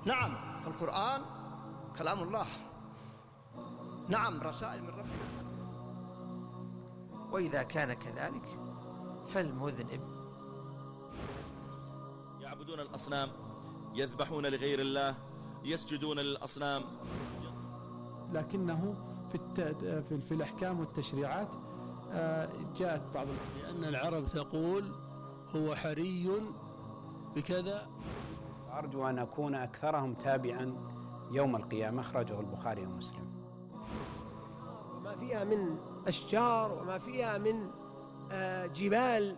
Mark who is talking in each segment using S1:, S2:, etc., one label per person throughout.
S1: نعم فالقرآن كلام الله، نعم رسائل من ربنا.
S2: وإذا كان كذلك فالمذنب
S3: يعبدون الأصنام، يذبحون لغير الله، يسجدون للأصنام،
S4: لكنه في الأحكام والتشريعات جاءت بعض
S5: لأن العرب تقول هو حري بكذا.
S6: أرجو أن أكون أكثرهم تابعا يوم القيامة. أخرجه البخاري ومسلم.
S7: وما فيها من أشجار وما فيها من جبال.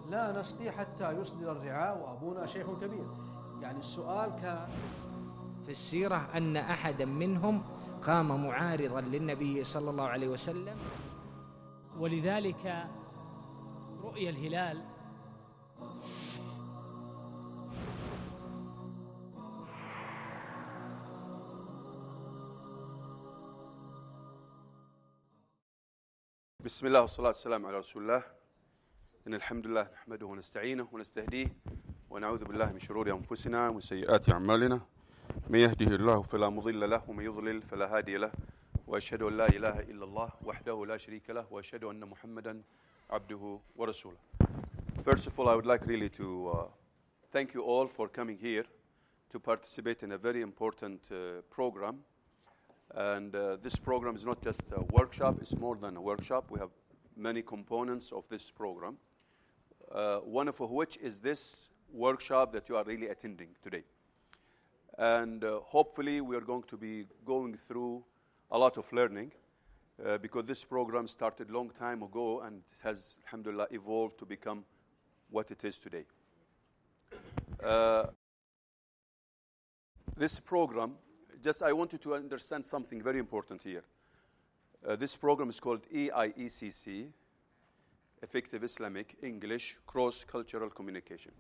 S8: لا نسقي حتى يصدر الرعاء وأبونا شيخ كبير. يعني السؤال كان
S9: في السيرة أن أحدا منهم قام معارضا للنبي صلى الله عليه وسلم،
S10: ولذلك رؤية الهلال
S11: بسم الله والصلاة والسلام على رسول الله. إن الحمد لله نحمده ونستعينه ونستهديه ونعوذ بالله من شرور أنفسنا ومن سيئات أعمالنا. من يهده الله فلا مضل له ومن يضلل فلا هادي له، وأشهد أن لا إله إلا الله وحده لا شريك له، وأشهد أن محمدا عبده ورسوله. First of all, I would like really to thank you all for coming here to participate in a very important program. And this program is not just a workshop, it's more than a workshop. We have many components of this program, one of which is this workshop that you are really attending today. And hopefully we are going to be going through a lot of learning because this program started a long time ago and it has, alhamdulillah, evolved to become what it is today. This program, I want you to understand something very important here. This program is called EIECC, Effective Islamic English Cross-Cultural Communication.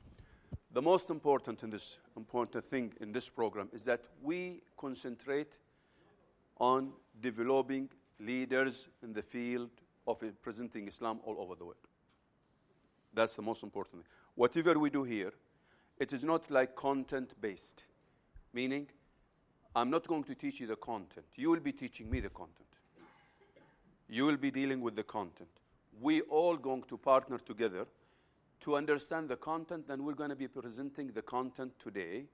S11: The most important thing in this program is that we concentrate on developing leaders in the field of presenting Islam all over the world. That's the most important thing. Whatever we do here, it is not like content-based, meaning I'm not going to teach you the content. You will be teaching me the content. You will be dealing with the content. We all going to partner together to understand the content, then we're going to be presenting the content today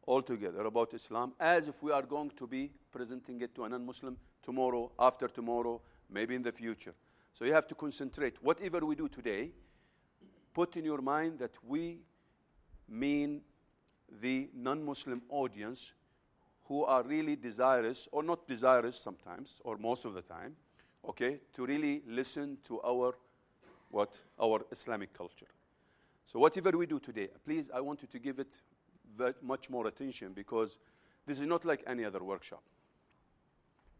S11: all together about Islam as if we are going to be presenting it to a non-Muslim tomorrow, after tomorrow, maybe in the future. So you have to concentrate. Whatever we do today, put in your mind that we mean the non-Muslim audience who are really desirous, or not desirous sometimes, or most of the time, okay, to really listen to our Islamic culture. So whatever we do today, please, I want you to give it much more attention because this is not like any other workshop.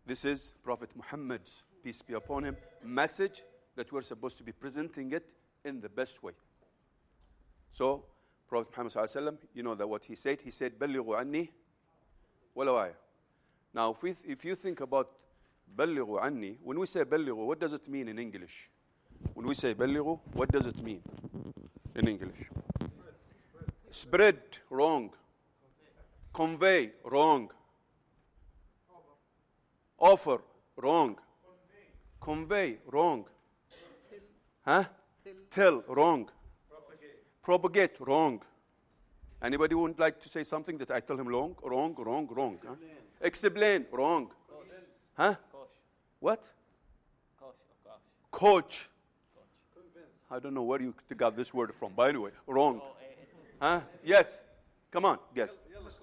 S11: This is Prophet Muhammad's, peace be upon him, message that we're supposed to be presenting it in the best way. So, Prophet Muhammad sallallahu alaihi wasallam, you know that what he said بَلِّغُوا عَنِّي وَلَوْ آيَةً. Now, if you think about بَلِّغُوا عَنِّي, when we say بَلِّغُوا, what does it mean in English? When we say بَلِّغُوا, what does it mean in English? Spread, wrong. Convey, wrong. Offer, wrong. Convey, wrong. Huh? Tell, wrong. Propagate, wrong. Anybody would like to say something that I tell him wrong? Wrong. Huh? Explain, wrong. Huh? What? Coach. I don't know where you got this word from, but anyway, wrong. Huh? Yes. Come on, guess.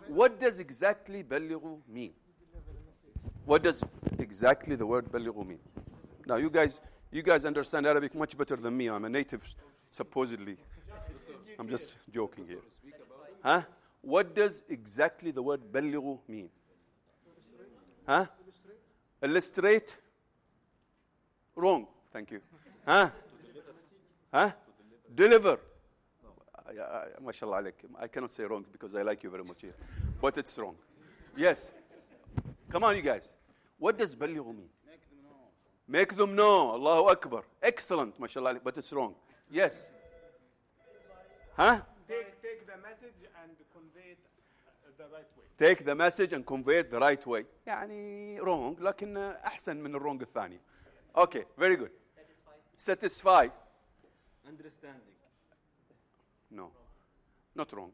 S11: What does exactly بلغوا mean? What does exactly the word بلغوا mean? Now, you guys understand Arabic much better than me. I'm a native, supposedly. I'm just joking here. Huh? What does exactly the word بلغوا mean? Huh? Illustrate? Wrong. Thank you. Huh? Huh? Deliver. MashaAllah alayk. I cannot say wrong because I like you very much here. But it's wrong. Yes. Come on, you guys. What does بلغوا mean? Make them know. Allahu Akbar. Excellent. MashaAllah. But it's wrong. Yes. Huh?
S12: Take them the message and convey it the right way.
S11: Take the message and convey it the right way. يعني wrong لكن أحسن من الwrong الثاني. Okay, very good. Satisfy.
S3: Understanding.
S11: No, not wrong.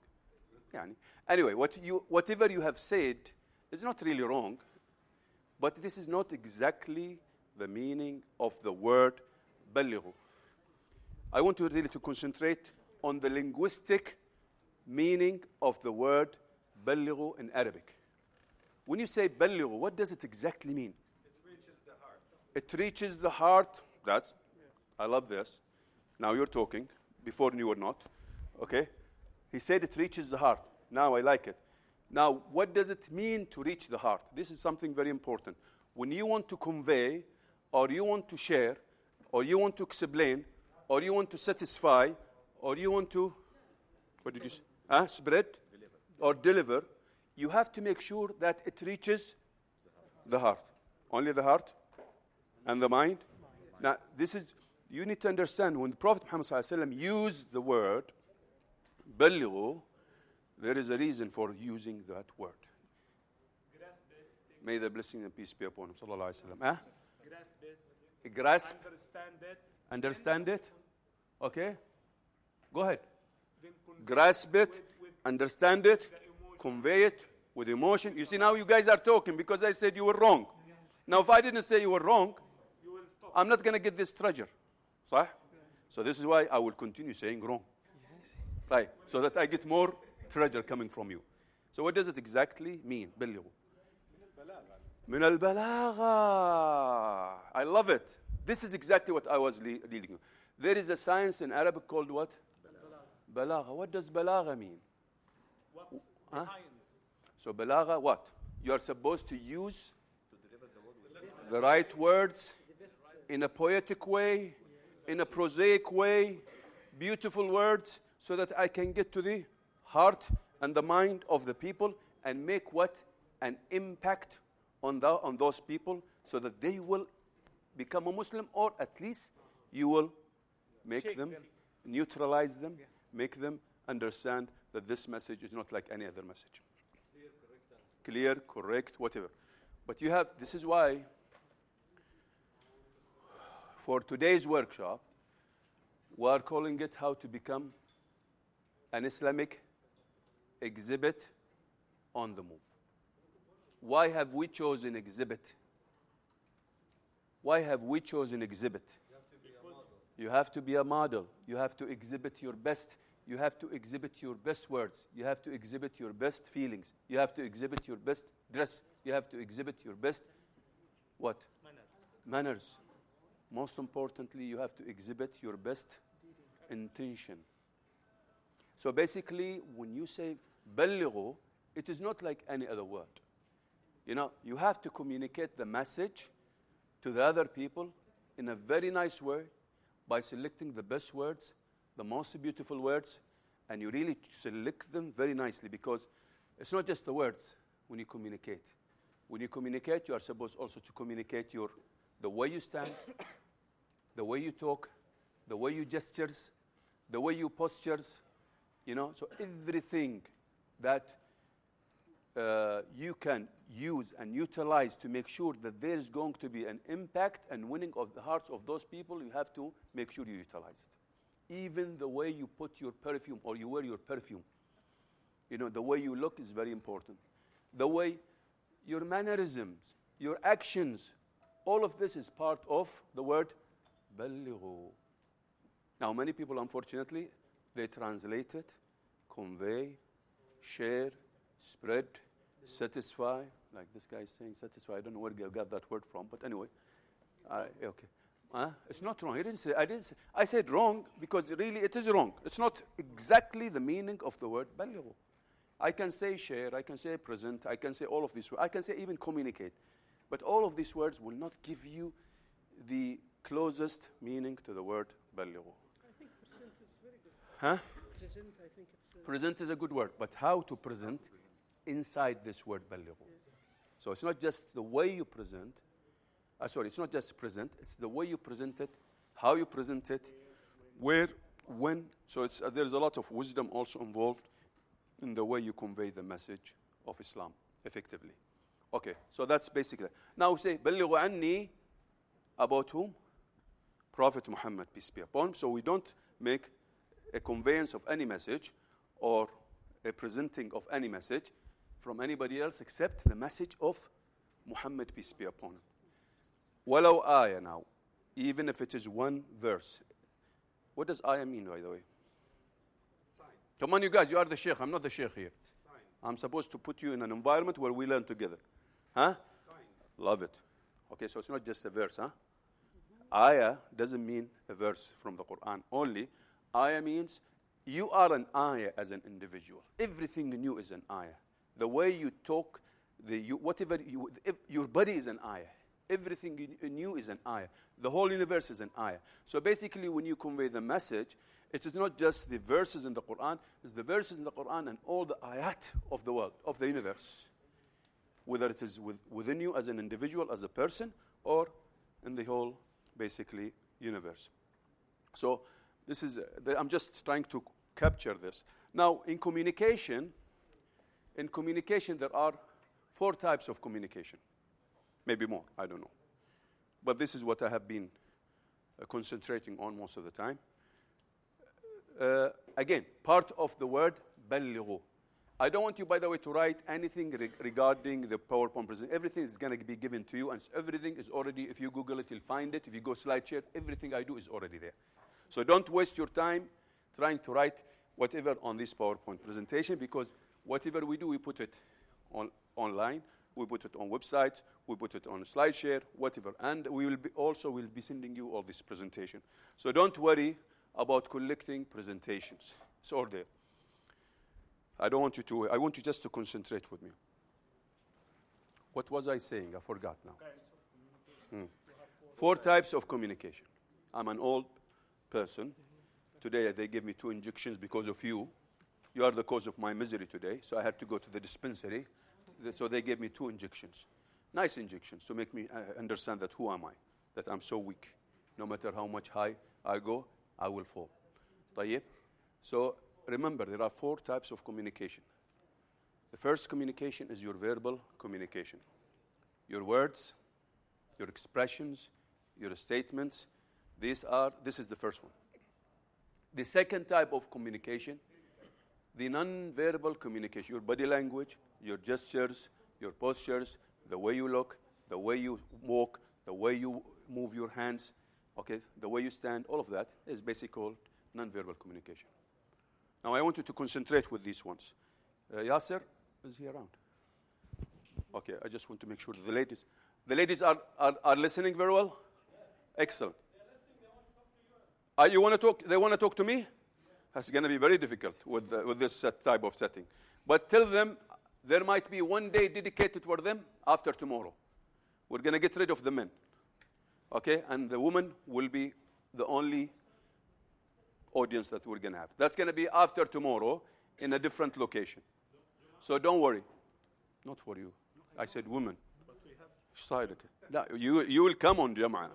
S11: يعني anyway, whatever you have said is not really wrong, but this is not exactly the meaning of the word بلغوا. I want you really to concentrate on the linguistic meaning of the word بلغوا in Arabic. When you say بلغوا, what does it exactly mean?
S12: It reaches the heart.
S11: It reaches the heart. I love this. Now you're talking. Before you were not. Okay? He said it reaches the heart. Now I like it. Now, what does it mean to reach the heart? This is something very important. When you want to convey, or you want to share, or you want to explain, or you want to satisfy, or you want to, what did you say? Spread or deliver, you have to make sure that it reaches the heart. Only the heart and the mind. Now, you need to understand, when the Prophet Muhammad ﷺ used the word بلغوا, there is a reason for using that word. May the blessing and peace be upon him. Sallallahu Alaihi Wasallam. Grasp it. Understand it. Okay? Go ahead. Grasp it. Understand it. Convey it with emotion. You see, now you guys are talking because I said you were wrong. Now, if I didn't say you were wrong, I'm not going to get this treasure. صح? So this is why I will continue saying wrong. Right? So that I get more treasure coming from you. So what does it exactly mean? بلغوا. من البلاغة. I love it. This is exactly what I was reading. There is a science in Arabic called what? Balagha. What does balagha mean?
S12: What's behind?
S11: So balagha, what? You are supposed to use the right words in a poetic way, in a prosaic way, beautiful words, so that I can get to the heart and the mind of the people and make what? An impact on those people, so that they will become a Muslim, or at least you will make them, neutralize them, make them understand that this message is not like any other message. Clear, correct, whatever. But this is why, for today's workshop, we are calling it how to become an Islamic exhibit on the move. Why have we chosen exhibit? Why have we chosen exhibit? You have to be a model. You have to exhibit your best. You have to exhibit your best words. You have to exhibit your best feelings. You have to exhibit your best dress. You have to exhibit your best what? Manners. Most importantly, you have to exhibit your best intention. So basically, when you say بلغوا, it is not like any other word. You know, you have to communicate the message to the other people in a very nice way by selecting the best words, the most beautiful words, and you really select them very nicely, because it's not just the words when you communicate. When you communicate, you are supposed also to communicate the way you stand, the way you talk, the way you gestures, the way you postures, you know, so everything that you can use and utilize to make sure that there is going to be an impact and winning of the hearts of those people, you have to make sure you utilize it. Even the way you put your perfume or you wear your perfume, you know, the way you look is very important. The way your mannerisms, your actions, all of this is part of the word بلغوا. Now, many people, unfortunately, they translate it, convey, share, spread, satisfy, like this guy is saying satisfy. I don't know where I got that word from, but anyway. Okay. It's not wrong. I said wrong because really it is wrong. It's not exactly the meaning of the word بلغوا. I can say share, I can say present, I can say all of these words. I can say even communicate. But all of these words will not give you the closest meaning to the word بلغوا.
S7: I think present is very good.
S11: Huh?
S7: Present, I think it's...
S11: Present is a good word, but how to present inside this word بلغوا. So it's not just the way you present. It's not just present. It's the way you present it, how you present it, where, when. So there's a lot of wisdom also involved in the way you convey the message of Islam effectively. Okay, so that's basically. Now say, بلغوا عني about whom? Prophet Muhammad, peace be upon him. So we don't make a conveyance of any message or a presenting of any message from anybody else except the message of Muhammad, peace be upon him. ولو آية now, even if it is one verse. What does ayah mean, by the way? Sign. Come on, you guys, you are the sheikh. I'm not the sheikh here. Sign. I'm supposed to put you in an environment where we learn together. Huh? Sign. Love it. Okay, so it's not just a verse, huh? Ayah doesn't mean a verse from the Quran only. Ayah means you are an ayah as an individual. Everything in you is an ayah. The way you talk, your body is an ayah. Everything in you is an ayah. The whole universe is an ayah. So basically, when you convey the message, it is not just the verses in the Quran, it's the verses in the Quran and all the ayat of the world, of the universe. Whether it is within you as an individual, as a person, or in the whole, basically, universe. So this is, I'm just trying to capture this. Now, in communication, there are 4 types of communication. Maybe more, I don't know. But this is what I have been concentrating on most of the time. Again, part of the word بلغوا. I don't want you, by the way, to write anything regarding the PowerPoint presentation. Everything is going to be given to you, and everything is already, if you Google it, you'll find it. If you go SlideShare, everything I do is already there. So don't waste your time trying to write whatever on this PowerPoint presentation, because whatever we do, we put it online. We put it on websites, we put it on SlideShare, whatever. And we will we'll be sending you all this presentation. So don't worry about collecting presentations. It's all there. I want you just to concentrate with me. What was I saying? I forgot now. 4 types of communication. I'm an old person. Today they gave me 2 injections because of you. You are the cause of my misery today, so I had to go to the dispensary. So they gave me 2 injections. Nice injections to make me understand that who am I, that I'm so weak. No matter how much high I go, I will fall. طيب? So remember, there are 4 types of communication. The first communication is your verbal communication. Your words, your expressions, your statements. This is the first one. The second type of communication, the non-verbal communication, your body language, your gestures, your postures, the way you look, the way you walk, the way you move your hands, okay, the way you stand, all of that is basically called non-verbal communication. Now I want you to concentrate with these ones. Yasser, is he around? Okay, I just want to make sure that the ladies are listening very well? Excellent. You want to talk? They want to talk to me? That's going to be very difficult with this type of setting. But tell them there might be one day dedicated for them after tomorrow. We're going to get rid of the men. Okay? And the woman will be the only audience that we're going to have. That's going to be after tomorrow in a different location. So don't worry. Not for you. I said women. Side, okay. No, you will come on Jam'a.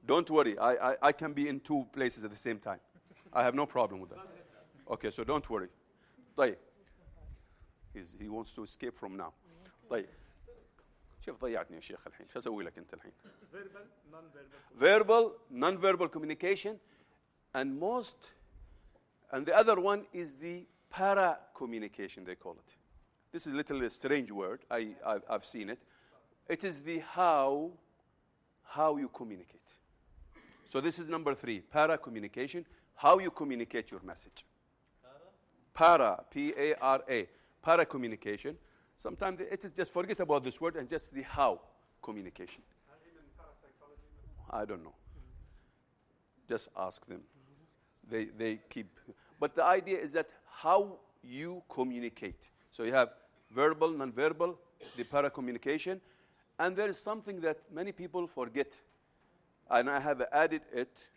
S11: Don't worry. I can be in 2 places at the same time. I have no problem with that. Okay, so don't worry. طيب. He wants to escape from now. طيب. شوف ضيعتني يا شيخ الحين. شو أسوي لك أنت الحين؟ Verbal, non-verbal communication, and the other one is the para-communication, they call it. This is a little strange word. I've seen it. It is the how you communicate. So this is number 3, para-communication, how you communicate your message. Para, P-A-R-A, para-communication. Sometimes it is just forget about this word and just the how communication. I don't know. Just ask them. They keep. But the idea is that how you communicate. So you have verbal, non-verbal, the para-communication. And there is something that many people forget. And I have added it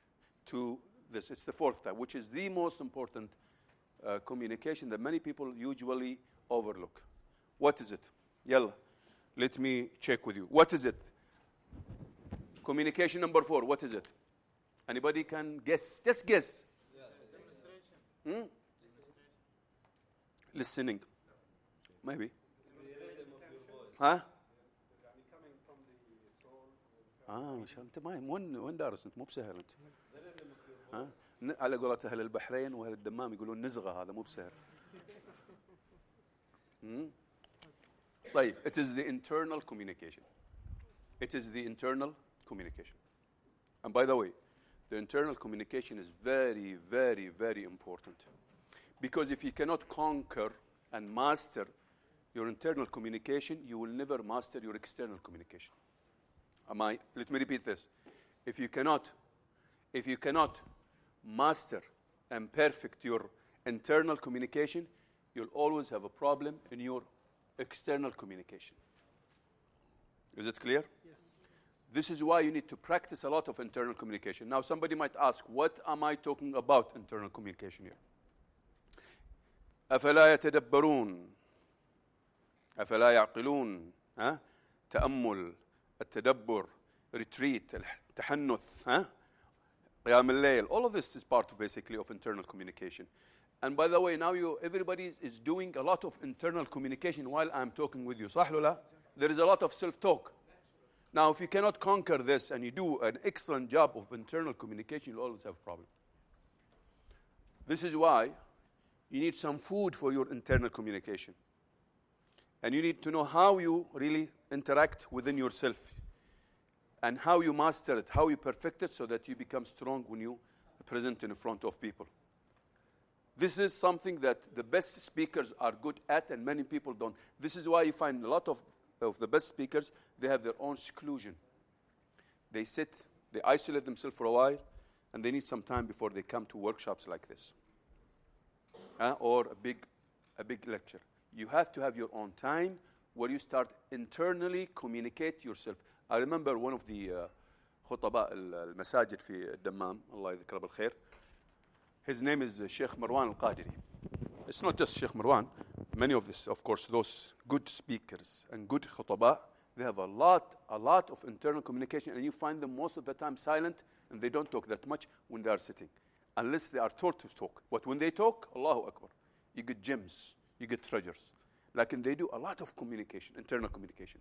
S11: to this. It's the 4th type, which is the most important communication that many people usually overlook. What is it? Yalla, let me check with you. What is it? Communication number 4, what is it? Anybody can guess? Just guess. Listening. Maybe. Huh? مش انت ما وين دارس انت؟ مو بسهل انت. ها؟ على قولة اهل البحرين واهل الدمام يقولون نزغه، هذا مو بسهل. طيب, it is the internal communication. It is the internal communication. And by the way, the internal communication is very, very, very important. Because if you cannot conquer and master your internal communication, you will never master your external communication. Let me repeat this. If you cannot master and perfect your internal communication, you'll always have a problem in your external communication. Is it clear?
S7: Yes.
S11: This is why you need to practice a lot of internal communication. Now, somebody might ask, what am I talking about internal communication here? أفلا يتدبرون أفلا يعقلون تأمل التدبر retreat التحنث قيام الليل. All of this is part basically of internal communication. And by the way, now everybody is doing a lot of internal communication while I'm talking with you. صح ولا لا? There is a lot of self-talk. Now, if you cannot conquer this and you do an excellent job of internal communication, you'll always have a problem. This is why you need some food for your internal communication. And you need to know how you really interact within yourself and how you master it, how you perfect it so that you become strong when you present in front of people. This is something that the best speakers are good at and many people don't. This is why you find a lot of the best speakers, they have their own seclusion. They sit, they isolate themselves for a while, and they need some time before they come to workshops like this. Or a big lecture. You have to have your own time where you start internally communicate yourself. I remember one of the خطباء المساجد في الدمام, الله يذكره بالخير. His name is Sheikh Marwan al-Qadiri. It's not just Sheikh Marwan. Many of this, of course, those good speakers and good khutaba, they have a lot of internal communication, and you find them most of the time silent, and they don't talk that much when they are sitting, unless they are told to talk. But when they talk, Allahu Akbar, you get gems, you get treasures. Like, and they do a lot of communication, internal communication.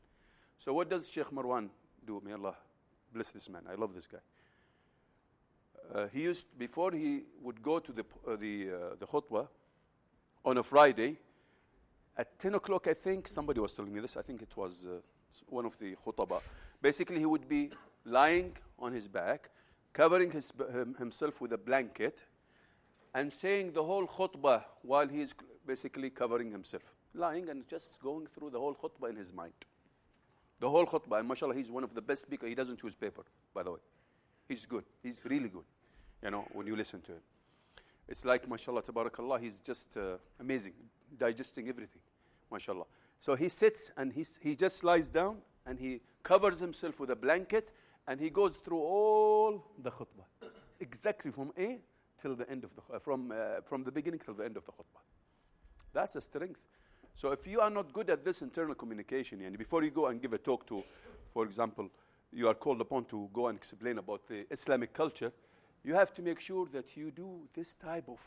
S11: So what does Sheikh Marwan do? May Allah bless this man. I love this guy. He used, before he would go to the khutbah on a Friday, at 10 o'clock, I think, somebody was telling me this, I think it was one of the khutbah. Basically, he would be lying on his back, covering himself with a blanket, and saying the whole khutbah while he is basically covering himself. Lying and just going through the whole khutbah in his mind. The whole khutbah, and mashallah, he's one of the best speakers. He doesn't choose paper, by the way. He's good. He's really good, when you listen to him. It's like, mashallah, tabarakallah, he's just amazing, digesting everything, mashallah. So he sits and he just lies down and he covers himself with a blanket and he goes through all the khutbah, exactly from A till the end of the from the beginning till the end of the khutbah. That's a strength. So if you are not good at this internal communication, and before you go and give a talk to, for example, you are called upon to go and explain about the Islamic culture, you have to make sure that you do this type of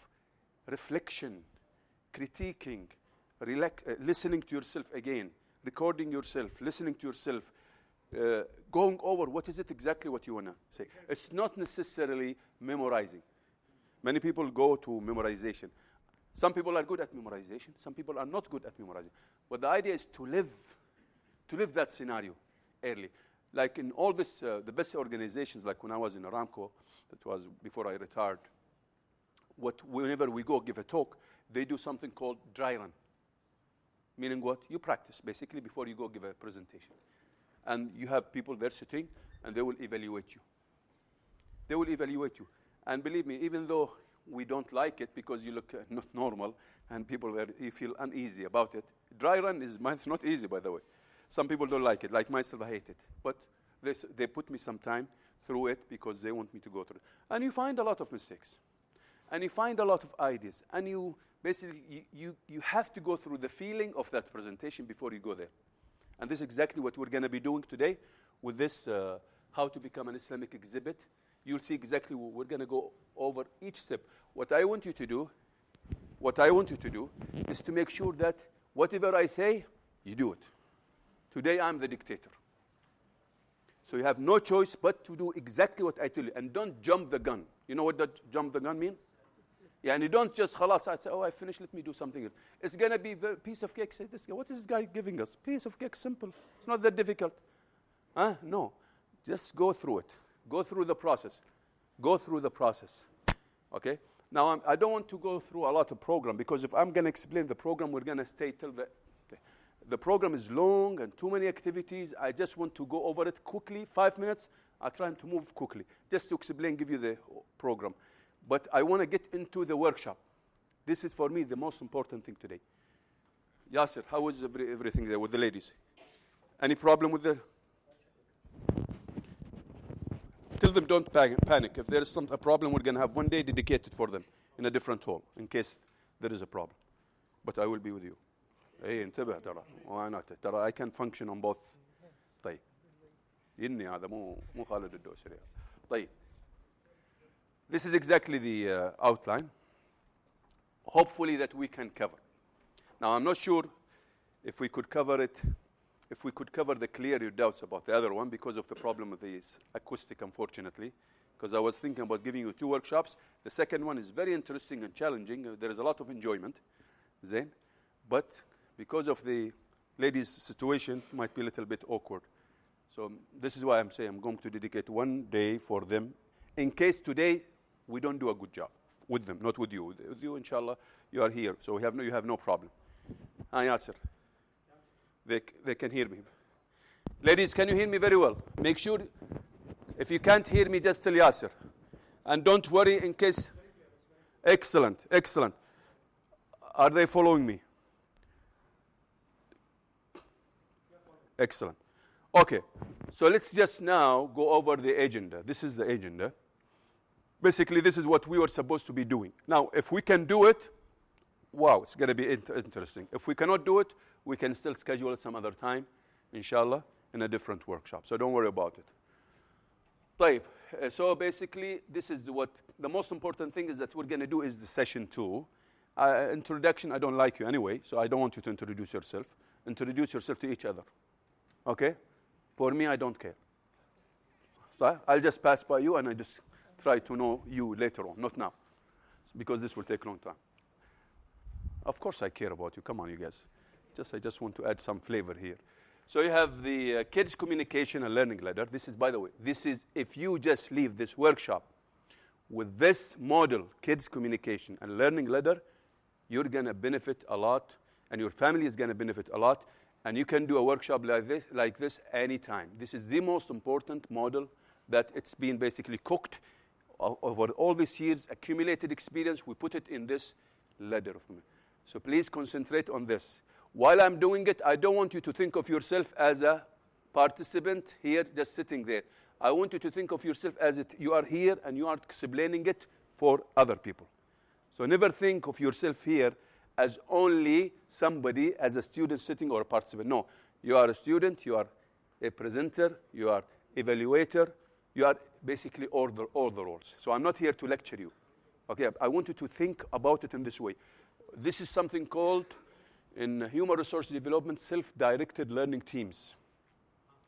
S11: reflection, critiquing, listening to yourself again, recording yourself, listening to yourself, going over what is it exactly what you want to say. It's not necessarily memorizing. Many people go to memorization. Some people are good at memorization. Some people are not good at memorizing. But the idea is to live that scenario early. Like in all this, the best organizations, like when I was in Aramco, that was before I retired, whenever we go give a talk, they do something called dry run. Meaning what? You practice, basically, before you go give a presentation. And you have people there sitting, and they will evaluate you. They will evaluate you. And believe me, even though we don't like it because you look not normal, and you feel uneasy about it, dry run is not easy, by the way. Some people don't like it. Like myself, I hate it. But they put me some time through it because they want me to go through it. And you find a lot of mistakes. And you find a lot of ideas. And you basically, you have to go through the feeling of that presentation before you go there. And this is exactly what we're going to be doing today with this how to become an Islamic exhibit. You'll see exactly what we're going to go over each step. What I want you to do is to make sure that Whatever I say, you do it. Today I'm the dictator. So you have no choice but to do exactly what I tell you. And don't jump the gun. You know what that jump the gun mean? Yeah, and you don't just, khalas, I say, oh, I finished, let me do something else. It's going to be a piece of cake. Say, this guy, what is this guy giving us? Piece of cake, simple. It's not that difficult. Huh? No. Just go through it. Go through the process. Go through the process. Okay? Now, I don't want to go through a lot of program, because if I'm going to explain the program, we're going to stay till the program is long and too many activities. I just want to go over it quickly, 5 minutes. I'll try to move quickly, just to explain, give you the program. But I want to get into the workshop. This is, for me, the most important thing today. Yasser, how was everything there with the ladies? Any problem with the... Tell them don't panic. If there is a problem, we're going to have one day dedicated for them in a different hall, in case there is a problem. But I will be with you. Hey, انتبه ترى. Why not? ترى I can function on both. طيب. إني هذا مو خالد الدوسري. طيب. This is exactly the outline. Hopefully that we can cover. Now I'm not sure if we could cover it, if we could cover the clear your doubts about the other one, because of the problem with the acoustic, unfortunately. Because I was thinking about giving you 2 workshops. The second one is very interesting and challenging. There is a lot of enjoyment. Zain. But because of the ladies' situation, it might be a little bit awkward. So this is why I'm saying I'm going to dedicate one day for them, in case today we don't do a good job with them, not with you. With you, inshallah, you are here, so you have no problem. Yasser, they can hear me. Ladies, can you hear me very well? Make sure, if you can't hear me, just tell Yasser. And don't worry in case. Excellent, excellent. Are they following me? Excellent. Okay, so let's just now go over the agenda. This is the agenda. Basically, this is what we were supposed to be doing. Now, if we can do it, wow, it's going to be interesting. If we cannot do it, we can still schedule it some other time, inshallah, in a different workshop. So don't worry about it. طيب, so basically, this is what the most important thing is that we're going to do is the session 2. Introduction, I don't like you anyway, so I don't want you to introduce yourself. Introduce yourself to each other. Okay? For me, I don't care. So I'll just pass by you and I just try to know you later on, not now, because this will take a long time. Of course I care about you. Come on, you guys. I just want to add some flavor here. So you have the kids communication and learning ladder. This is, by the way, this is if you just leave this workshop with this model, kids communication and learning ladder, you're going to benefit a lot, and your family is going to benefit a lot. And you can do a workshop like this anytime. This is the most important model that it's been basically cooked over all these years, accumulated experience. We put it in this ladder of me. So please concentrate on this. While I'm doing it, I don't want you to think of yourself as a participant here just sitting there. I want you to think of yourself as you are here and you are explaining it for other people. So never think of yourself here as only somebody, as a student sitting or a participant. No, you are a student, you are a presenter, you are evaluator, you are basically all the roles. So I'm not here to lecture you. Okay, I want you to think about it in this way. This is something called, in human resource development, self-directed learning teams.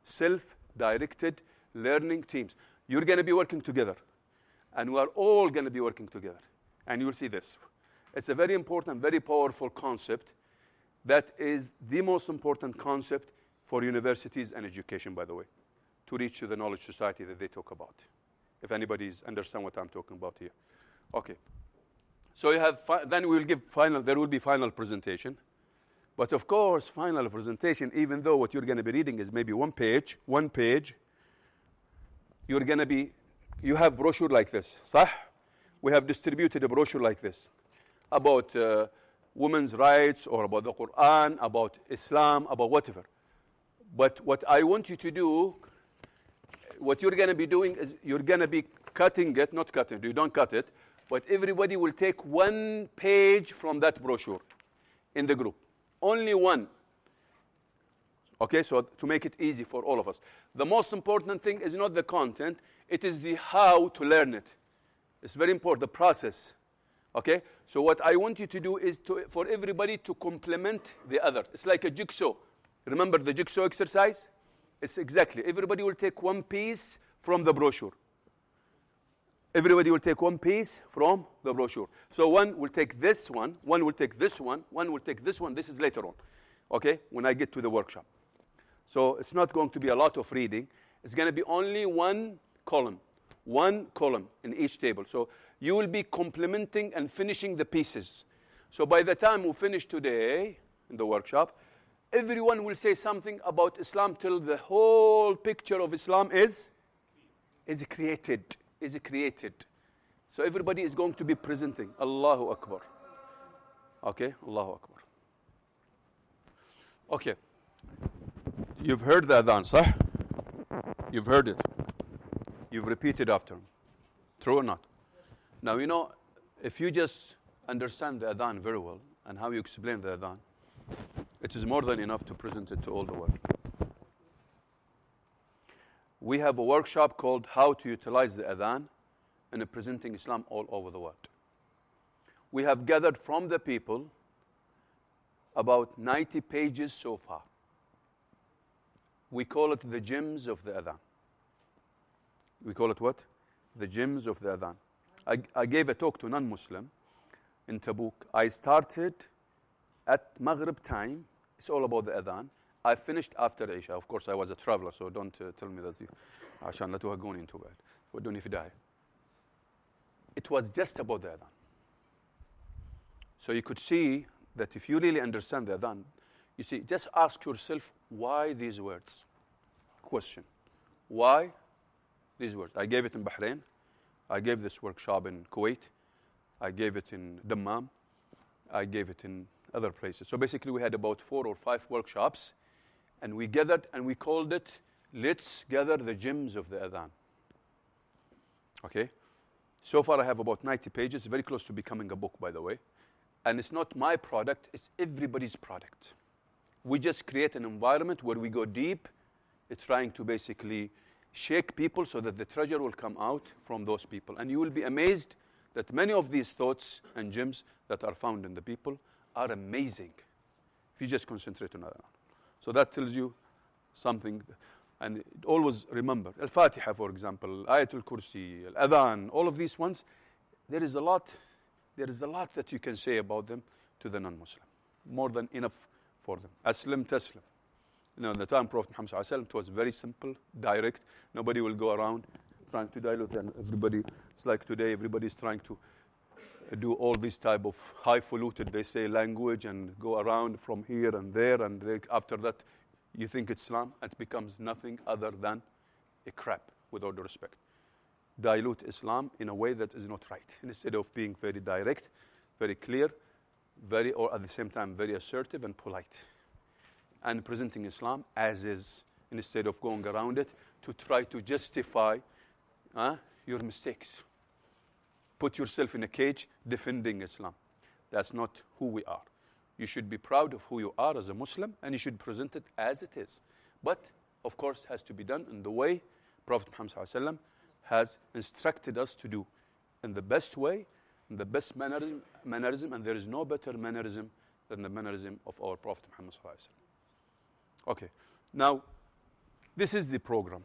S11: Self-directed learning teams. You're going to be working together. And we are all going to be working together. And you'll see this. It's a very important, very powerful concept that is the most important concept for universities and education, by the way, to reach to the knowledge society that they talk about. If anybody's understand what I'm talking about here. Okay. So you have, then we will give there will be final presentation. But of course, final presentation, even though what you're going to be reading is maybe one page, you're going to be, you have brochure like this, صح? We have distributed a brochure like this about women's rights or about the Quran, about Islam, about whatever. But what I want you to do, what you're going to be doing is you're going to be cutting it, not cutting it, you don't cut it, but everybody will take one page from that brochure in the group. Only one. Okay, so to make it easy for all of us. The most important thing is not the content, it is the how to learn it. It's very important, the process. Okay? So what I want you to do is for everybody to complement the other. It's like a jigsaw. Remember the jigsaw exercise? It's exactly. Everybody will take one piece from the brochure. Everybody will take one piece from the brochure. So one will take this one will take this one will take this one. This is later on, okay, when I get to the workshop. So it's not going to be a lot of reading. It's going to be only one column in each table. So you will be complementing and finishing the pieces. So by the time we finish today in the workshop, everyone will say something about Islam till the whole picture of Islam is created. So everybody is going to be presenting. Allahu Akbar. Okay, Allahu Akbar. Okay. You've heard the adhan, sah? You've heard it. You've repeated after him. True or not? Now, you know, if you just understand the adhan very well and how you explain the adhan, it is more than enough to present it to all the world. We have a workshop called How to Utilize the Adhan in Presenting Islam All Over the World. We have gathered from the people about 90 pages so far. We call it the gems of the Adhan. We call it what? The gems of the Adhan. I gave a talk to non-Muslim in Tabuk. I started at Maghrib time. It's all about the Adhan. I finished after Isha. Of course, I was a traveler, so don't tell me that you... عشان لا توهقوني انتوا بعد. ودوني في داهية. It was just about the Adhan. So you could see that if you really understand the Adhan, you see, just ask yourself, why these words? Question. Why these words? I gave it in Bahrain. I gave this workshop in Kuwait. I gave it in Dammam. I gave it in other places. So basically we had about 4 or 5 workshops, and we gathered and we called it, Let's Gather the Gems of the Adhan. Okay? So far I have about 90 pages, very close to becoming a book, by the way. And it's not my product, it's everybody's product. We just create an environment where we go deep, trying to basically shake people so that the treasure will come out from those people. And you will be amazed that many of these thoughts and gems that are found in the people are amazing if you just concentrate on that. So that tells you something. And always remember, Al-Fatiha, for example, Ayatul Kursi, Al-Adhan, all of these ones, there is a lot that you can say about them to the non-Muslim. More than enough for them. Aslim Taslim. You know, in the time of Prophet Muhammad ﷺ, it was very simple, direct. Nobody will go around trying to dilute, and everybody, it's like today, everybody is trying to do all this type of highfalutin, they say, language and go around from here and there, and after that, you think it's Islam, it becomes nothing other than a crap, with all due respect. Dilute Islam in a way that is not right. Instead of being very direct, very clear, or at the same time, very assertive and polite. And presenting Islam as is, instead of going around it to try to justify your mistakes. Put yourself in a cage defending Islam. That's not who we are. You should be proud of who you are as a Muslim, and you should present it as it is. But, of course, it has to be done in the way Prophet Muhammad ﷺ has instructed us to do, in the best way, in the best mannerism, and there is no better mannerism than the mannerism of our Prophet Muhammad ﷺ. Okay, now, this is the program.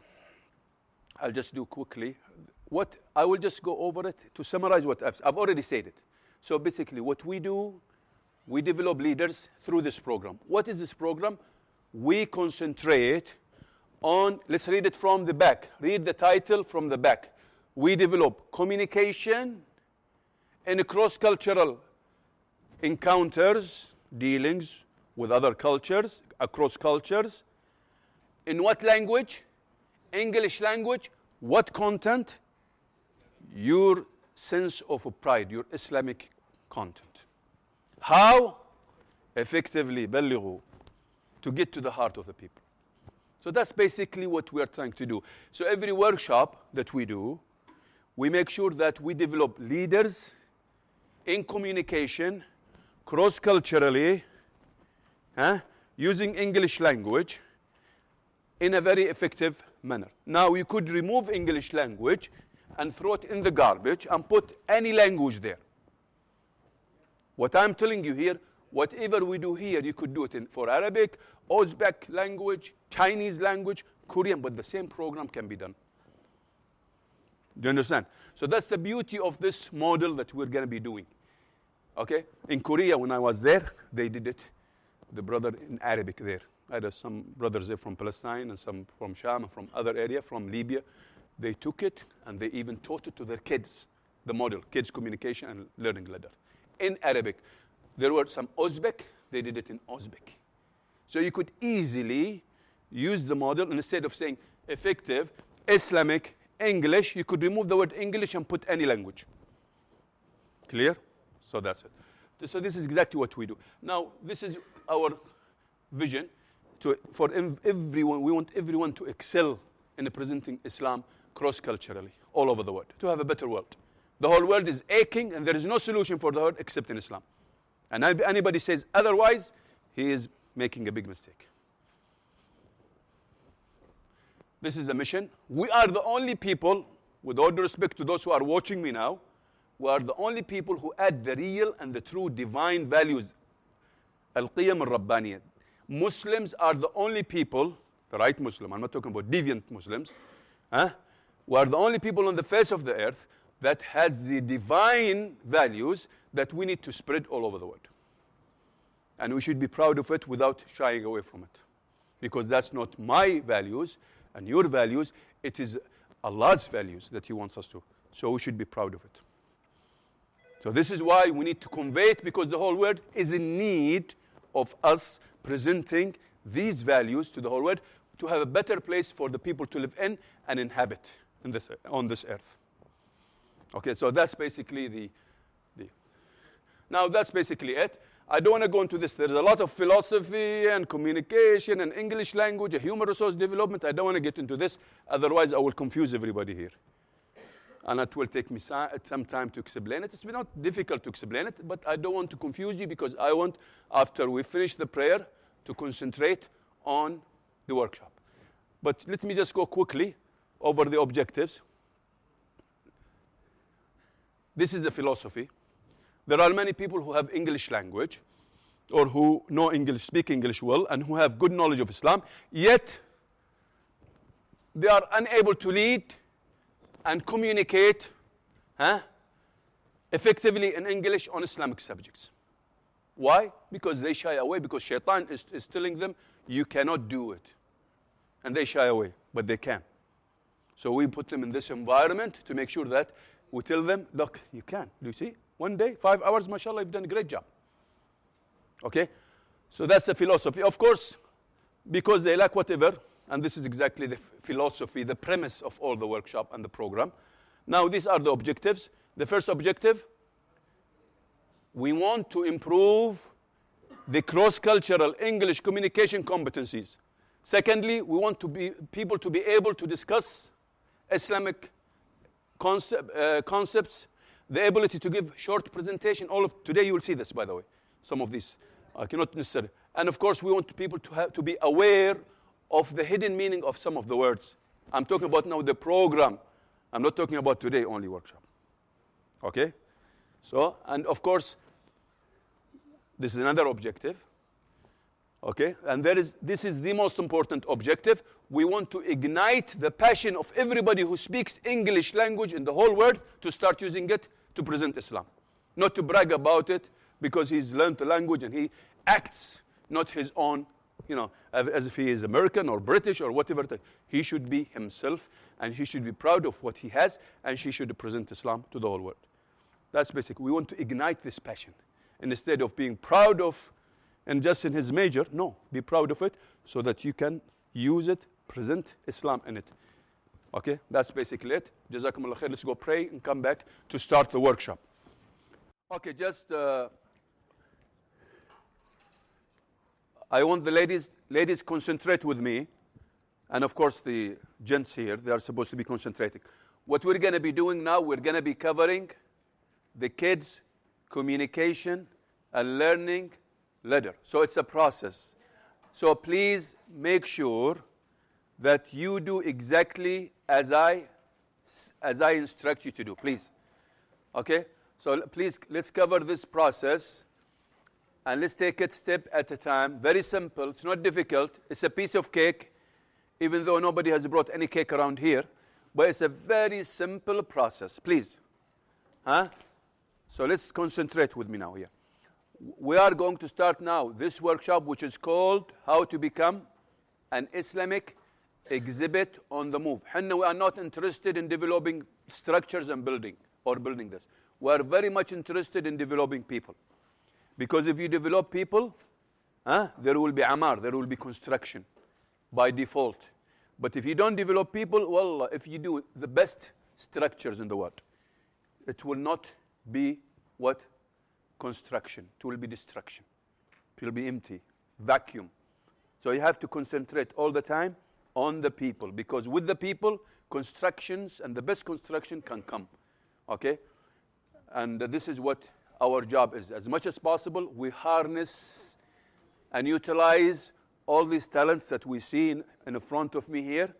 S11: I'll just do quickly. I will just go over it to summarize what I've already said it. So basically, what we do, we develop leaders through this program. What is this program? We concentrate on, let's read it from the back. Read the title from the back. We develop communication and cross-cultural encounters, dealings with other cultures, across cultures. In what language? English language. What content? Your sense of pride, your Islamic content. How? Effectively, بلغوا, to get to the heart of the people. So that's basically what we are trying to do. So every workshop that we do, we make sure that we develop leaders in communication, cross-culturally, using English language in a very effective manner. Now, you could remove English language and throw it in the garbage and put any language there. What I'm telling you here, whatever we do here, you could do it for Arabic, Uzbek language, Chinese language, Korean, but the same program can be done. Do you understand? So that's the beauty of this model that we're going to be doing. Okay? In Korea, when I was there, they did it, the brother in Arabic there. I had some brothers there from Palestine and some from Sham and from other area, from Libya. They took it and they even taught it to their kids, the model, kids communication and learning ladder. In Arabic, there were some Uzbek, they did it in Uzbek. So you could easily use the model, and instead of saying effective, Islamic, English, you could remove the word English and put any language. Clear? So that's it. So this is exactly what we do. Now, this is our vision for everyone. We want everyone to excel in presenting Islam cross-culturally, all over the world, to have a better world. The whole world is aching, and there is no solution for the world except in Islam. And anybody says otherwise, he is making a big mistake. This is the mission. We are the only people, with all due respect to those who are watching me now, we are the only people who add the real and the true divine values. Al-qiyam al-rabbaniyah. Muslims are the only people, the right Muslim, I'm not talking about deviant Muslims, we are the only people on the face of the earth that has the divine values that we need to spread all over the world. And we should be proud of it without shying away from it. Because that's not my values and your values, it is Allah's values that He wants us to. So we should be proud of it. So this is why we need to convey it, because the whole world is in need of us presenting these values to the whole world to have a better place for the people to live in and inhabit on this earth. Okay, so that's basically now that's basically it. I don't want to go into this. There's a lot of philosophy and communication and English language, human resource development. I don't want to get into this. Otherwise, I will confuse everybody here. And it will take me some time to explain it. It's not difficult to explain it, but I don't want to confuse you, because I want, after we finish the prayer, to concentrate on the workshop. But let me just go quickly over the objectives. This is a philosophy. There are many people who have English language, or who know English, speak English well, and who have good knowledge of Islam, yet they are unable to lead and communicate effectively in English on Islamic subjects. Why? Because they shy away, because Shaitan is telling them, you cannot do it. And they shy away, but they can. So we put them in this environment to make sure that we tell them, look, you can. Do you see? One day, 5 hours, mashallah, you've done a great job. Okay? So that's the philosophy. Of course, because they lack whatever, and this is exactly the philosophy, the premise of all the workshop and the program. Now, these are the objectives. The first objective, we want to improve the cross-cultural English communication competencies. Secondly, we want people to be able to discuss Islamic concepts, the ability to give short presentation. Today you will see this, by the way, some of these. I cannot necessarily. And of course, we want people to be aware of the hidden meaning of some of the words. I'm talking about now the program. I'm not talking about today only workshop. Okay? So, and of course, this is another objective. Okay? And this is the most important objective. We want to ignite the passion of everybody who speaks English language in the whole world to start using it to present Islam. Not to brag about it because he's learned the language and he acts not his own, as if he is American or British or whatever. He should be himself, and he should be proud of what he has, and he should present Islam to the whole world. That's basic. We want to ignite this passion. And instead of being proud of and just in his major, no, be proud of it so that you can use it, present Islam in it. Okay, that's basically it. Jazakumullah khair. Let's go pray and come back to start the workshop. Okay, just I want the ladies concentrate with me, and of course the gents here, they are supposed to be concentrating. What we're going to be doing now, we're going to be covering the kids' communication and learning ladder. So it's a process. So please make sure that you do exactly as I instruct you to do, please. Okay? So please, let's cover this process And let's take it step at a time. Very simple. It's not difficult. It's a piece of cake, even though nobody has brought any cake around here. But it's a very simple process. Please. Huh? So let's concentrate with me now here. We are going to start now this workshop, which is called How to Become an Islamic Exhibit on the Move. We are not interested in developing structures and building this. We are very much interested in developing people. Because if you develop people, there will be amar, there will be construction by default. But if you don't develop people, wallah, if you do the best structures in the world, it will not be what? Construction. It will be destruction. It will be empty, vacuum. So you have to concentrate all the time on the people, because with the people, constructions and the best construction can come. Okay? And this is what our job is. As much as possible, we harness and utilize all these talents that we see in front of me here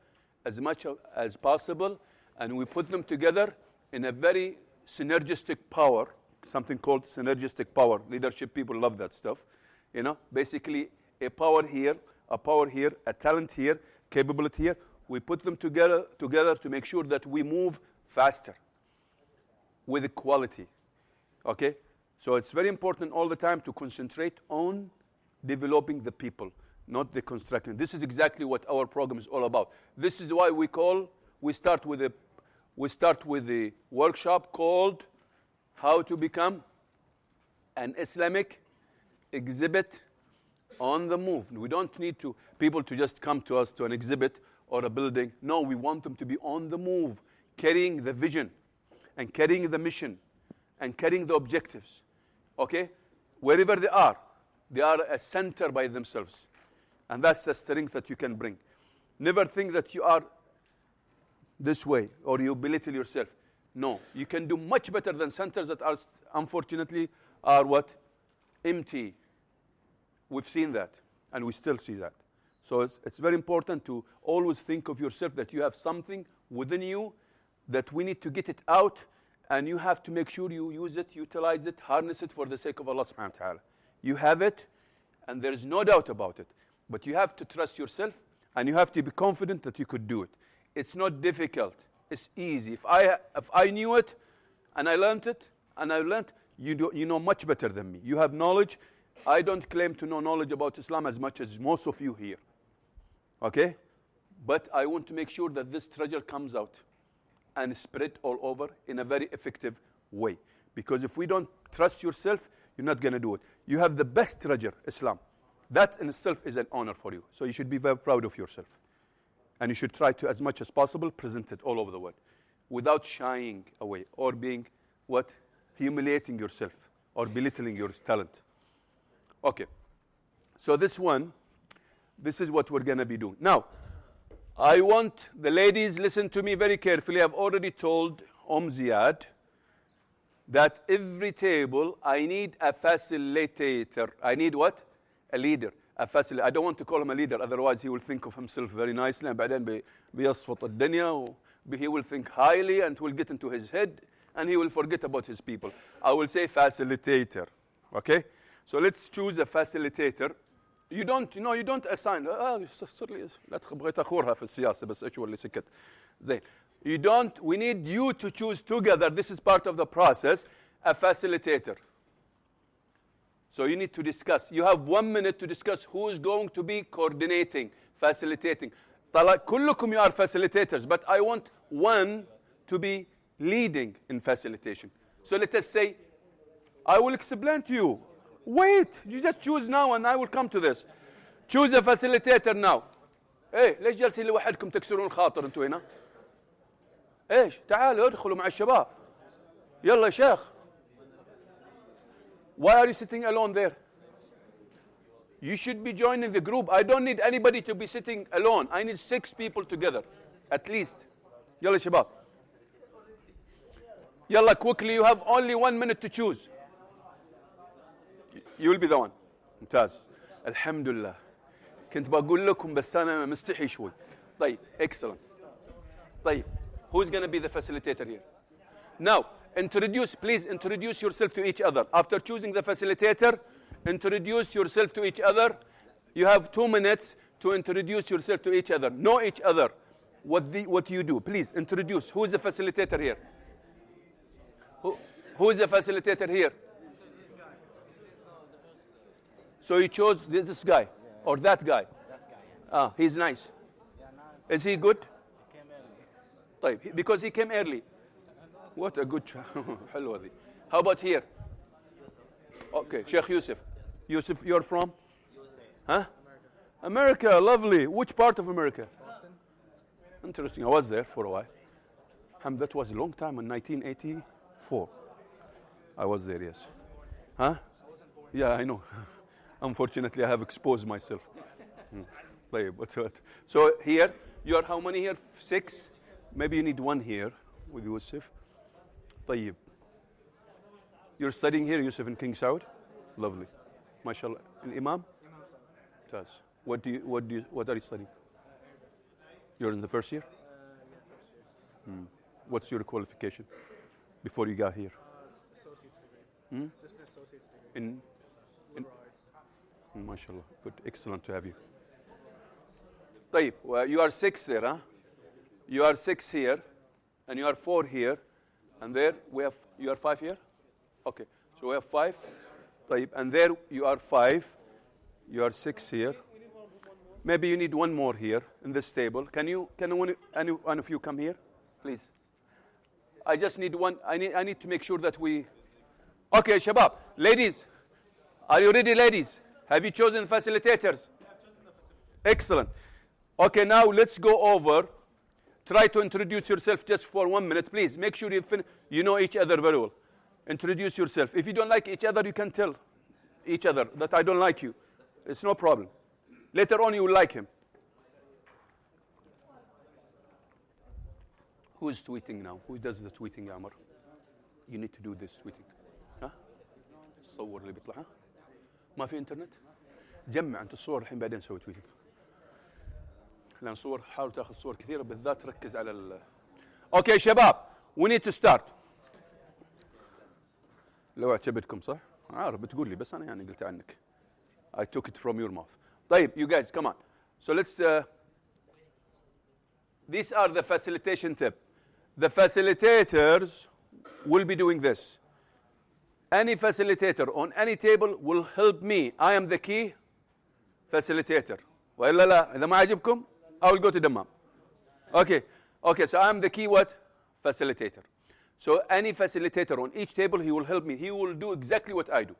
S11: as much as possible, and we put them together in a very synergistic power, something called synergistic power. Leadership people love that stuff. You know, basically a power here, a talent here, capability here. We put them together to make sure that we move faster with quality. Okay? So it's very important all the time to concentrate on developing the people, not the construction. This is exactly what our program is all about. This is why we start with the workshop called How to Become an Islamic Exhibit on the Move. We don't need people to just come to us to an exhibit or a building. No, we want them to be on the move, carrying the vision and carrying the mission and carrying the objectives. Okay? Wherever they are a center by themselves. And that's the strength that you can bring. Never think that you are this way or you belittle yourself. No, you can do much better than centers that are, unfortunately, are what? Empty. We've seen that, and we still see that. So it's very important to always think of yourself that you have something within you that we need to get it out, and you have to make sure you use it, utilize it, harness it for the sake of Allah subhanahu wa ta'ala. You have it, and there is no doubt about it. But you have to trust yourself, and you have to be confident that you could do it. It's not difficult. It's easy. If I knew it, and I learned it, you know much better than me. You have knowledge. I don't claim to know knowledge about Islam as much as most of you here. Okay? But I want to make sure that this treasure comes out and spread all over in a very effective way. Because if we don't trust yourself, you're not going to do it. You have the best treasure, Islam. That in itself is an honor for you. So you should be very proud of yourself. And you should try to, as much as possible, present it all over the world without shying away or being what? Humiliating yourself or belittling your talent. Okay. So this is what we're going to be doing. Now, I want the ladies, listen to me very carefully. I've already told Ziyad that every table, I need a facilitator. I need what? A leader. A facilitator. I don't want to call him a leader, otherwise he will think of himself very nicely, and بعدين بيصفط الدنيا, he will think highly, and will get into his head, and he will forget about his people. I will say facilitator. Okay? So let's choose a facilitator. You don't assign. We need you to choose together. This is part of the process. A facilitator. So you need to discuss. You have 1 minute to discuss who is going to be coordinating, facilitating. كلكم you are facilitators, but I want one to be leading in facilitation. So let us say, I will explain to you. Wait, you just choose now and I will come to this. Choose a facilitator now. ايه ليش جالسين لوحدكم تكسرون الخاطر انتوا هنا؟ ايش؟ تعالوا ادخلوا مع الشباب. يلا يا شيخ. Why are you sitting alone there? You should be joining the group. I don't need anybody to be sitting alone. I need 6 people together, at least. يلا يا شباب. يلا quickly, you have only 1 minute to choose. You will be the one. ممتاز. الحمد لله. كنت بقول لكم بس أنا مستحي شوي. طيب, excellent. طيب, who's going to be the facilitator here? Now, please introduce yourself to each other. After choosing the facilitator, introduce yourself to each other. You have 2 minutes to introduce yourself to each other. Know each other. What you do. Please introduce. Who is the facilitator here? Who is the facilitator here? So you chose this guy or that guy? Ah, he's nice. Is he good? طيب, because he came early. What a good حلوة دي. How about here? Okay, Sheikh Yusuf. Yusuf, you're from? Huh? America, lovely. Which part of America? Boston. Interesting. I was there for a while. That was a long time, in 1984. I was there, yes. Huh? Yeah, I know. Unfortunately, I have exposed myself. So here, you are how many here? 6? Maybe you need 1 here with Yusuf. طيب. You're studying here, Yusuf, in King Saud? Lovely. MashaAllah. Imam? Imam. What are you studying? You're in the first year? What's your qualification before you got here?
S7: Associate's degree. Just an associate's degree.
S11: In MashaAllah. Good. Excellent to have you. طيب. Well, you are 6 there, huh? You are 6 here, and you are 4 here, and there you are 5 here? Okay. So we have 5. طيب. And there you are 5. You are 6 here. Maybe you need 1 more here in this table. Can one of you come here, please? I just need 1. I need to make sure that we. Okay, Shabab, ladies, are you ready, ladies? Have you chosen facilitators? Excellent. Okay, now let's go over. Try to introduce yourself just for 1 minute, please. Make sure you know each other very well. Introduce yourself. If you don't like each other, you can tell each other that I don't like you. It's no problem. Later on, you will like him. Who is tweeting now? Who does the tweeting, Amr? You need to do this tweeting. ها؟ الصور اللي بيطلع ها؟ ما في انترنت؟ جمع انت الصور الحين بعدين سوي تويتنج. لان صور حاول تاخذ صور كثيره بالذات ركز على ال. اوكي شباب, we need to start. لو اعجبتكم صح؟ عارف بتقول لي بس انا يعني قلت عنك. I took it from your mouth. طيب, you guys, come on. So let's. These are the facilitation tip. The facilitators will be doing this. Any facilitator on any table will help me. I am the key facilitator. وإلا لا إذا ما عجبكم I will go to Dammam. Okay. Okay, so I am the key what? Facilitator. So any facilitator on each table, he will help me. He will do exactly what I do.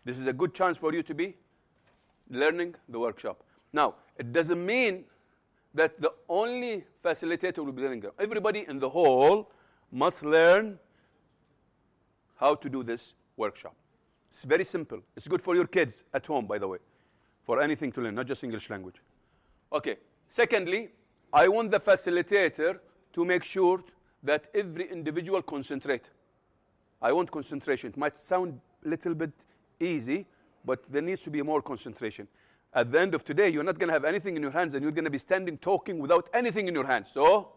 S11: This is a good chance for you to be learning the workshop. Now, it doesn't mean that the only facilitator will be learning. Everybody in the hall must learn how to do this workshop. It's very simple. It's good for your kids at home, by the way, for anything to learn, not just English language. Okay. Secondly, I want the facilitator to make sure that every individual concentrate. I want concentration. It might sound a little bit easy, but there needs to be more concentration. At the end of today, you're not going to have anything in your hands, and you're going to be standing talking without anything in your hands. So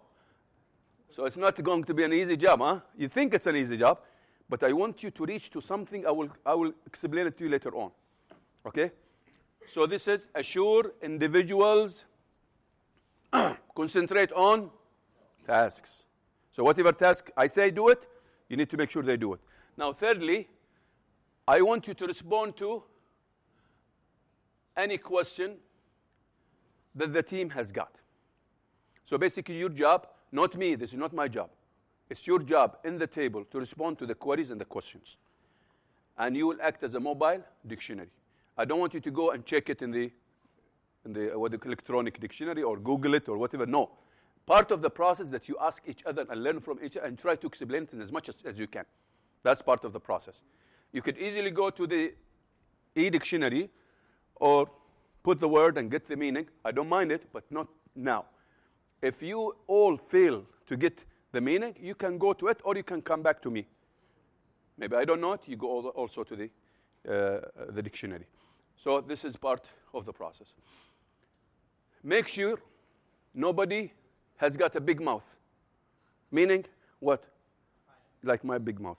S11: it's not going to be an easy job, huh? You think it's an easy job, but I want you to reach to something. I will explain it to you later on. Okay? So this is assure individuals concentrate on tasks. So whatever task I say do it, you need to make sure they do it. Now, thirdly, I want you to respond to any question that the team has got. So basically your job, not me, this is not my job. It's your job in the table to respond to the queries and the questions. And you will act as a mobile dictionary. I don't want you to go and check it in the electronic dictionary or Google it or whatever. No. Part of the process that you ask each other and learn from each other and try to explain it as much as you can. That's part of the process. You could easily go to the e-dictionary or put the word and get the meaning. I don't mind it, but not now. If you all fail to get the meaning, you can go to it or you can come back to me. Maybe I don't know it, you go also to the dictionary. So this is part of the process. Make sure nobody has got a big mouth. Meaning what? Like my big mouth.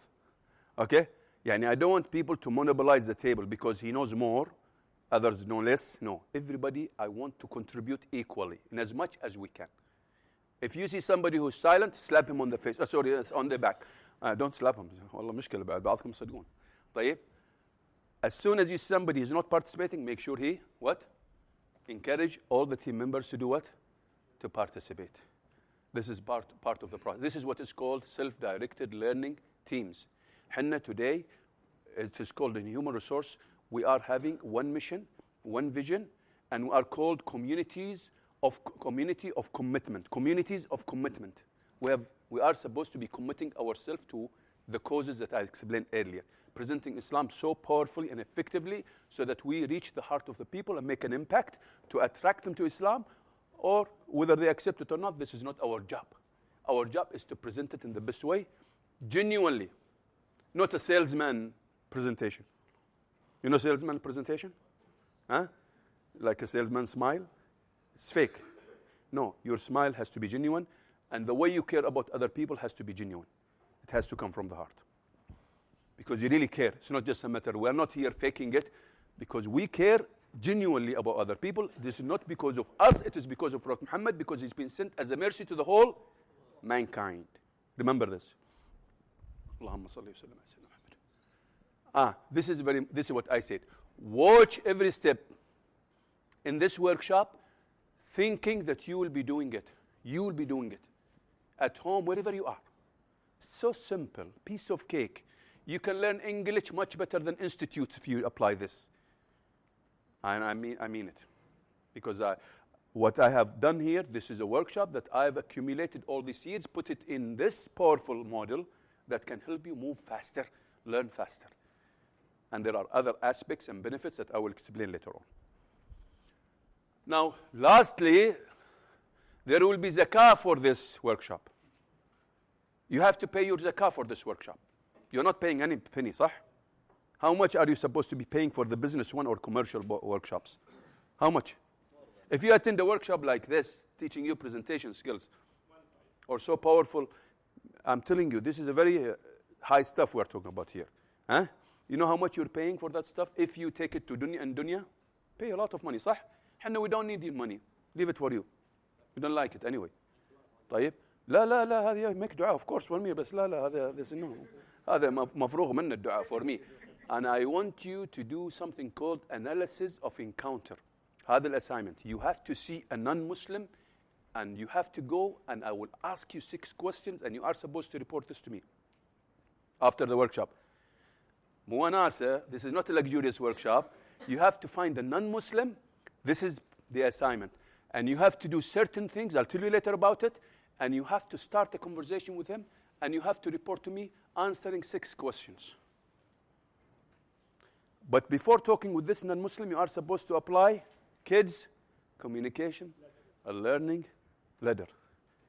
S11: Okay? يعني I don't want people to monopolize the table because he knows more, others know less. No, everybody I want to contribute equally in as much as we can. If you see somebody who's silent, slap him on the face. Sorry, on the back. Don't slap him. والله مشكلة بعضكم يصدقون. طيب. As soon as you see somebody is not participating, make sure he what? Encourage all the team members to do what? To participate. This is part of the process. This is what is called self-directed learning teams. Henna today, it is called in human resource. We are having one mission, one vision, and we are called community of commitment. Communities of commitment. We are supposed to be committing ourselves to the causes that I explained earlier, presenting Islam so powerfully and effectively so that we reach the heart of the people and make an impact to attract them to Islam, or whether they accept it or not, this is not our job. Our job is to present it in the best way, genuinely, not a salesman presentation. You know salesman presentation? Huh? Like a salesman smile? It's fake. No, your smile has to be genuine, and the way you care about other people has to be genuine. It has to come from the heart. Because you really care. It's not just a matter. We're not here faking it, because we care genuinely about other people. This is not because of us, it is because of Prophet Muhammad, because he's been sent as a mercy to the whole mankind. Remember this. Allahumma salli wa sallam ala Muhammad. This is what I said. Watch every step in this workshop, thinking that you will be doing it. You will be doing it. At home, wherever you are. So simple. Piece of cake. You can learn English much better than institutes if you apply this. And I mean it. Because what I have done here, this is a workshop that I've accumulated all these years, put it in this powerful model that can help you move faster, learn faster. And there are other aspects and benefits that I will explain later on. Now, lastly, there will be zakah for this workshop. You have to pay your zakah for this workshop. You're not paying any penny, صح? How much are you supposed to be paying for the business one or commercial workshops? How much? If you attend a workshop like this, teaching you presentation skills, or so powerful, I'm telling you, this is a very high stuff we're talking about here. Huh? You know how much you're paying for that stuff? If you take it to dunya and dunya, pay a lot of money, صح? حنا we don't need your money. Leave it for you. We don't like it anyway. طيب؟ لا هذه make دعاء of course for me, بس لا هذا no. هذا مفروغ من الدعاء for me. And I want you to do something called analysis of encounter. هذا الassignment. You have to see a non-Muslim and you have to go and I will ask you 6 questions and you are supposed to report this to me after the workshop. Muwanasa, this is not a luxurious workshop. You have to find a non-Muslim. This is the assignment. And you have to do certain things. I'll tell you later about it. And you have to start a conversation with him. And you have to report to me answering 6 questions. But before talking with this non-Muslim, you are supposed to apply kids, communication, a learning ladder.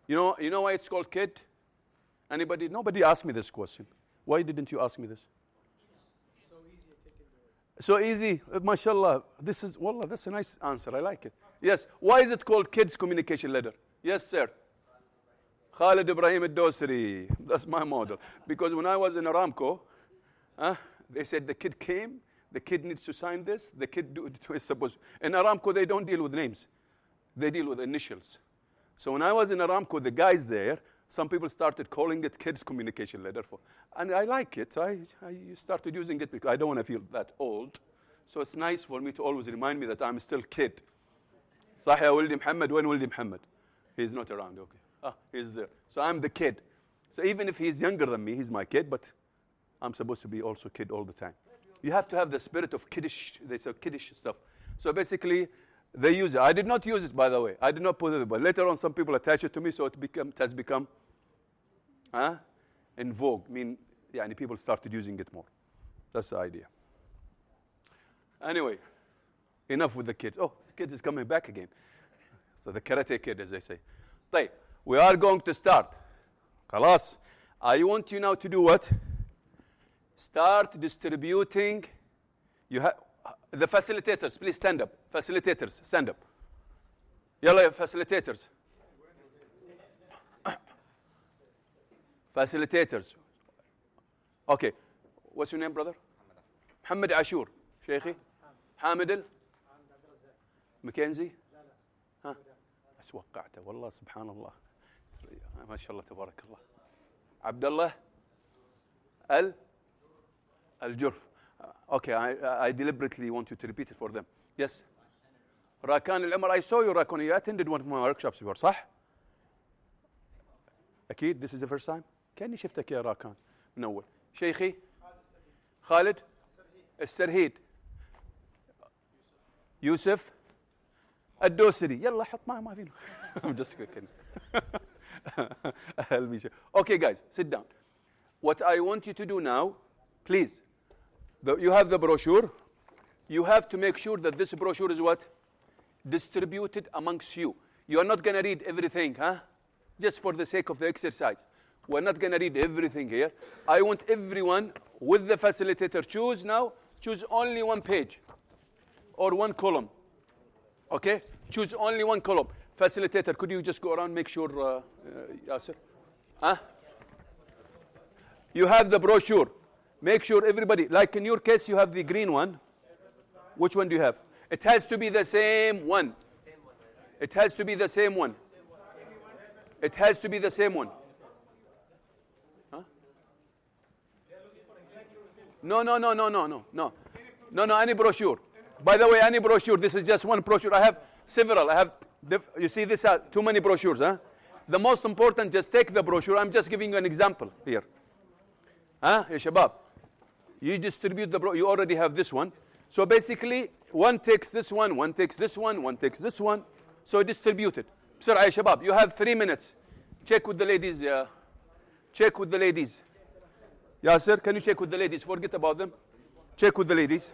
S11: You know why it's called kid? Anybody? Nobody asked me this question. Why didn't you ask me this? So easy, mashallah. Wallah, that's a nice answer. I like it. Yes. Why is it called kids communication ladder? Yes, sir. Khaalid Ibrahim al-Dousri. That's my model. Because when I was in Aramco, they said the kid came, the kid needs to sign this, the kid is supposed. In Aramco, they don't deal with names. They deal with initials. So when I was in Aramco, the guys there, some people started calling it kids communication ladder. And I like it. I started using it because I don't want to feel that old. So it's nice for me to always remind me that I'm still kid. صح يا ولدي محمد, وين ولدي محمد? He's not around, okay. He's there. So I'm the kid. So even if he's younger than me, he's my kid, but I'm supposed to be also kid all the time. You have to have the spirit of kiddish, they say kiddish stuff. So basically, they use it. I did not use it, by the way. I did not put it, but later on some people attach it to me, so it has become in vogue. I mean, people started using it more. That's the idea. Anyway, enough with the kids. Oh, the kid is coming back again. So the karate kid, as they say. طيب, we are going to start. خلاص. I want you now to do what? Start distributing. The facilitators, please stand up. Facilitators, stand up. يلا facilitators. Facilitators. Okay. What's your name, brother? محمد عاشور. شيخي حامد مكنزي. ها اتوقعته والله سبحان الله ما شاء الله تبارك الله. عبد الله الجرف. Okay, I deliberately want you to repeat it for them. Yes. راكان العمر. I saw you راكان. You attended one of my workshops before. صح؟ أكيد. This is the first time. كأني شفتك يا راكان من أول. شيخي خالد السرهيد. يوسف الدوسري. يلا حط ما فينا. I'm just kidding. Okay, guys, sit down. What I want you to do now, please, you have the brochure. You have to make sure that this brochure is what? Distributed amongst you. You are not going to read everything, huh? Just for the sake of the exercise. We're not going to read everything here. I want everyone with the facilitator choose only one page or one column. Okay? Choose only one column. Facilitator, could you just go around, make sure, Yasser? Huh? You have the brochure. Make sure everybody, like in your case, you have the green one. Which one do you have? It has to be the same one. It has to be the same one. It has to be the same one. Huh? No, any brochure. By the way, any brochure, this is just one brochure. I have several. You see this, too many brochures, huh? The most important, just take the brochure. I'm just giving you an example here. Huh? Ya shabab. You distribute the brochure. You already have this one. So basically, one takes this one takes this one takes this one. So distribute it. بسرعة يا شباب. You have 3 minutes. Check with the ladies. Check with the ladies. Yasser, can you check with the ladies? Forget about them. Check with the ladies.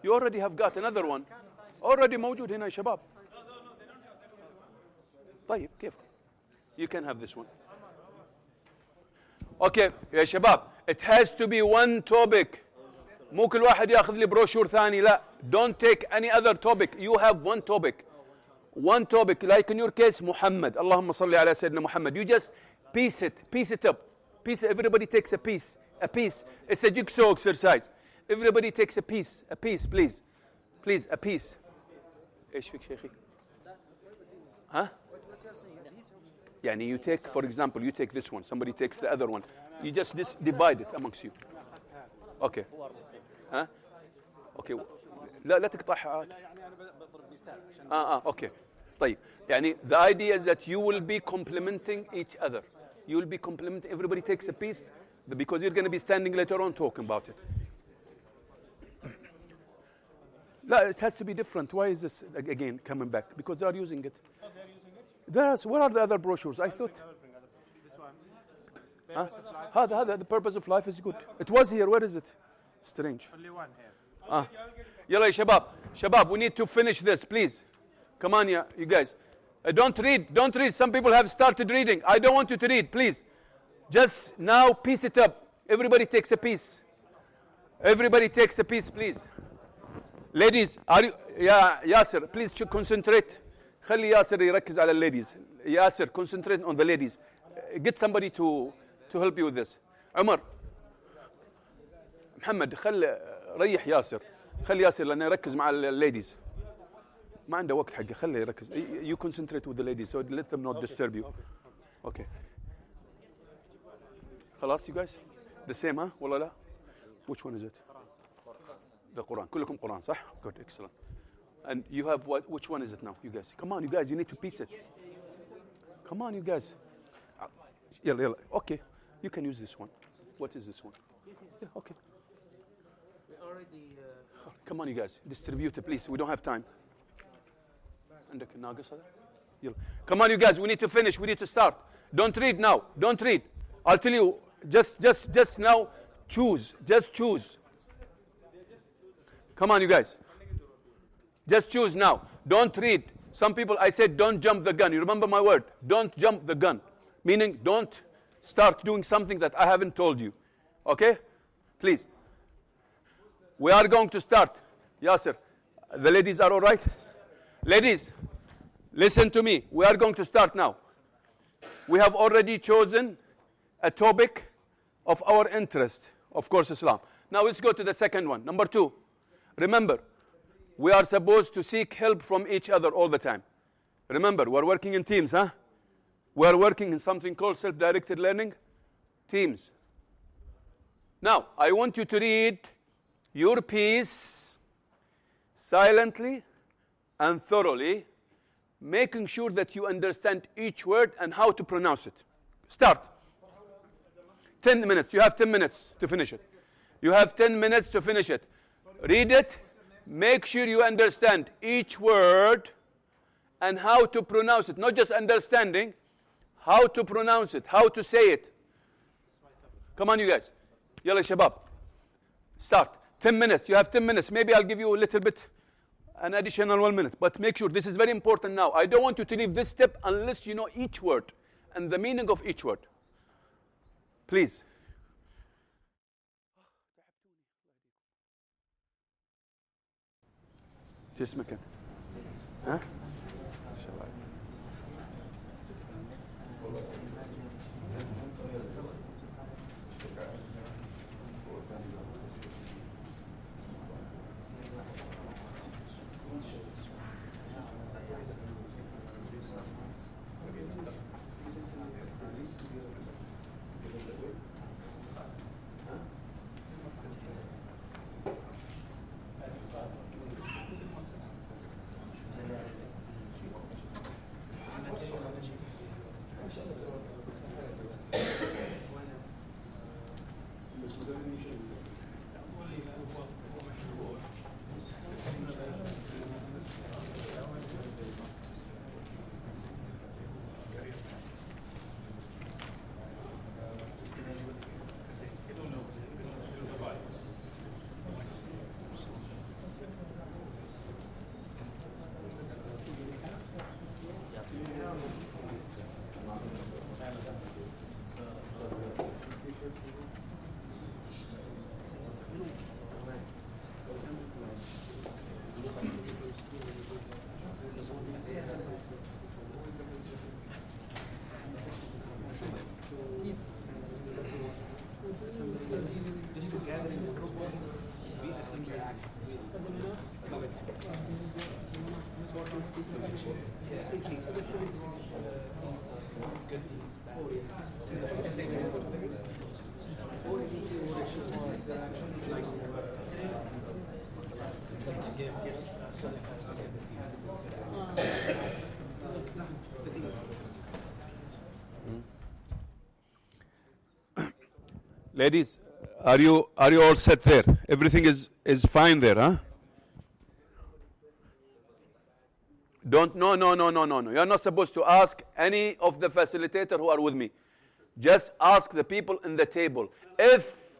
S11: You already have got another one. Already موجود هنا يا شباب. طيب كيف؟ You can have this one. Okay يا شباب. It has to be one topic. مو كل واحد ياخذ لي بروشور ثاني. لا. Don't take any other topic. You have one topic. One topic. Like in your case, Muhammad. اللهم صل على سيدنا محمد. You just piece it up. Everybody takes a piece. It's a jigsaw exercise. Everybody takes a piece, please. Please, a piece. ايش فيك شيخي؟ ها؟ يعني you take, for example, you take this one, somebody takes the other one. You just divide it amongst you. Okay. ها؟ Okay. لا تقطعها. لا يعني أنا بضرب مثال عشان. Okay. طيب. يعني the idea is that you will be complementing each other. You will be complementing. Everybody takes a piece because you're going to be standing later on talking about it. No, it has to be different. Why is this again coming back? Because they are using it. Oh, they are using it? Where are the other brochures? I thought.
S12: This one. Purpose of life.
S11: The purpose of life is good. It was here. Where is it? Strange.
S12: Only one here.
S11: يلا يا شباب, we need to finish this, please. Come on, you guys. Don't read. Some people have started reading. I don't want you to read, please. Just now piece it up. Everybody takes a piece. Please. Ladies, يا ياسر, please concentrate. خلي ياسر يركز على ladies. ياسر, concentrate on the ladies. Get somebody to help you with this. عمر, محمد, ريح ياسر. خلي ياسر لأنه يركز مع ladies. ما عنده وقت حقه, خليه يركز. You concentrate with the ladies, so let them not disturb you. Okay. خلاص, you guys? The same, huh? ولا لا? Which one is it? The Quran. كلكم Quran, صح? Good, excellent. And you have what? Which one is it now, you guys? Come on, you guys, you need to piece it. Come on, you guys. يلا. Okay, you can use this one. What is this one? Yeah, okay.
S2: We already.
S11: Come on, you guys, distribute it, please. We don't have time. عندك الناقص هذا؟ يلا. Come on, you guys, we need to finish. We need to start. Don't read now. Don't read. I'll tell you. Just now. Choose. Just choose. Come on, you guys. Just choose now. Don't read. Some people, I said, don't jump the gun. You remember my word? Don't jump the gun. Meaning, don't start doing something that I haven't told you. Okay? Please. We are going to start. Yasser, the ladies are all right? Ladies, listen to me. We are going to start now. We have already chosen a topic of our interest, of course, Islam. Now let's go to the second one. Number 2. Remember, we are supposed to seek help from each other all the time. Remember, we're working in teams, huh? We're working in something called self-directed learning teams. Now, I want you to read your piece silently and thoroughly, making sure that you understand each word and how to pronounce it. Start. 10 minutes. You have 10 minutes to finish it. You have 10 minutes to finish it. Read it. Make sure you understand each word and how to pronounce it. Not just understanding, how to pronounce it, how to say it. Come on, you guys. Yalla shabab. Start. 10 minutes. You have 10 minutes. Maybe I'll give you a little bit, an additional 1 minute. But make sure, this is very important now. I don't want you to leave this step unless you know each word and the meaning of each word. Please. جسمك انت ها Ladies, are you all set there? Everything is fine there, huh? No. You're not supposed to ask any of the facilitators who are with me. Just ask the people in the table. If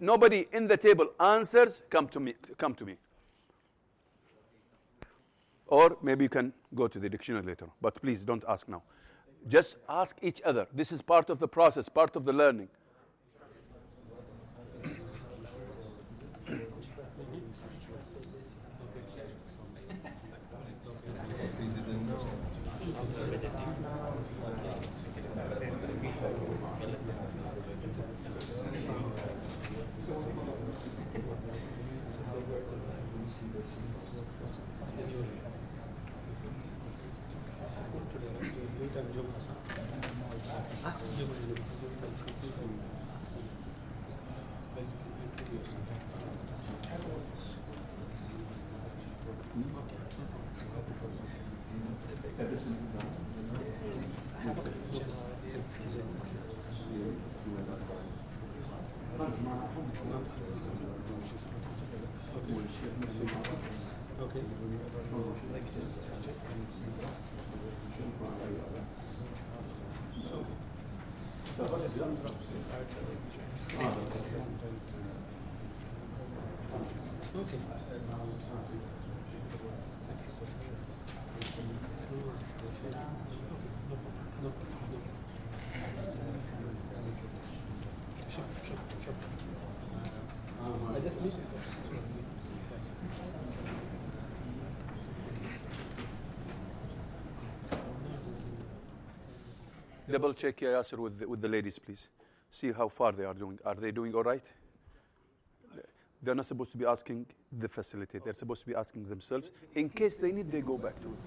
S11: nobody in the table answers, come to me. Or maybe you can go to the dictionary later. But please don't ask now. Just ask each other. This is part of the process, part of the learning. Double check Yasser with the ladies, please. See how far they are doing. Are they doing all right? They're not supposed to be asking the facilitator. They're supposed to be asking themselves. In case they need, they go back to it.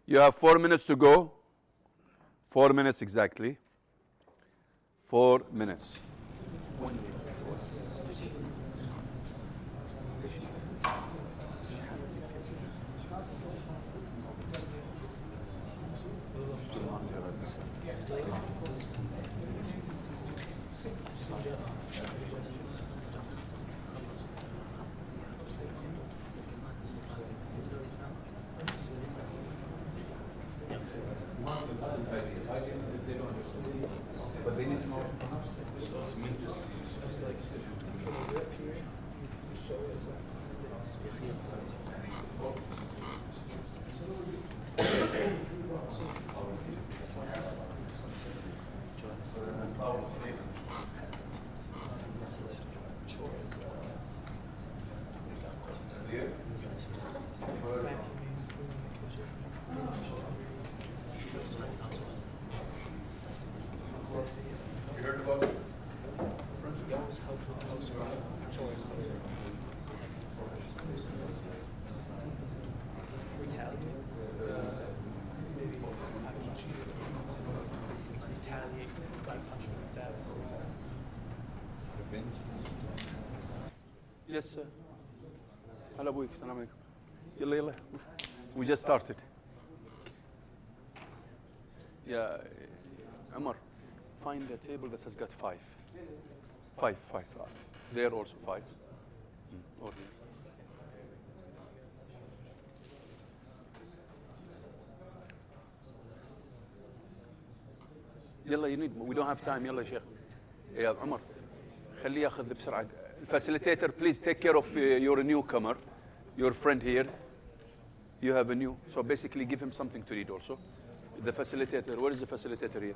S11: You have 4 minutes to go. 4 minutes exactly. 4 minutes. Yes, sir. Hello, boy. Assalamu alaikum. Yalla, yalla. We just started. Yeah, Umar, find a table that has got 5. 5. There also 5. Or here. يلا, you need. We don't have time. يلا يا شيخ. يا عمر, خليه ياخذ بسرعة. Facilitator, please take care of your newcomer, your friend here. You have a new, so basically give him something to read also. The facilitator, where is the facilitator here?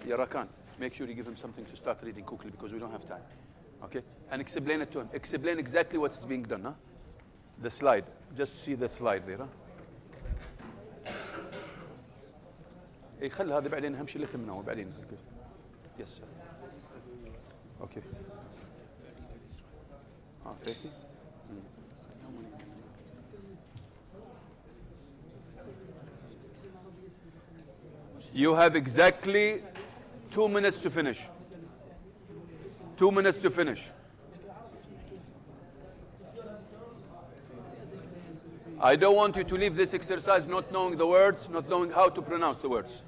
S11: Yarakan, make sure you give him something to start reading quickly because we don't have time. Okay? And explain it to him. Explain exactly what's being done. Huh? The slide. Just see the slide there. Huh? اي خلي هذا بعدين اهم شيء لا تمنعه وبعدين. Yes. Okay. 30. You have exactly 2 minutes to finish. 2 minutes to finish. I don't want you to leave this exercise not knowing the words, not knowing how to pronounce the words.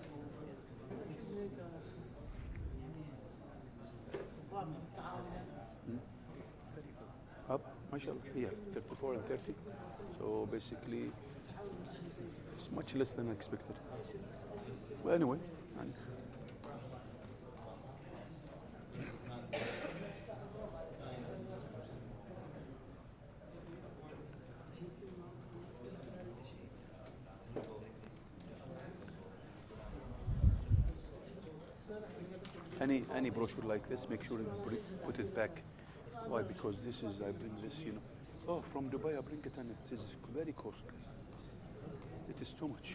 S11: Up, mashallah, here, 34 and 30. So basically, it's much less than expected. Well, anyway. Any brochure like this, make sure you put it back. Why? Because this is, I bring this, you know. Oh, from Dubai, I bring it and it is very costly. It is too much.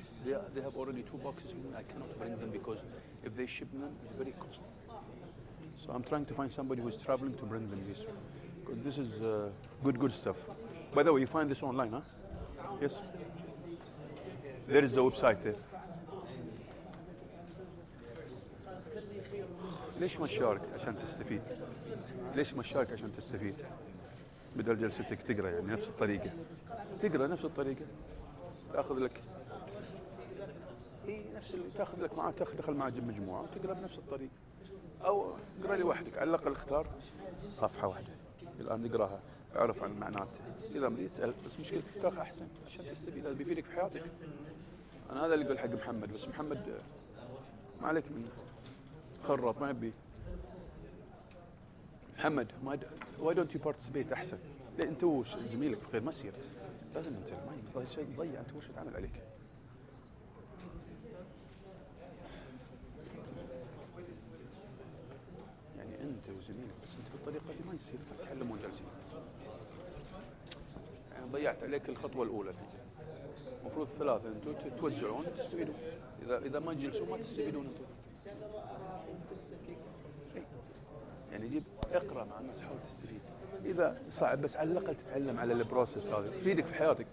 S11: They have already 2 boxes. I cannot bring them because if they ship them, it's very costly. So I'm trying to find somebody who is traveling to bring them this. Because this is good stuff. By the way, you find this online, huh? Yes. There is the website there. ليش ما تشارك عشان تستفيد؟ ليش ما تشارك عشان تستفيد؟ بدل جلستك تقرا يعني نفس الطريقة. تقرا نفس الطريقة. تاخذ لك نفس اللي تاخذ لك معاه تدخل مع مجموعة وتقرا بنفس الطريقة. أو اقرا لي وحدك على الأقل اختار صفحة واحدة. الآن نقراها اعرف عن المعنات. إذا ما يسأل بس مشكلتك تاخذ أحسن عشان تستفيد هذا بيفيدك في حياتك. أنا هذا اللي أقول حق محمد بس محمد ما عليك منه. خرط ما يبي. محمد why don't you participate أحسن؟ ليه أنت وزميلك في غير مسير لازم أنت ما شيء تضيع أنت وش تعمل عليك؟ يعني أنت وزميلك بس أنت بالطريقة دي ما يصير تتكلمون جالسين. يعني ضيعت عليك الخطوة الأولى. المفروض 3 أنتم توزعون وتستفيدون. إذا ما تجلسوا ما تستفيدون أنتم. يعني جيب اقرا مع الناس حاول تستفيد. اذا صعب بس على الاقل تتعلم على البروسيس هذا يفيدك في حياتك.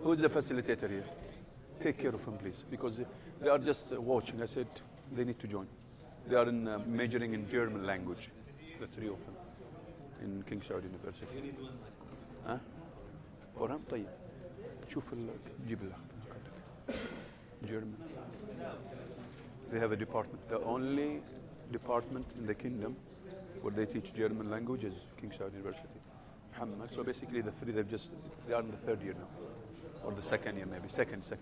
S11: Who is the facilitator here? Take care of him please because they are just watching. I said they need to join. They are in majoring in German language. The 3 of them in King Saud University. ها؟ For him طيب. شوف جيب له German. They have a department. The only department in the kingdom where they teach German language is King Saud University. Muhammad. So basically the 3 they are in the 3rd year now. Or the 2nd year maybe. Second year.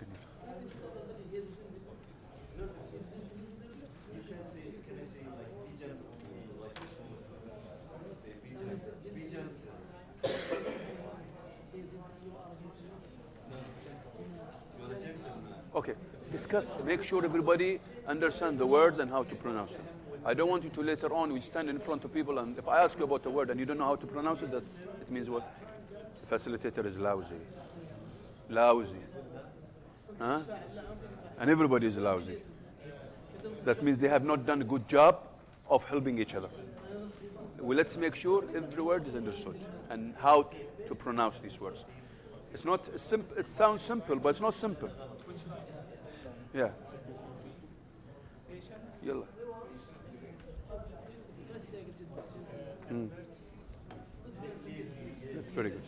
S11: Okay, discuss, make sure everybody understands the words and how to pronounce them. I don't want you to later on, we stand in front of people and if I ask you about a word and you don't know how to pronounce it, it means what? The facilitator is lousy. Lousy. Huh? And everybody is lousy. That means they have not done a good job of helping each other. Well, let's make sure every word is understood and how to pronounce these words. It's not simple, it sounds simple, but it's not simple. Yeah. يلا. Very good.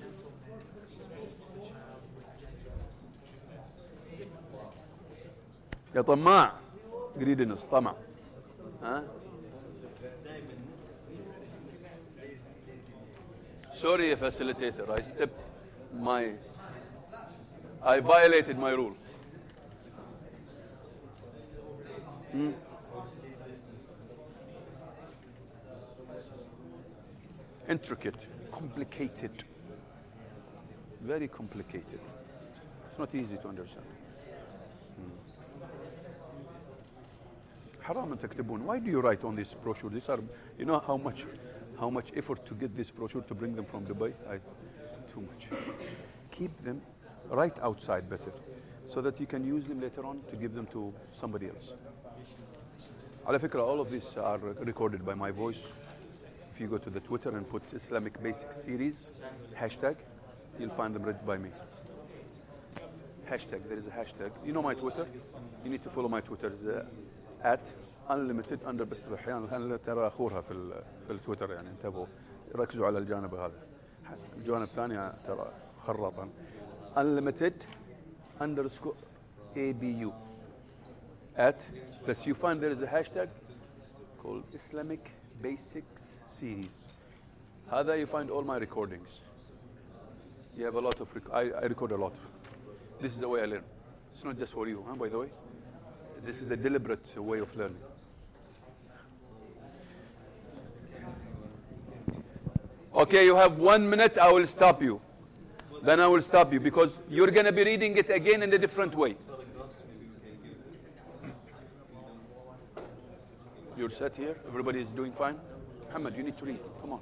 S11: يا طماع greediness طمع. ها؟ Sorry, facilitator. I violated my rule. Intricate, complicated, very complicated. It's not easy to understand. حرام تكتبون. Why do you write on this brochure? These are, you know how much effort to get this brochure to bring them from Dubai? Too much. Keep them right outside better, so that you can use them later on to give them to somebody else. على فكرة, all of these are recorded by my voice. If you go to the Twitter and put Islamic Basic Series, hashtag, you'll find them read by me. Hashtag, there is a hashtag. You know my Twitter? You need to follow my Twitter. It's @unlimited بس أحيانا ترى أخورها في التويتر يعني انتبهوا ركزوا على الجانب هذا. الجانب الثاني ترى خرطا unlimited_ABU بس you find there is a hashtag called Islamic Basics Series. هذا you find all my recordings. You have a lot of I record a lot. This is the way I learn. It's not just for you, by the way. This is a deliberate way of learning. Okay, you have 1 minute. I will stop you. Then I will stop you because you're going to be reading it again in a different way. You're set here. Everybody is doing fine. Muhammad, you need to read. Come on.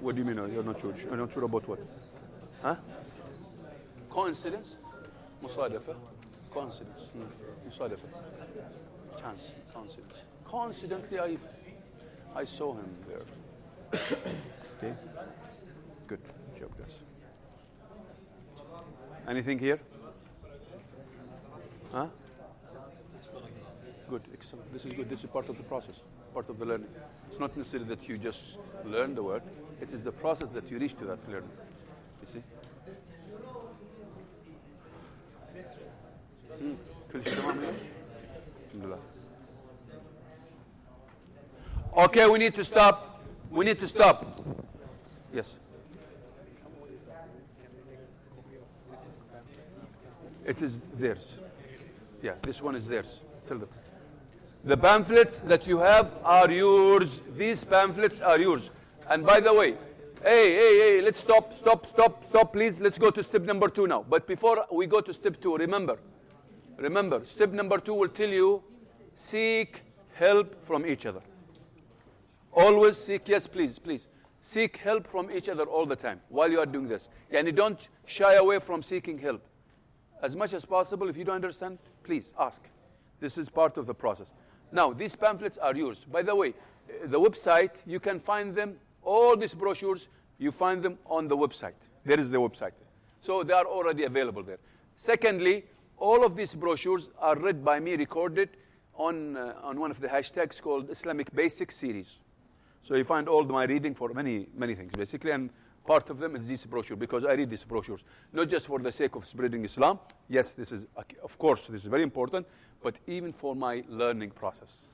S11: What do you mean? You're not sure? You're not sure about what? Huh? Coincidence? مصادفة. Coincidence. مصادفة. Chance. Coincidence. Coincidentally, I saw him there. Okay. Good job, guys. Anything here? Huh? Good. Excellent. This is good. This is part of the process, part of the learning. It's not necessarily that you just learn the word. It is the process that you reach to that learning. You see? Okay, we need to stop. We need to stop. Yes. It is theirs. Yeah, this one is theirs. Tell them. The pamphlets that you have are yours. These pamphlets are yours. And by the way, hey, let's stop, please. Let's go to step number 2 now. But before we go to step 2, remember, step number 2 will tell you, seek help from each other. Always seek, yes, please. Seek help from each other all the time while you are doing this. Yani don't shy away from seeking help. As much as possible, if you don't understand, please ask. This is part of the process. Now, these pamphlets are yours. By the way, the website, you can find them, all these brochures, you find them on the website. There is the website. So they are already available there. Secondly, all of these brochures are read by me, recorded on one of the hashtags called Islamic Basics Series. So you find all my reading for many things, basically, and part of them is this brochure, because I read these brochures, not just for the sake of spreading Islam. Yes, this is, of course, this is very important, but even for my learning process.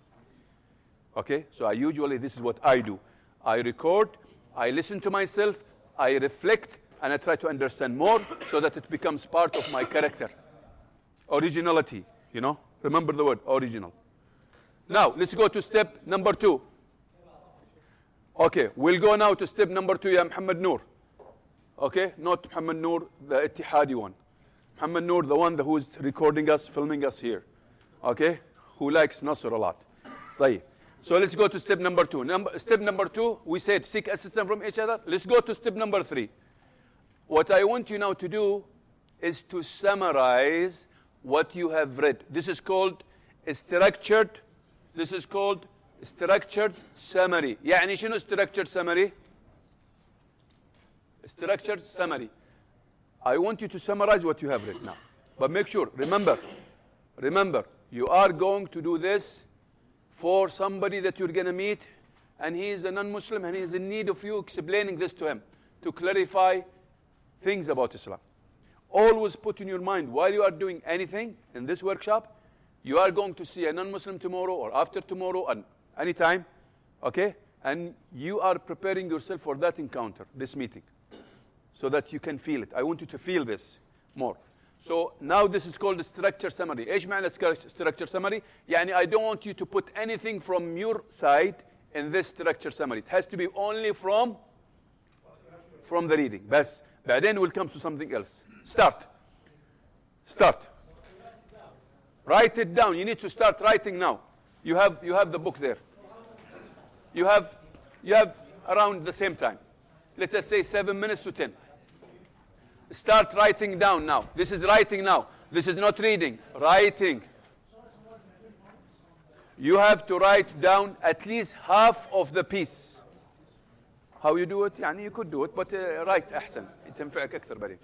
S11: Okay? So this is what I do. I record, I listen to myself, I reflect, and I try to understand more so that it becomes part of my character. Originality, you know? Remember the word, original. Now, let's go to step number 2. Okay, we'll go now to step number 2, ya Muhammad Noor. Okay, not Muhammad Noor, the Ittihadi one. Muhammad Noor, the one who's recording us, filming us here. Okay, who likes Nasr a lot. طيب. So let's go to step number 2. Step number 2, we said seek assistance from each other. Let's go to step number 3. What I want you now to do is to summarize what you have read. This is called structured summary. يعني شنو structured summary? Structured summary. I want you to summarize what you have read now. But make sure, remember, you are going to do this for somebody that you're going to meet, and he is a non-Muslim, and he is in need of you explaining this to him, to clarify things about Islam. Always put in your mind, while you are doing anything in this workshop, you are going to see a non-Muslim tomorrow or after tomorrow and anytime, okay? And you are preparing yourself for that encounter, this meeting, so that you can feel it. I want you to feel this more. So now this is called a structure summary. إيش معنى structure summary? يعني I don't want you to put anything from your side in this structure summary. It has to be only from the reading. بس بعدين we'll come to something else. Start. Write it down. You need to start writing now. You have the book there. You have around the same time. Let us say 7 minutes to 10. Start writing down now. This is writing now. This is not reading. Writing. You have to write down at least half of the piece. How you do it? يعني you could do it, but write أحسن. تنفعك أكثر بعدين.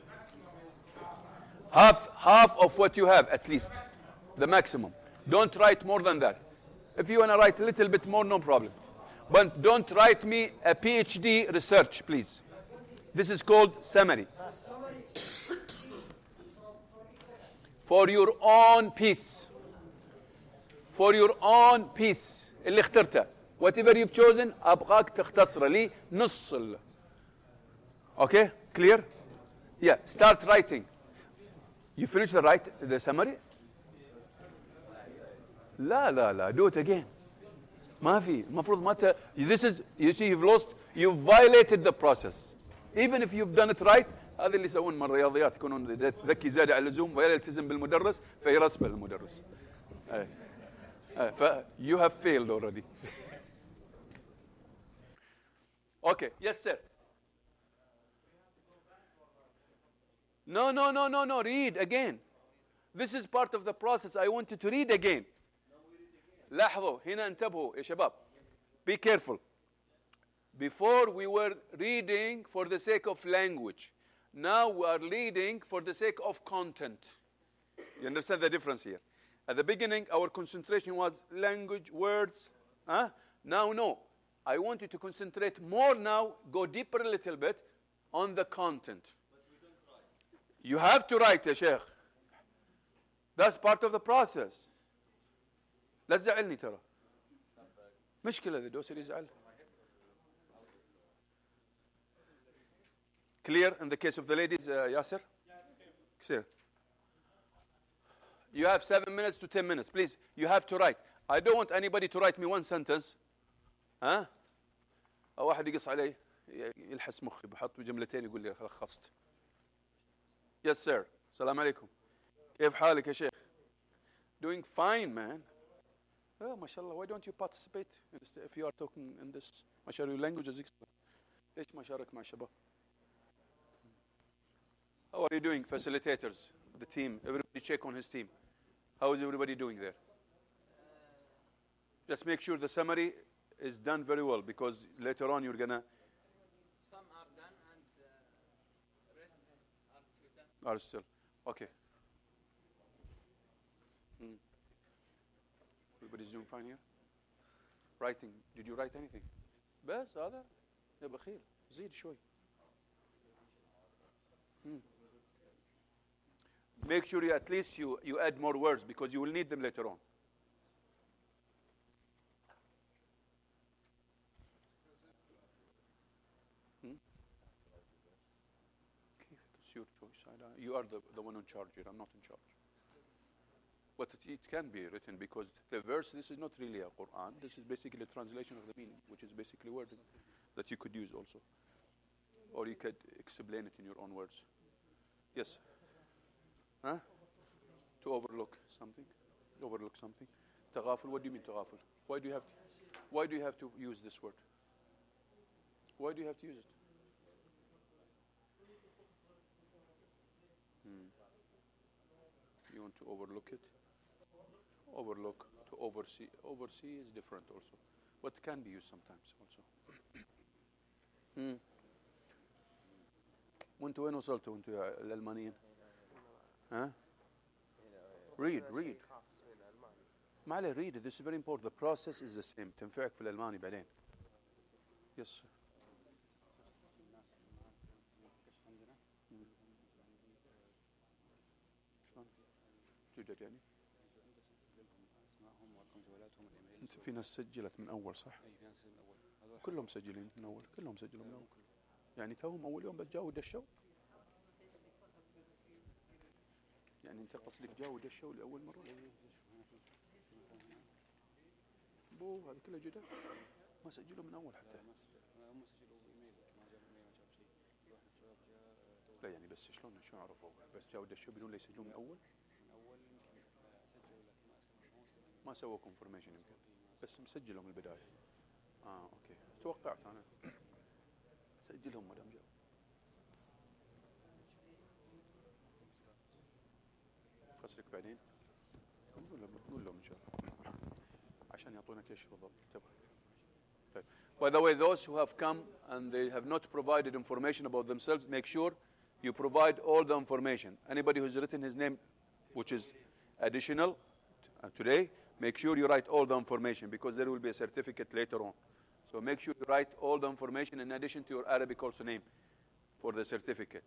S11: Half of what you have at least. The maximum. Don't write more than that. If you want to write a little bit more, no problem. But don't write me a PhD research, please. This is called summary. For your own peace. For your own peace. اللي اخترته. Whatever you've chosen, أبغاك تختصر لي نص. Okay? Clear? Yeah. Start writing. You finish the summary? لا. Do it again. ما في. المفروض ما This is, you see, you've violated the process. Even if you've done it right, هذا اللي يسوون من الرياضيات يكونون ذكي زيادة على اللزوم ولا يلتزم بالمدرس فيرسبل المدرس. You have failed already. Okay, yes, sir. No, read again. This is part of the process. I want you to read again. لاحظوا هنا انتبهوا يا شباب. Be careful. Before we were reading for the sake of language. Now we are reading for the sake of content. You understand the difference here? At the beginning, our concentration was language, words. Now, no. I want you to concentrate more now, go deeper a little bit on the content.
S13: But we don't write.
S11: You have to write, يا شيخ. That's part of the process. لا تزعلني ترى. مشكلة الدوسري يزعل. Clear in the case of the ladies, Yasser? Clear. You have 7 minutes to 10 minutes. Please, you have to write. I don't want anybody to write me one sentence. ها؟ أو واحد يقص علي يلحس مخي بحط جملتين يقول لي لخصت. Yes, sir. السلام عليكم. كيف حالك يا شيخ؟ Doing fine, man. Oh, ما شاء الله. Why don't you participate if you are talking in this? ما شاء الله your language is excellent. ليش ما شارك مع الشباب؟ How are you doing, facilitators, the team? Everybody check on his team. How is everybody doing there? Just make sure the summary is done very well, because later on you're gonna.
S9: Some are done and the rest are to be done.
S11: Are still okay. Everybody's doing fine here. Writing. Did you write anything? بس هذا يا بخيل زيد شوي. Make sure you, at least you add more words, because you will need them later on. It's your choice. You are the one in charge here. I'm not in charge. But it can be written, because the verse, this is not really a Quran. This is basically a translation of the meaning, which is basically wording that you could use also. Or you could explain it in your own words. Yes? Huh? To overlook something? Overlook something? Taghaful, what do you mean taghaful? Why do you have to use this word? Why do you have to use it? You want to overlook it? Overlook, to oversee. Oversee is different also. But can be used sometimes also. وانتوا وين وصلتوا انتوا الألمانيين؟ ها؟ Read. ما عليه read. This is very important. The process is the same. تنفعك في الألماني بعدين. Yes. توجد يعني؟ انت في ناس سجلت من اول صح؟ كلهم مسجلين من اول، كلهم سجلوا من اول. يعني توهم اول يوم بس جاوا ودشوا؟ يعني انت قصدك جاوا ودشوا لاول مره؟ بو هذا كله جدد؟ ما سجلوا من اول حتى. لا يعني بس شلون عرفوا؟ بس جاوا ودشوا بدون لا يسجلوا من اول؟ ما سووا كونفرميشن يمكن، بس مسجلهم من البدايه. اوكي توقعت انا. سجلهم ما دام جاوا. قصدك بعدين؟ قول لهم ان شاء الله عشان يعطونك ايش بالضبط تبغى. طيب. By the way, those who have come and they have not provided information about themselves, make sure you provide all the information. Anybody who's written his name, which is additional today, make sure you write all the information, because there will be a certificate later on. So make sure you write all the information in addition to your Arabic also name for the certificate,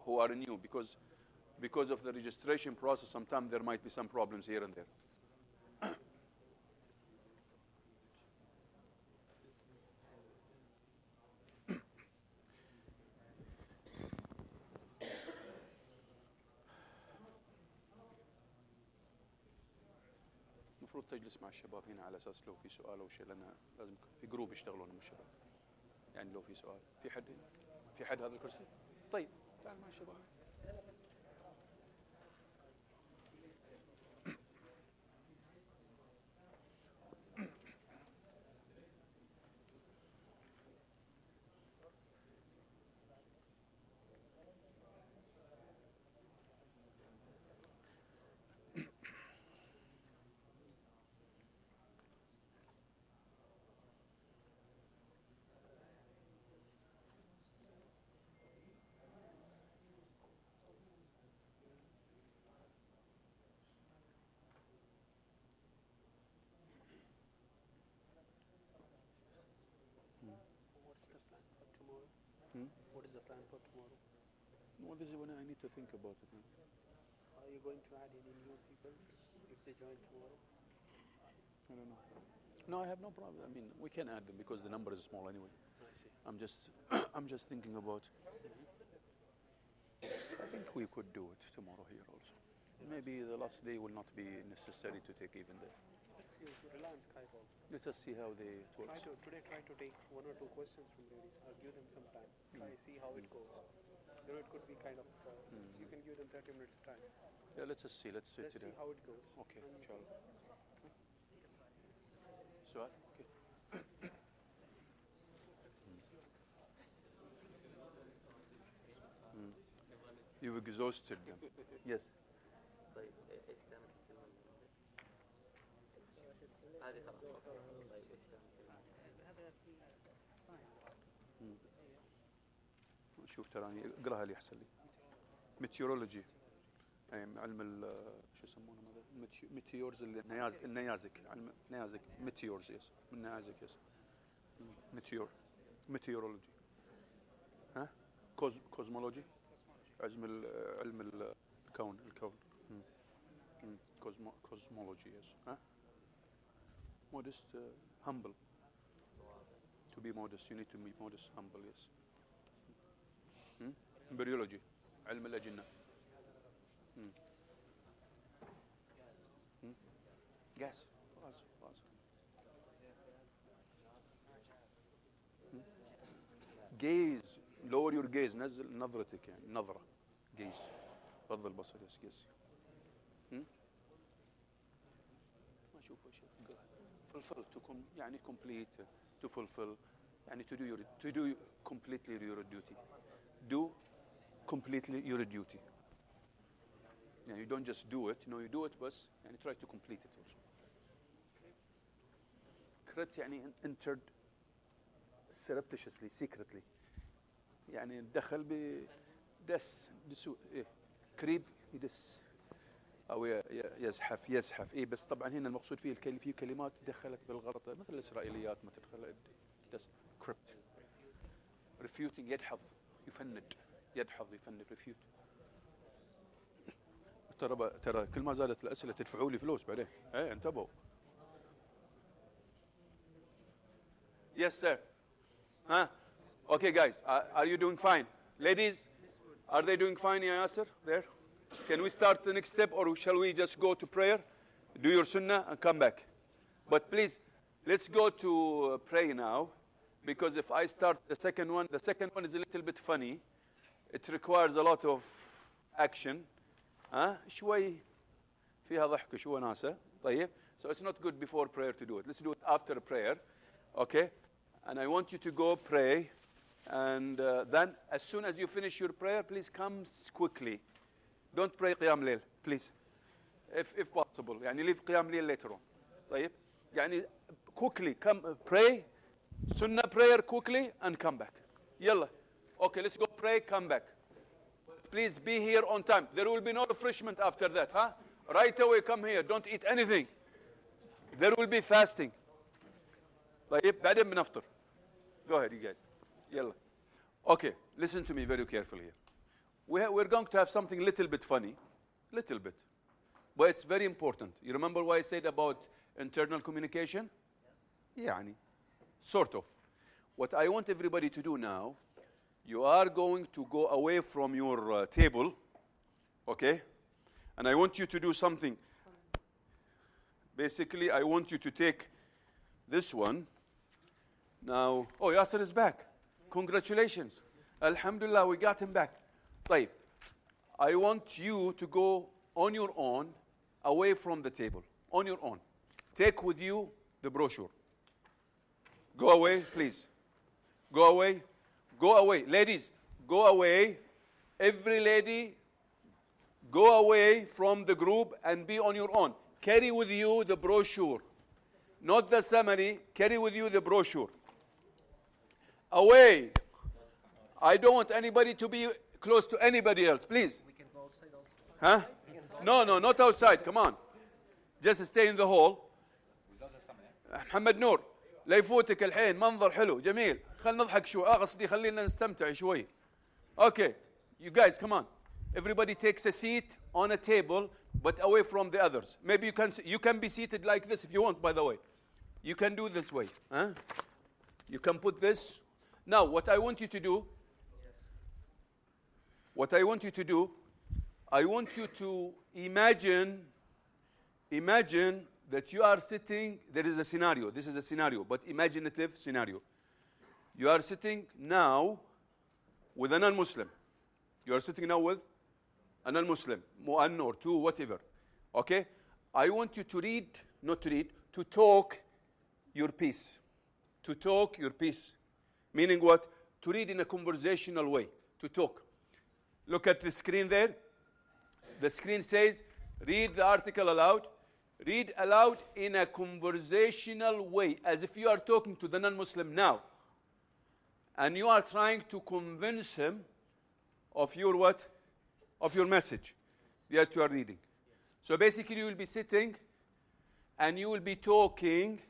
S11: who are new, because of the registration process, sometimes there might be some problems here and there. المفروض تجلس مع الشباب هنا على اساس لو في سؤال او شيء، لان لازم في جروب يشتغلون مع الشباب. يعني لو في سؤال، في حد هذا الكرسي؟ طيب تعال مع الشباب.
S7: What is the plan for tomorrow?
S11: Well, this is when I need to think about it.
S7: Are you going to add any new people if they join tomorrow?
S11: I don't know. No, I have no problem. I mean, we can add them because the number is small anyway.
S7: I see.
S11: I'm just thinking about. I think we could do it tomorrow here also. Maybe the last day will not be necessary to take even there.
S7: Let's use rely on Skype also.
S11: Let us see how they work.
S7: Try to take 1 or 2 questions from ladies. I'll give them some time. Try see how it goes. You know, it could be kind of. You can give them 30 minutes time.
S11: Yeah, let's just see. Let's see
S7: how it goes.
S11: Okay, inshallah. سؤال؟ Okay. You've exhausted them. Yes.
S3: طيب ايش كانت الكلمة؟ هذه خلاص. طيب ايش كانت؟ هذا في ساينس.
S11: شوف تراني اقراها لي احسن لي. ميتيورولوجي. علم شو يسمونه هذا؟ ميتيورز النيازك، علم نيازك ميتيورز يس من نيازك يس. ميتيورولوجي. ها؟ كوزمولوجي. علم الكون cosmology yes modest humble to be modest you need to be modest humble yes embryology علم الأجنة gas gaze lower your gaze نزل نظرتك يعني نظرة gaze غض البصر yes gaze ما أشوف fulfill to يعني complete to fulfill يعني to do completely your duty do completely your duty يعني you don't just do it no you do it بس يعني try to complete it also crit يعني entered surreptitiously secretly يعني دخل دسو إيه كريب يدس أو يزحف إيه بس طبعا هنا المقصود فيه في كلمات دخلت بالغلط مثل الإسرائيليات ما تدخل دس كريبت refuting يدحض يفند يدحض يفند refute ترى كل ما زادت الأسئلة تدفعوا لي فلوس بعدين إيه انتبهوا yes sir huh okay guys are you doing fine ladies are they doing fine ya Yasser there can we start the next step or shall we just go to prayer do your sunnah and come back but please let's go to pray now because if I start the second one is a little bit funny it requires a lot of action شوي فيها ضحك شوي وناسة طيب so it's not good before prayer to do it let's do it after prayer okay and I want you to go pray and then as soon as you finish your prayer please come quickly don't pray قيام ليل please if possible يعني leave قيام ليل later on طيب يعني quickly come pray sunnah prayer quickly and come back يلا okay let's go pray come back please be here on time there will be no refreshment after that huh right away come here don't eat anything there will be fasting طيب بعدين بنفطر go ahead you guys يلا okay listen to me very carefully here we're going to have something little bit funny little bit but it's very important you remember what I said about internal communication يعني sort of what I want everybody to do now you are going to go away from your table okay and I want you to do something basically I want you to take this one now oh Yasser is back congratulations alhamdulillah we got him back طيب I want you to go on your own away from the table on your own take with you the brochure go away please go away ladies go away every lady go away from the group and be on your own carry with you the brochure not the summary carry with you the brochure away I don't want anybody to be close to anybody else please
S2: We can go outside also.
S11: huh no not outside come on just stay in the hall محمد نور لا يفوتك الحين منظر حلو جميل خلينا نضحك شوي. قصدي خلينا نستمتع شوي. Okay, you guys, come on. Everybody takes a seat on a table, but away from the others. Maybe you can be seated like this if you want, by the way. You can do this way. Huh? You can put this. Now, what I want you to do, I want you to imagine that you are sitting, there is a scenario. This is a scenario, but imaginative scenario. You are sitting now with a non-Muslim. You are sitting now with a non-Muslim, mu'an or two, whatever. Okay? I want you to read, not to read, to talk your piece. To talk your piece. Meaning what? To read in a conversational way. To talk. Look at the screen there. The screen says, read the article aloud. Read aloud in a conversational way, as if you are talking to the non-Muslim now. And you are trying to convince him of your what? Of your message that you are reading. So basically you will be sitting and you will be talking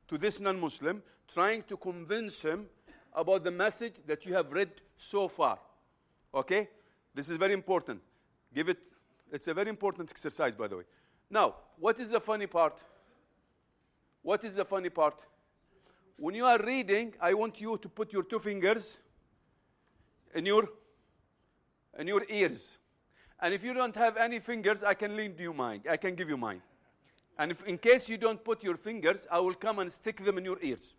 S11: to this non-Muslim, trying to convince him about the message that you have read so far. Okay? This is very important. It's a very important exercise, by the way. Now, what is the funny part? What is the funny part? When you are reading, I want you to put your two fingers in your ears. And if you don't have any fingers, I can lend you mine. I can give you mine. And if in case you don't put your fingers, I will come and stick them in your ears.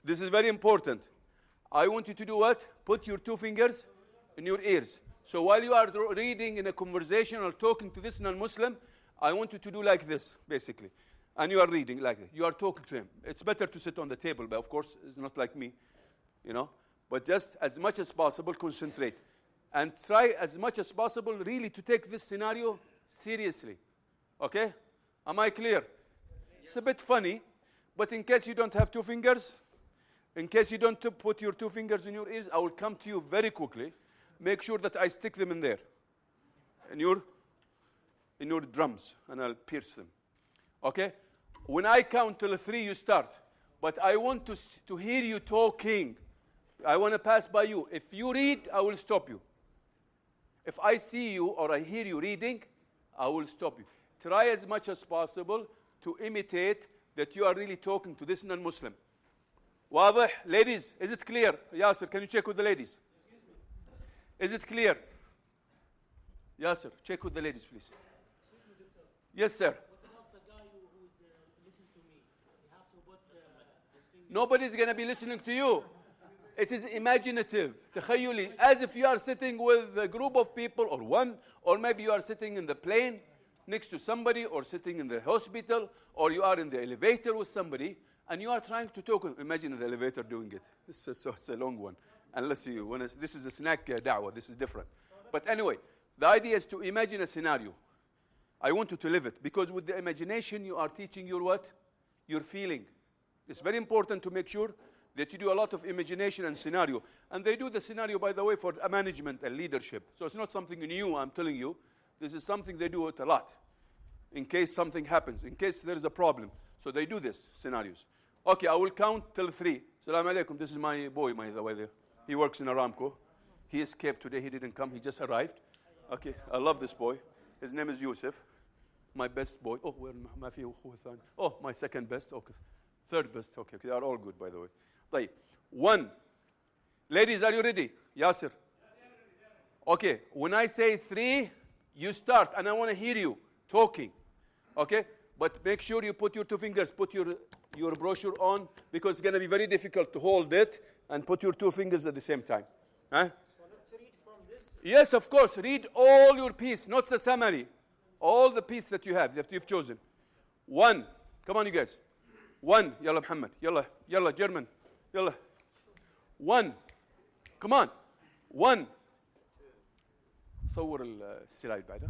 S11: This is very important. I want you to do what? Put your two fingers in your ears. So while you are reading in a conversation or talking to this non-Muslim, I want you to do like this, basically. And you are reading like this. You are talking to him. It's better to sit on the table, but of course, it's not like me, you know. But just as much as possible, concentrate. And try as much as possible really to take this scenario seriously. Okay? Am I clear? It's a bit funny, but in case you don't have two fingers, in case you don't put your two fingers in your ears, I will come to you very quickly. Make sure that I stick them in there, in your drums, and I'll pierce them. Okay? When I count till 3, you start. But I want to hear you talking. I want to pass by you. If you read, I will stop you. If I see you or I hear you reading, I will stop you. Try as much as possible to imitate that you are really talking to this non-Muslim. واضح? Ladies, is it clear? Yasser, can you check with the ladies? Is it clear? Yasser, check with the ladies, please. Yes, sir.
S10: What about the guy who's listening to me? You have to put his finger.
S11: Nobody's going to be listening to you. It is imaginative, تخيلي, as if you are sitting with a group of people or one, or maybe you are sitting in the plane next to somebody, or sitting in the hospital, or you are in the elevator with somebody, and you are trying to talk. Imagine the elevator doing it. It's a long one. Unless this is a snack da'wah, this is different. But anyway, the idea is to imagine a scenario. I want you to live it, because with the imagination you are teaching your what? Your feeling. It's very important to make sure that you do a lot of imagination and scenario. And they do the scenario, by the way, for management and leadership. So it's not something new, I'm telling you. This is something they do it a lot. In case something happens, in case there is a problem. So they do this, scenarios. Okay, I will count till 3. Assalamu alaikum. This is my boy, by the way. He works in Aramco. He escaped today. He didn't come. He just arrived. Okay, I love this boy. His name is Yusuf. My best boy. Oh, where my Oh, my second best. Okay. Third best. Okay, they are all good, by the way. طيب. 1. Ladies, are you ready? Yasser. Okay, when I say 3, you start, and I want to hear you talking. Okay? But make sure you put your two fingers, put your brochure on, because it's going to be very difficult to hold it and put your two fingers at the same time. Huh?
S2: So let's read from this?
S11: Yes, of course. Read all your piece, not the summary. All the piece that you have, that you've chosen. 1. Come on, you guys. 1. Yalla, Muhammad. Yalla, yalla, German. Yalla. 1. Come on. 1. صور السلايد بعدها.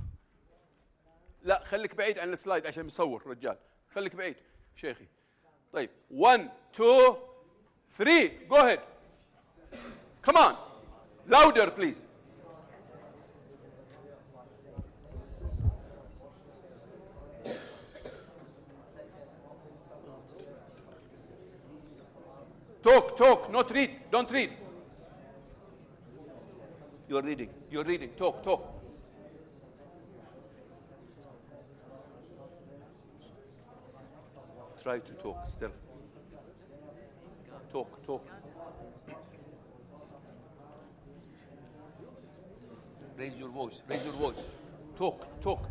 S11: لا خليك بعيد عن السلايد عشان يصور رجال. خليك بعيد شيخي. طيب 1 2 3 go ahead. Come on. Louder please. Talk, not read. Don't read. You're reading. Talk. Try to talk still. Talk. Raise your voice. Talk.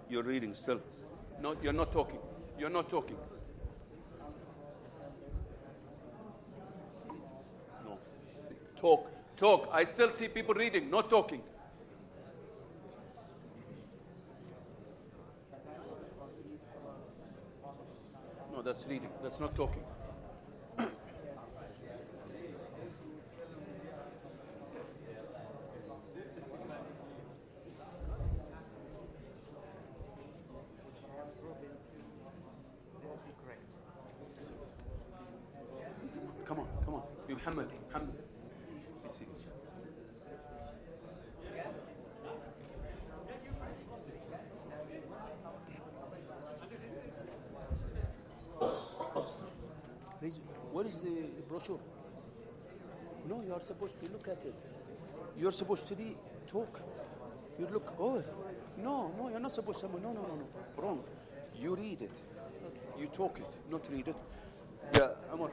S11: You're reading still. No, you're not talking. No. Talk. I still see people reading, not talking. No, that's reading. That's not talking. Come on. You Muhammad. Let's see. What is the brochure? No, you are supposed to look at it. You're supposed to talk. You look. Oh, no, you're not supposed to. No. Wrong. You read it. You talk it, not read it. Yeah, Amar.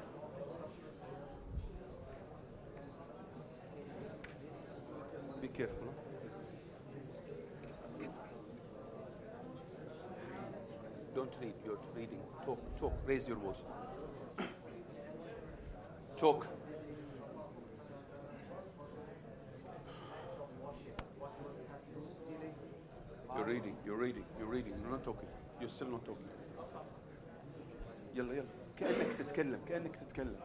S11: Be careful. Huh? Don't read. You're reading. Talk. Raise your voice. Talk. You're reading. You're not talking. You're still not talking. يلا كأنك تتكلم.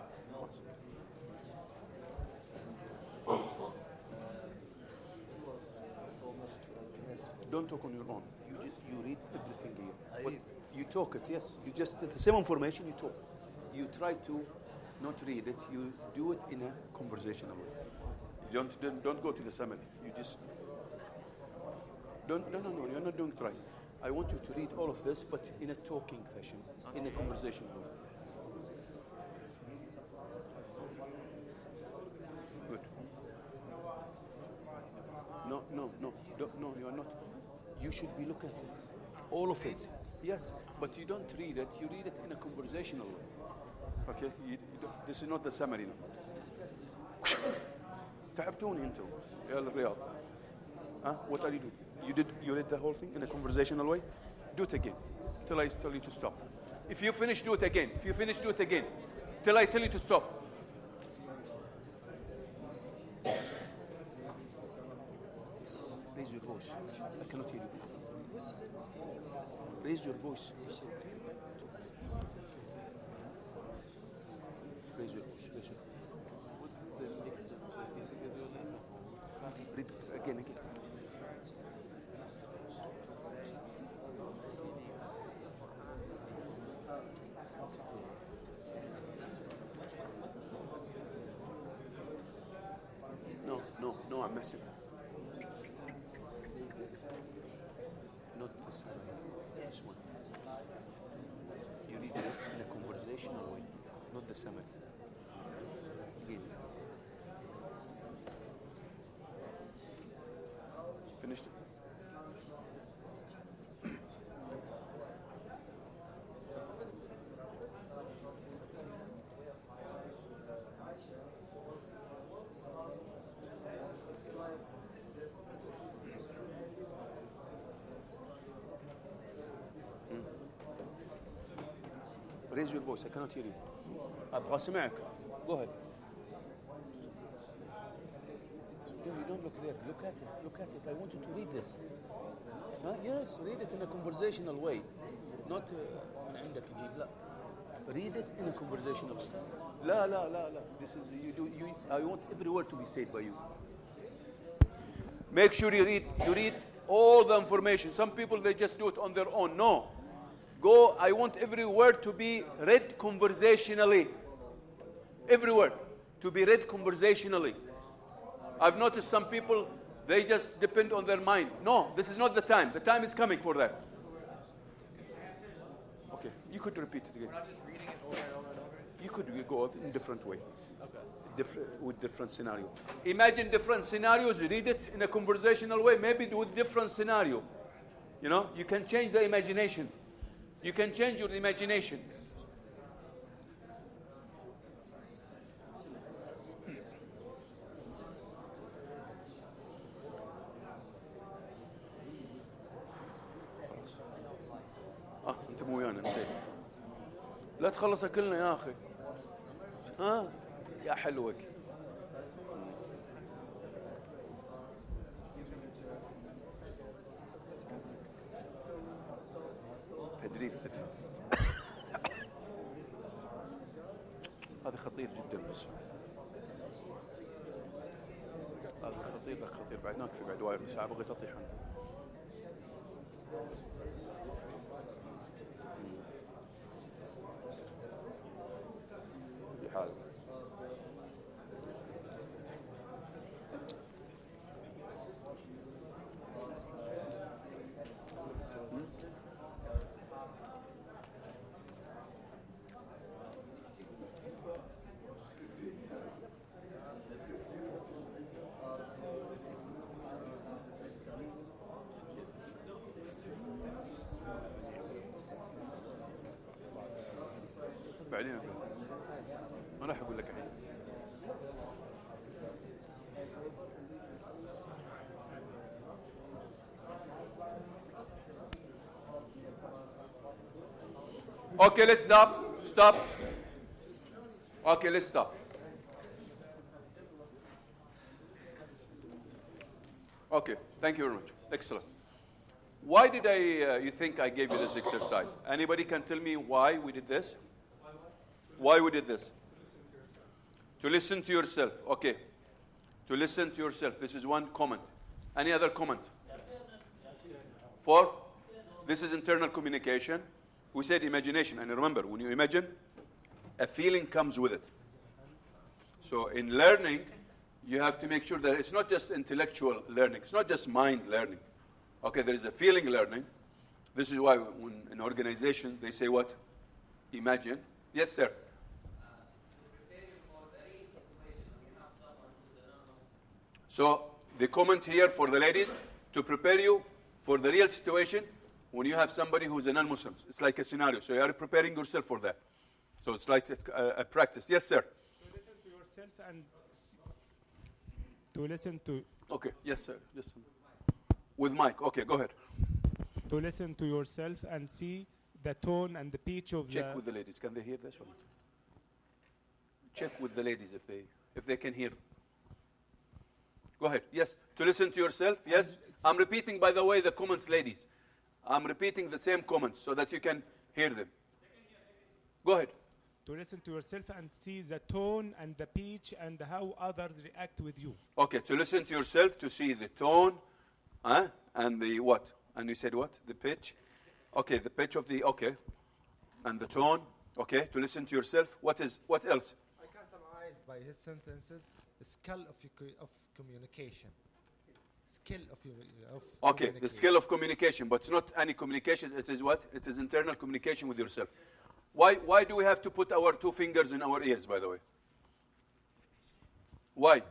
S11: Don't talk on your own. You read everything here. But you talk it, yes. You just the same information you talk. You try to not read it. You do it in a conversational way. Don't go to the summary. You just don't. No. You're not doing it right. I want you to read all of this, but in a talking fashion, in a conversational way. Good. No, you are not. You should be looking at it. All of it. Yes, but you don't read it. You read it in a conversational way. Okay? This is not the summary now. تعبتوني انتوا يا الرياض. What are you doing? You read the whole thing in a conversational way? Do it again. Till I tell you to stop. If you finish, do it again. Till I tell you to stop. Raise your voice. I cannot hear you. Raise your voice. Raise your voice. Read again. No, I'm messing. Not this one. This one. You read this in a conversational way, not the summary. Again. Finished it? Raise your voice. I cannot hear you. أبغى أسمعك. Go ahead. No, you don't look there. Look at it. I want you to read this. Yes, read it in a conversational way. Not من عندك يجيب لا. Read it in a conversational way. لا. This is I want every word to be said by you. Make sure you read all the information. Some people they just do it on their own. No. Go, I want every word to be read conversationally. Every word to be read conversationally. I've noticed some people, they just depend on their mind. No, this is not the time. The time is coming for that. Okay. You could repeat it again.
S12: We're not just reading it over and over and over.
S11: You could go in different way. With different scenario. Imagine different scenarios, read it in a conversational way, maybe with different scenario. You know, you can change the imagination. You can change your imagination. انت مو ويانا نسيت. لا تخلصها كلنا يا اخي. يا حلوك. تدريب. هذا خطير جدا بس. هذا خطير بعد ناكفي بعد واير ساعة بغيت اطيح انا. بحال. بعدين ما راح اقول لك الحين. Okay, let's stop. Okay, let's stop. Okay, thank you very much. Excellent. Why did you think I gave you this exercise? Anybody can tell me why we did this? Why we did this? To listen to yourself. Okay. To listen to yourself. This is one comment. Any other comment? Four? This is internal communication. We said imagination. And remember, when you imagine, a feeling comes with it. So in learning, you have to make sure that it's not just intellectual learning. It's not just mind learning. Okay, there is a feeling learning. This is why when in organization, they say what? Imagine. Yes, sir. So the comment here for the ladies, to prepare you for the real situation when you have somebody who's a non-Muslim. It's like a scenario. So you are preparing yourself for that. So it's like a practice. Yes, sir.
S12: To listen to yourself and to listen to...
S11: Okay, yes, sir. Yes, sir. With mic. Okay, go ahead.
S12: To listen to yourself and see the tone and the pitch of
S11: Check with the ladies. Can they hear this or not? Check with the ladies if they can hear. Go ahead. Yes. To listen to yourself. Yes. I'm repeating, by the way, the comments, ladies. I'm repeating the same comments so that you can hear them. Go ahead.
S12: To listen to yourself and see the tone and the pitch and how others react with you.
S11: Okay. To listen to yourself, to see the tone, and the what? And you said what? The pitch. Okay. The pitch of the and the tone. Okay. To listen to yourself. What else?
S14: I can summarize by his sentences: skill of communication. Skill of
S11: okay, the skill of communication, but it's not any communication. It is what? It is internal communication with yourself. Why do we have to put our two fingers in our ears, by the way? Why?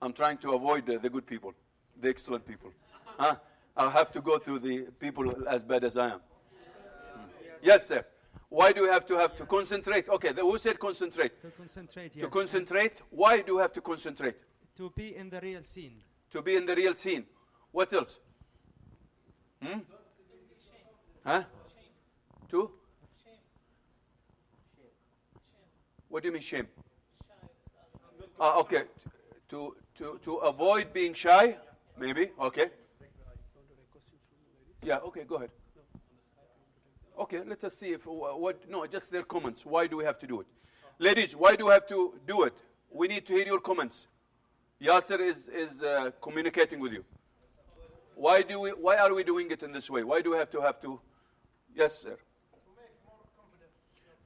S11: I'm trying to avoid the good people, the excellent people. I have to go to the people as bad as I am. Yes, sir. Why do we have to concentrate? Okay, who said concentrate?
S15: To concentrate, yes.
S11: To concentrate. Why do we have to concentrate?
S15: To be in the real scene.
S11: To be in the real scene. What else? To? What do you mean shame? Okay. To avoid being shy, maybe. Okay. Yeah. Okay. Go ahead. Okay, let us see if no, just their comments. Why do we have to do it? Ladies, why do we have to do it? We need to hear your comments. Yasser is communicating with you. Why are we doing it in this way? Why do we have to? Yes, sir.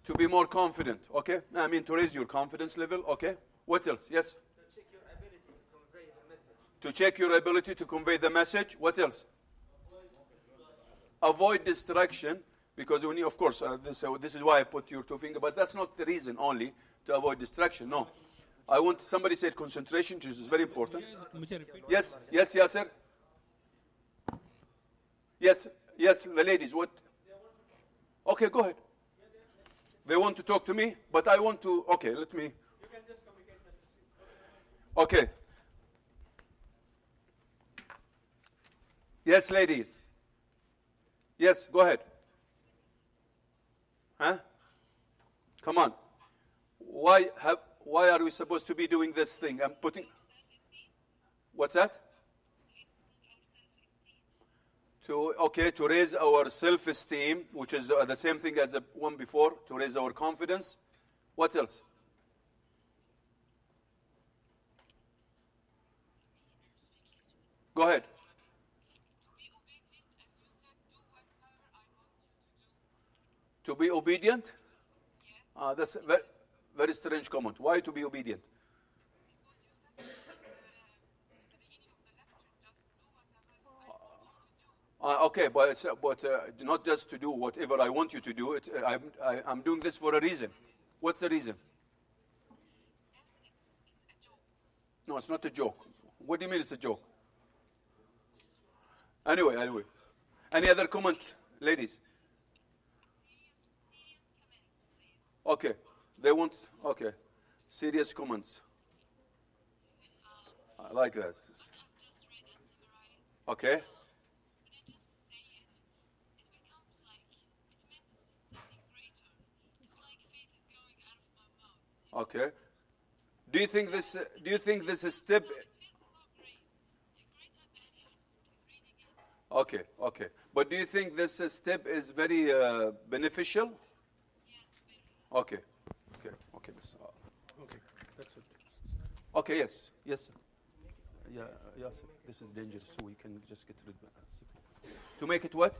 S11: To be more confident. Okay. I mean to raise your confidence level. Okay. What else? Yes.
S15: To check your ability to convey the message.
S11: To check your ability to convey the message. What else? avoid distraction, because when you, of course, this is why I put your two fingers, but that's not the reason only to avoid distraction. No. I want, somebody said concentration, which is very important. Yes, yes, Yasser. Yes, yes, the ladies, what? Okay, go ahead. They want to talk to me, but I want to, okay, let me. Okay. Yes, ladies. Yes, go ahead. Huh? Come on. Why are we supposed to be doing this thing? I'm putting. What's that? To raise our self-esteem, which is the same thing as the one before, to raise our confidence. What else? Go ahead. To be obedient? That's a very, very strange comment. Why to be obedient? Okay, but not just to do whatever I want you to do. I'm doing this for a reason. What's the reason? No, it's not a joke. What do you mean it's a joke? Anyway. Any other comment, ladies? Okay. They want, okay. Serious comments. I like that. Okay. Okay. Do you think this is step? Okay. But do you think this step is very beneficial? Okay. That's it. Okay. Yes. Sir. Yeah. Sir. This is dangerous, so we can just get rid of it. To make it what?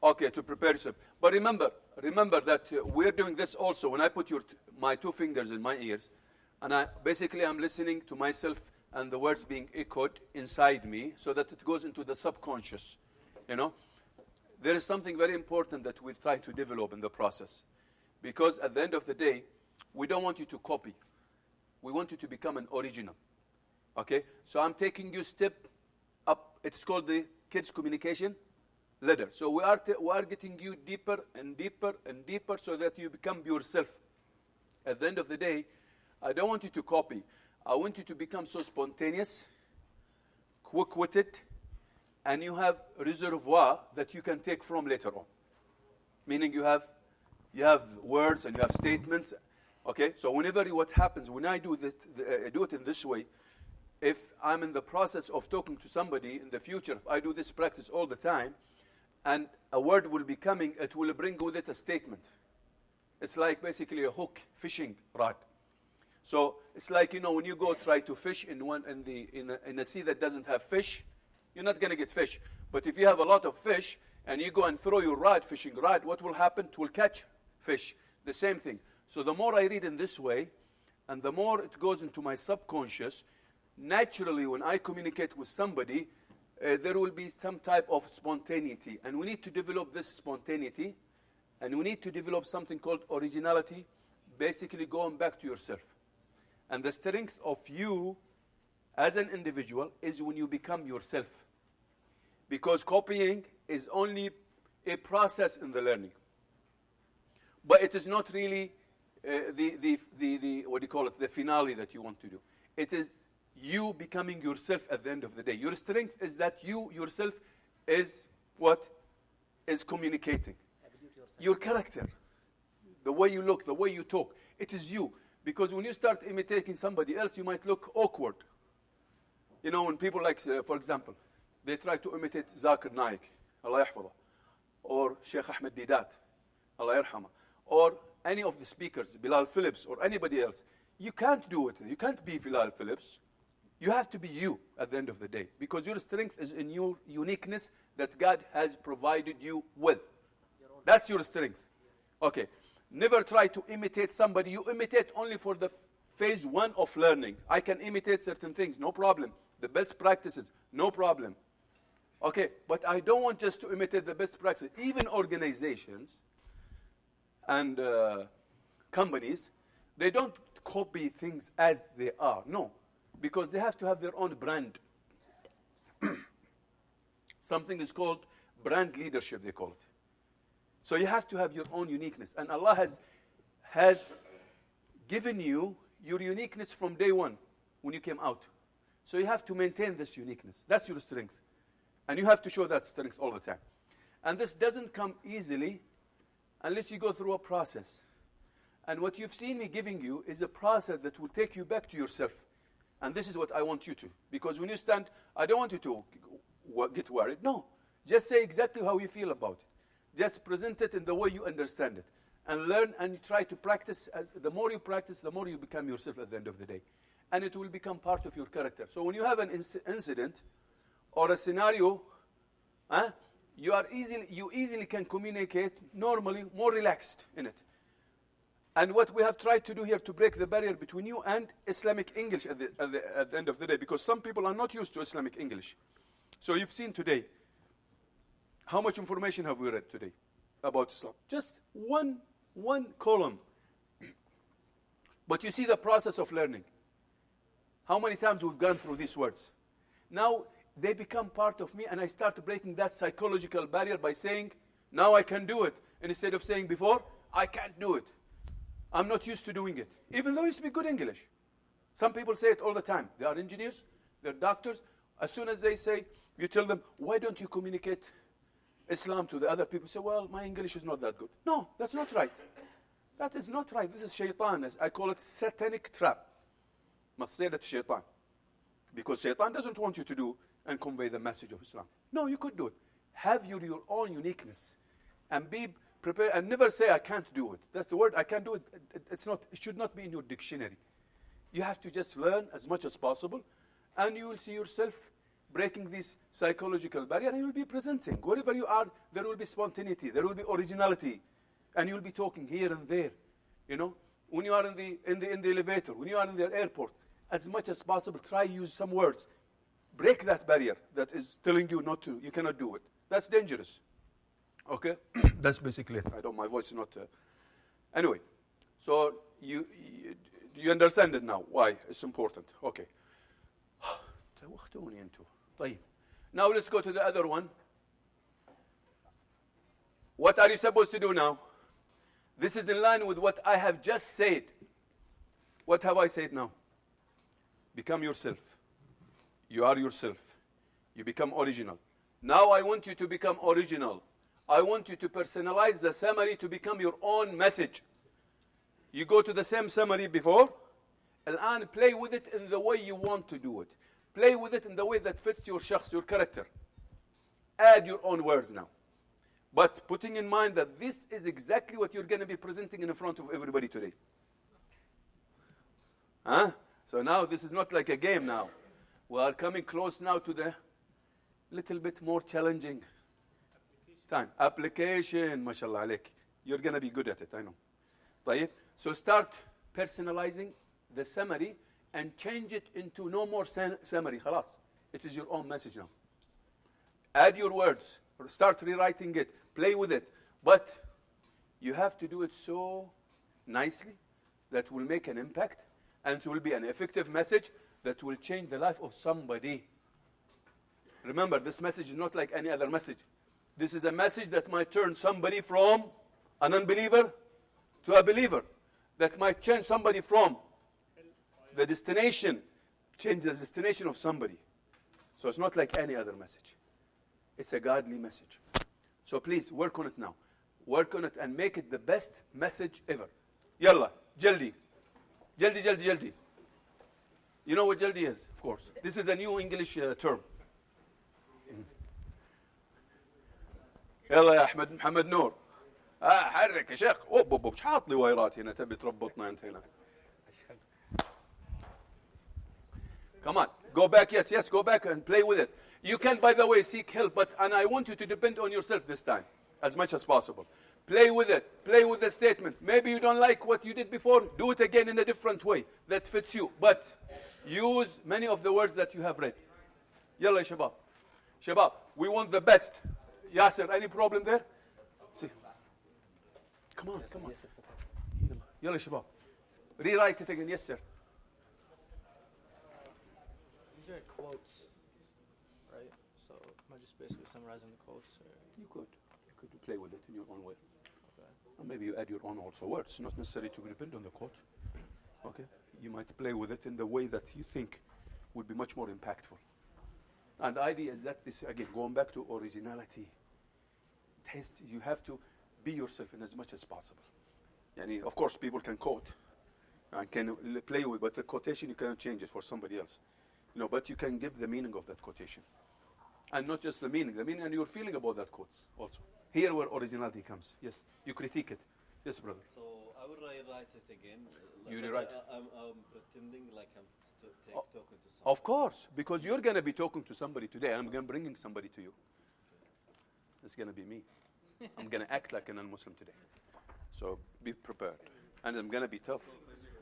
S11: Okay, to prepare yourself. But remember that we're doing this also. When I put my two fingers in my ears, and I'm listening to myself and the words being echoed inside me, so that it goes into the subconscious. There is something very important that we try to develop in the process, because at the end of the day, we don't want you to copy. We want you to become an original. Okay, so I'm taking you step up. It's called the kids communication ladder. So we are getting you deeper and deeper and deeper, so that you become yourself. At the end of the day, I don't want you to copy. I want you to become so spontaneous, quick-witted, and you have reservoir that you can take from later on. Meaning you have words and you have statements. Okay, so what happens when I do do it in this way, if I'm in the process of talking to somebody in the future, if I do this practice all the time, and a word will be coming, it will bring with it a statement. It's like basically a hook fishing rod. So it's like, when you go try to fish in a sea that doesn't have fish, you're not going to get fish. But if you have a lot of fish and you go and throw your fishing rod, what will happen? It will catch fish. The same thing. So the more I read in this way, and the more it goes into my subconscious, naturally when I communicate with somebody, there will be some type of spontaneity. And we need to develop this spontaneity, and we need to develop something called originality, basically going back to yourself. And the strength of you as an individual is when you become yourself. Because copying is only a process in the learning. But it is not really the finale that you want to do. It is you becoming yourself at the end of the day. Your strength is that you yourself is what is communicating. Your character, the way you look, the way you talk, it is you. Because when you start imitating somebody else, you might look awkward. When people for example, they try to imitate Zakir Naik, Allah yahfadah, or Sheikh Ahmed Didat, Allah yarhamah, or any of the speakers, Bilal Phillips, or anybody else. You can't do it. You can't be Bilal Phillips. You have to be you at the end of the day, because your strength is in your uniqueness that God has provided you with. That's your strength. Okay. Never try to imitate somebody. You imitate only for the phase 1 of learning. I can imitate certain things, no problem. The best practices, no problem. Okay, but I don't want just to imitate the best practice. Even organizations and companies, they don't copy things as they are. No, because they have to have their own brand. Something is called brand leadership, they call it. So you have to have your own uniqueness. And Allah has given you your uniqueness from day one when you came out. So you have to maintain this uniqueness. That's your strength. And you have to show that strength all the time. And this doesn't come easily unless you go through a process. And what you've seen me giving you is a process that will take you back to yourself. And this is what I want you to. Because when you stand, I don't want you to get worried. No. Just say exactly how you feel about it. Just present it in the way you understand it. And learn and try to practice. The more you practice, the more you become yourself at the end of the day. And it will become part of your character. So when you have an incident or a scenario, you easily can communicate normally, more relaxed in it. And what we have tried to do here to break the barrier between you and Islamic English at the end of the day, because some people are not used to Islamic English. So you've seen today, how much information have we read today about Islam? Just one column. But you see the process of learning. How many times we've gone through these words. Now they become part of me, and I start breaking that psychological barrier by saying, now I can do it. And instead of saying before, I can't do it. I'm not used to doing it. Even though you speak good English. Some people say it all the time. They are engineers, they're doctors. As soon as they say, you tell them, why don't you communicate Islam to the other people? Say, well, my English is not that good. No, that's not right. That is not right. This is shaitan. I call it satanic trap. Must say that shaitan. Because shaitan doesn't want you to do and convey the message of Islam. No, you could do it. Have your own uniqueness. And be prepared. And never say, I can't do it. That's the word, I can't do it. It should not be in your dictionary. You have to just learn as much as possible. And you will see yourself breaking this psychological barrier, and you will be presenting. Wherever you are, there will be spontaneity. There will be originality. And you will be talking here and there. You know, when you are in the elevator, when you are in the airport, as much as possible, try use some words. Break that barrier that is telling you not to. You cannot do it. That's dangerous. Okay? That's basically it. My voice is not... Anyway, so you understand it now, why it's important. Okay. Now let's go to the other one. What are you supposed to do now? This is in line with what I have just said. What have I said now? Become yourself. You are yourself. You become original. Now I want you to become original. I want you to personalize the summary to become your own message. You go to the same summary before, and play with it in the way you want to do it. Play with it in the way that fits your shakhs, your character. Add your own words now. But putting in mind that this is exactly what you're going to be presenting in front of everybody today. So now this is not like a game now. We are coming close now to the little bit more challenging time. Application, mashallah alayk. You're going to be good at it, I know. طيب. So start personalizing the summary and change it into no more summary. خلاص. It is your own message now. Add your words. Or start rewriting it. Play with it. But you have to do it so nicely that will make an impact, and it will be an effective message that will change the life of somebody. Remember, this message is not like any other message. This is a message that might turn somebody from an unbeliever to a believer. That might change somebody from the destination, change the destination of somebody. So it's not like any other message. It's a godly message. So please work on it now. Work on it and make it the best message ever. Yalla, jaldi. Jaldi, jaldi, jaldi. You know what jaldi is, of course. This is a new English term. يلا يا احمد محمد نور حرك يا شيخ مش حاط لي وايرات هنا تبي تربطنا انت هنا. Come on, go back. Yes, go back and play with it. You can, by the way, seek help, and I want you to depend on yourself this time as much as possible. Play with it. Play with the statement. Maybe you don't like what you did before. Do it again in a different way that fits you. But use many of the words that you have read. يلا يا شباب. Shabab, we want the best. Yasser, any problem there? See. Come on, come on. Yalla, Shabab. Rewrite it again. Yes, sir.
S3: These are quotes, right? So am I just basically summarizing the quotes? Or?
S11: You could play with it in your own way. Okay. Or maybe you add your own also words. Not necessary to depend on the quote. Okay. You might play with it in the way that you think would be much more impactful. And the idea is that this, again, going back to originality, taste, you have to be yourself in as much as possible. Yani, of course, people can quote and can play with, but the quotation, you cannot change it for somebody else. But you can give the meaning of that quotation. And not just the meaning and your feeling about that quotes also. Here where originality comes. Yes, you critique it. Yes, brother.
S13: So I will rewrite it again.
S11: You rewrite.
S13: I'm pretending like I'm talking to someone.
S11: Of course, because you're going to be talking to somebody today. I'm going to bring somebody to you. It's going to be me. I'm going to act like a non-Muslim today. So be prepared. And I'm going to be tough.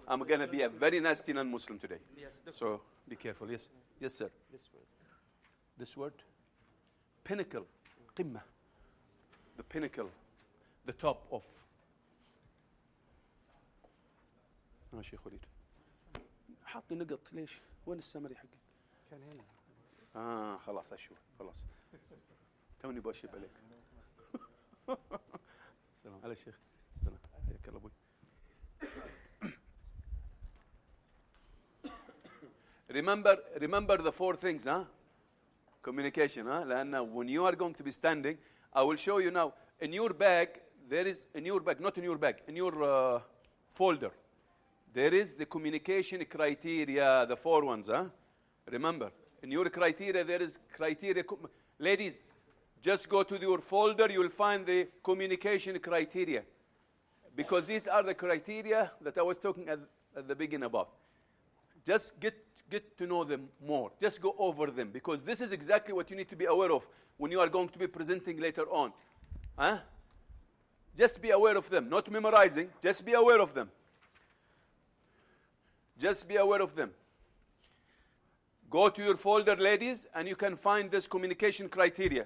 S11: I'm going to be a very nasty non-Muslim today.
S3: Yes,
S11: so be careful. Yes. Yes, sir.
S3: This word.
S11: This word? Pinnacle. قمة. The pinnacle. The top of. ماشي خالد. حاطني نقط ليش؟ وين السمري حقي؟
S6: كان هنا.
S11: خلاص أشوف خلاص. توني بشيب عليك. السلام على الشيخ. السلام حياك الله أبوي. Remember the four things, huh? Communication, huh? لأن when you are going to be standing, I will show you now. In your bag, there is in your bag, not in your bag, in your folder. There is the communication criteria, the four ones, huh? Remember, in your criteria, there is criteria. Ladies, just go to your folder, you will find the communication criteria. Because these are the criteria that I was talking at the beginning about. Just get to know them more. Just go over them. Because this is exactly what you need to be aware of when you are going to be presenting later on. Huh? Just be aware of them. Not memorizing, just be aware of them. Just be aware of them. Go to your folder, ladies, and you can find this communication criteria.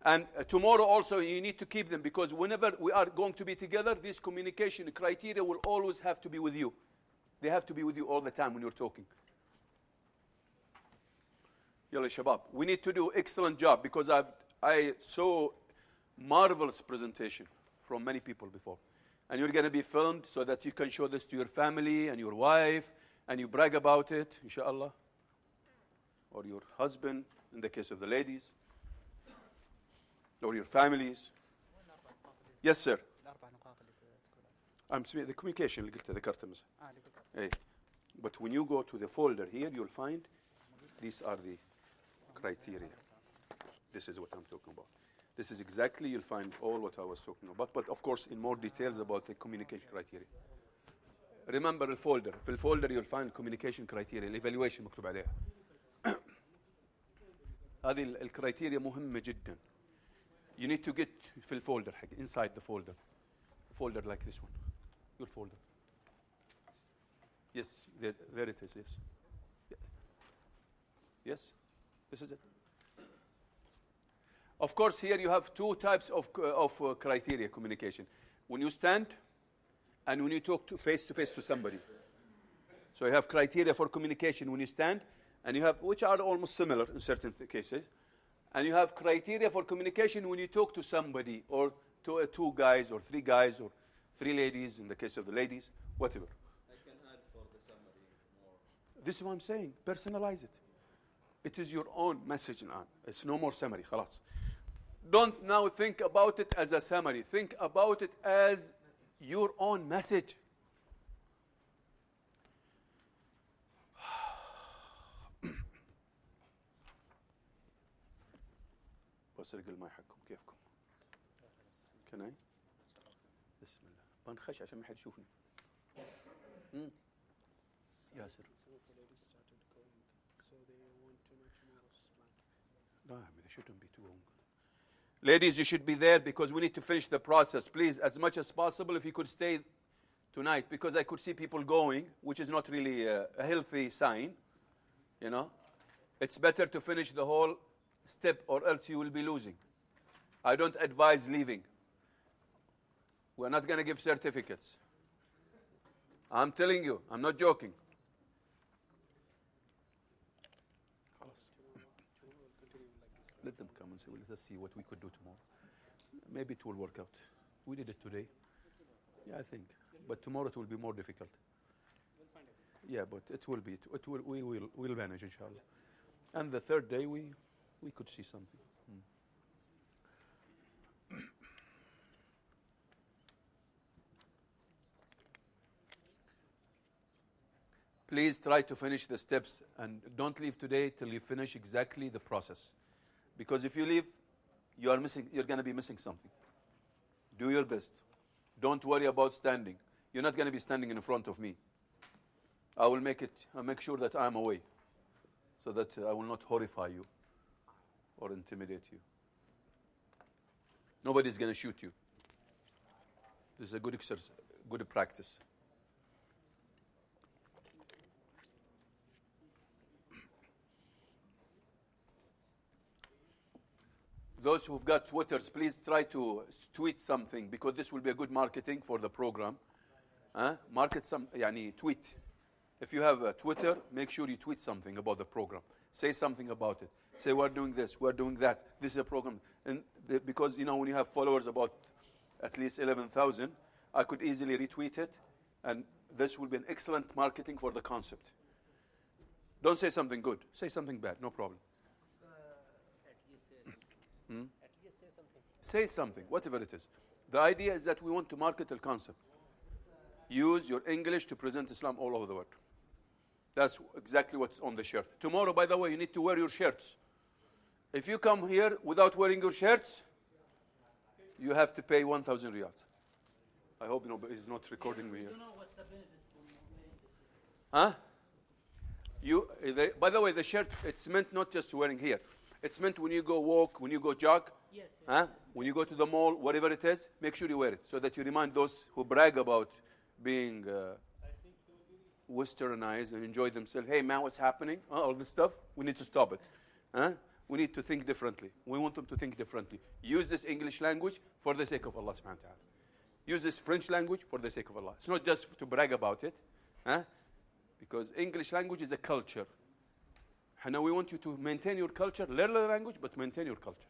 S11: And tomorrow also you need to keep them, because whenever we are going to be together, these communication criteria will always have to be with you. They have to be with you all the time when you're talking. Yalla Shabab, we need to do excellent job, because I saw marvelous presentation from many people before. And you're going to be filmed so that you can show this to your family and your wife, and you brag about it, inshallah. Or your husband, in the case of the ladies. Or your families. Yes, sir. I'm speaking the communication اللي قلتها ذكرتها مثلا. But when you go to the folder here, you'll find these are the criteria. This is what I'm talking about. This is exactly, you'll find all what I was talking about, but of course in more details about the communication criteria. Remember the folder. في الفولدر you'll find communication criteria, evaluation مكتوب عليها. هذه الكرايتيريا مهمة جدا. You need to get في الفولدر حق inside the folder. A folder like this one. Your folder. Yes, there it is, yes. Yes, this is it. Of course, here you have two types of criteria communication. When you stand and when you talk face to face to somebody. So you have criteria for communication when you stand, and you have, which are almost similar in certain cases. And you have criteria for communication when you talk to somebody, or to two guys, or three guys, or three ladies, in the case of the ladies, whatever.
S13: I can add for the summary more.
S11: This is what I'm saying. Personalize it. It is your own message now. It's no more summary. خلاص. Don't now think about it as a summary. Think about it as your own message. بسرق الماء حقكم كيفكم؟ Can I? بسم الله. بنخش عشان ما حد يشوفني. ياسر. No, they shouldn't be too long. Ladies, you should be there because we need to finish the process. Please, as much as possible, if you could stay tonight, because I could see people going, which is not really a healthy sign, you know. It's better to finish the whole step or else you will be losing. I don't advise leaving. We're not going to give certificates. I'm telling you, I'm not joking. Let them come and say, well, let us see what we could do tomorrow. Maybe it will work out. We did it today. Yeah, I think. But tomorrow it will be more difficult. Yeah, but it will be. We'll manage, inshallah. And the third day, we could see something. Please try to finish the steps and don't leave today till you finish exactly the process. Because if you leave, you're going to be missing something. Do your best. Don't worry about standing. You're not going to be standing in front of me. I'll make sure that I'm away so that I will not horrify you or intimidate you. Nobody's going to shoot you. This is a good exercise, good practice. Those who've got Twitters, please try to tweet something because this will be a good marketing for the program. Market tweet. If you have a Twitter, make sure you tweet something about the program. Say something about it. Say, we're doing this, we're doing that. This is a program. And because, when you have followers about at least 11,000, I could easily retweet it. And this will be an excellent marketing for the concept. Don't say something good. Say something bad. No problem.
S10: At least say something.
S11: Say something, whatever it is. The idea is that we want to market the concept. Use your English to present Islam all over the world. That's exactly what's on the shirt. Tomorrow, by the way, you need to wear your shirts. If you come here without wearing your shirts, you have to pay 1,000 riyals. I hope he's not recording me here.
S10: You know what's the benefit from wearing the shirt?
S11: By the way, the shirt, it's meant not just wearing here. It's meant when you go walk, when you go jog, when you go to the mall, whatever it is, make sure you wear it so that you remind those who brag about being westernized and enjoy themselves. Hey, man, what's happening? All this stuff, we need to stop it. We need to think differently. We want them to think differently. Use this English language for the sake of Allah subhanahu wa ta'ala. Use this French language for the sake of Allah. It's not just to brag about it, because English language is a culture. And now we want you to maintain your culture, learn the language, but maintain your culture.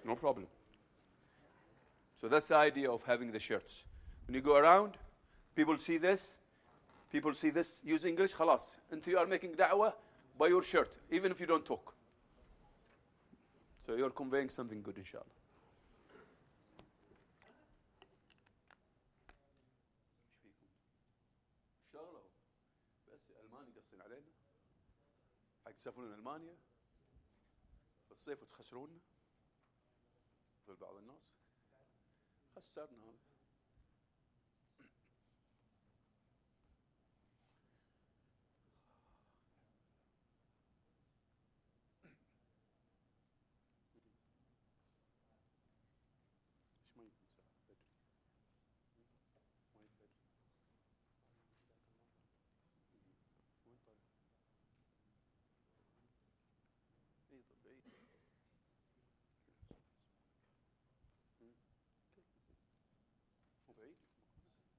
S11: No problem. So that's the idea of having the shirts. When you go around, people see this, use English, khalas. Until you are making da'wah by your shirt, even if you don't talk. So you're conveying something good, inshallah. تسافرون ألمانيا بالصيف وتخسرونا مثل بعض الناس خسرنا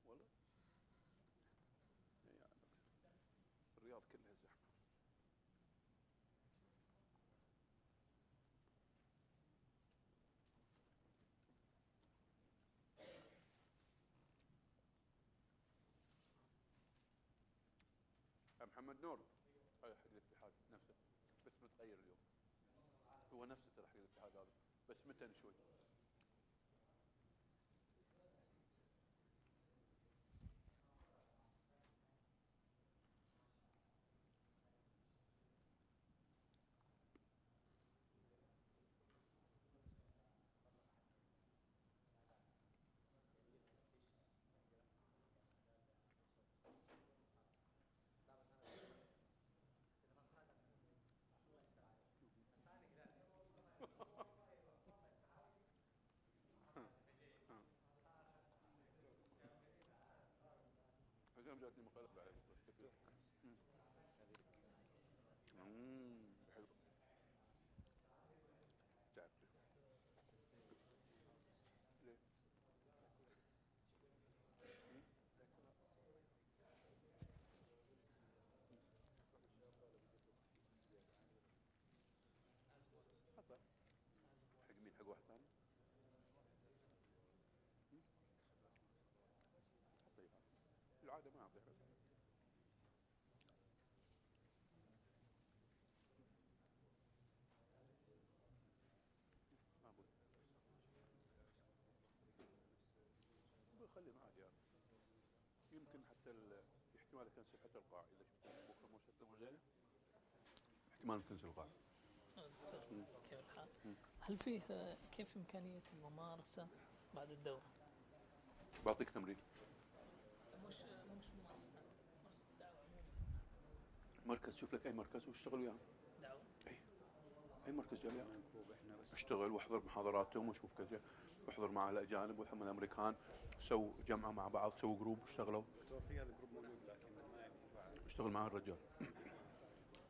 S11: هذا الرياض كلها زحمة. محمد نور هذا حق الاتحاد نفسه بس متغير اليوم. هو نفسه ترى حق الاتحاد هذا بس متن شوي. جاتني مقالب عليه واحد ثاني. العادة ما أعطي رسائل. خلي معاه يعني. يمكن حتى احتمال كنسل حتى القاعة إذا شفت بكرة مو زينة. احتمال كنسل القاعة.
S16: كيف الحال؟ هل فيه كيف إمكانية الممارسة بعد الدورة؟
S11: بعطيك تمرين.
S16: مش ممارسة دعوة عموما.
S11: مركز، شوف لك أي مركز واشتغل وياه.
S16: دعوة.
S11: أي مركز جالية. اشتغل واحضر محاضراتهم وشوف كذا، واحضر مع الأجانب والحمد الأمريكان، سووا جمعة مع بعض، سووا جروب واشتغلوا.
S13: في هذا الجروب موجود لكن ما ينفع.
S11: اشتغل مع الرجال.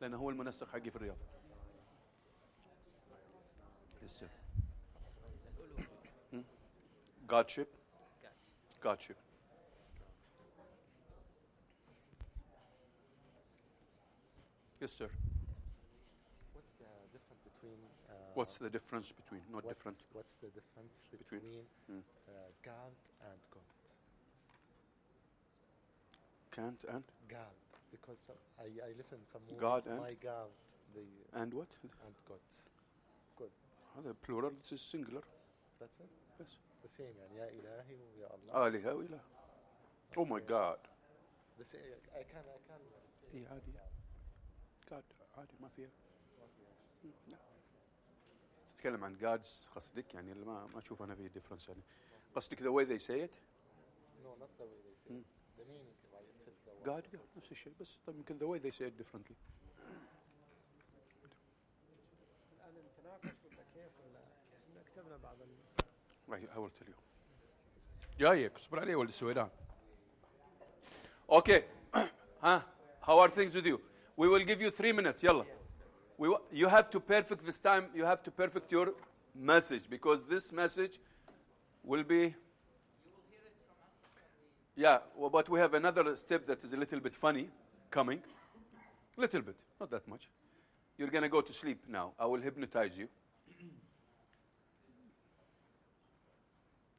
S11: لأنه هو المنسق حقي في الرياض. يستر. Godship. Godship. Yes, sir.
S14: What's the difference between?
S11: What's the difference between? Not different.
S14: What's the difference between can't and got?
S11: Can't and?
S14: God, because I listen some words.
S11: God and?
S14: My God.
S11: And what?
S14: And got. Good.
S11: هذا plural. This is singular.
S14: That's it.
S11: Yes.
S14: The same يعني يا إلهي ويا الله.
S11: آلهة وإله. Oh my God.
S14: The same. I can.
S11: إيه عادي. God عادي ما فيها. لا. تتكلم عن gods قصدك يعني اللي ما أشوف أنا فيه difference يعني. قصدك the way they say it?
S14: No, not the way they say it. The meaning by itself.
S11: God نفس الشيء بس طيب يمكن the way they say it differently.
S2: الآن نتناقش ولا كيف ولا احنا كتبنا بعض
S11: حاولت اليوم. جايك اصبر عليه ولد السويدان. Okay. How are things with you? We will give you 3 minutes. يلا. You have to perfect this time. You have to perfect your message because this message will be. Yeah, well, but we have another step that is a little bit funny coming. Little bit, not that much. You're going to go to sleep now. I will hypnotize you.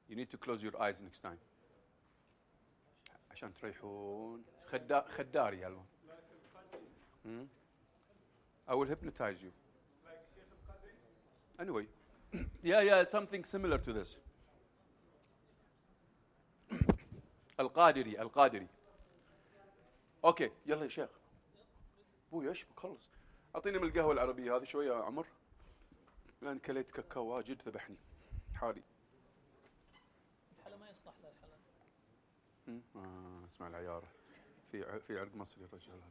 S11: You need to close your eyes next time. عشان تريحون. خداري يا الوان. I will hypnotize you. Anyway. Yeah, something similar to this. القادري. اوكي يلا يا شيخ. ابوي ايش بخلص. اعطيني من القهوه العربيه هذه شويه يا عمر. لان كليت كاكاو واجد ذبحني حالي.
S16: الحلا ما يصلح للحلا.
S11: اسمع العيار. في عرق مصري الرجال هذا.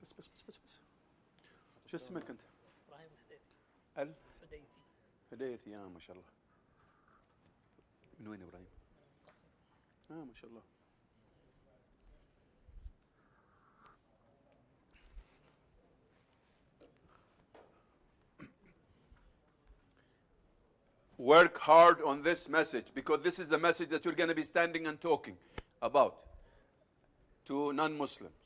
S11: بس. شو اسمك انت؟
S16: ابراهيم الحديثي.
S11: حديثي يا ما شاء الله. من وين ابراهيم؟ ما شاء الله. Work hard on this message because this is the message that you're going to be standing and talking about to non-Muslims.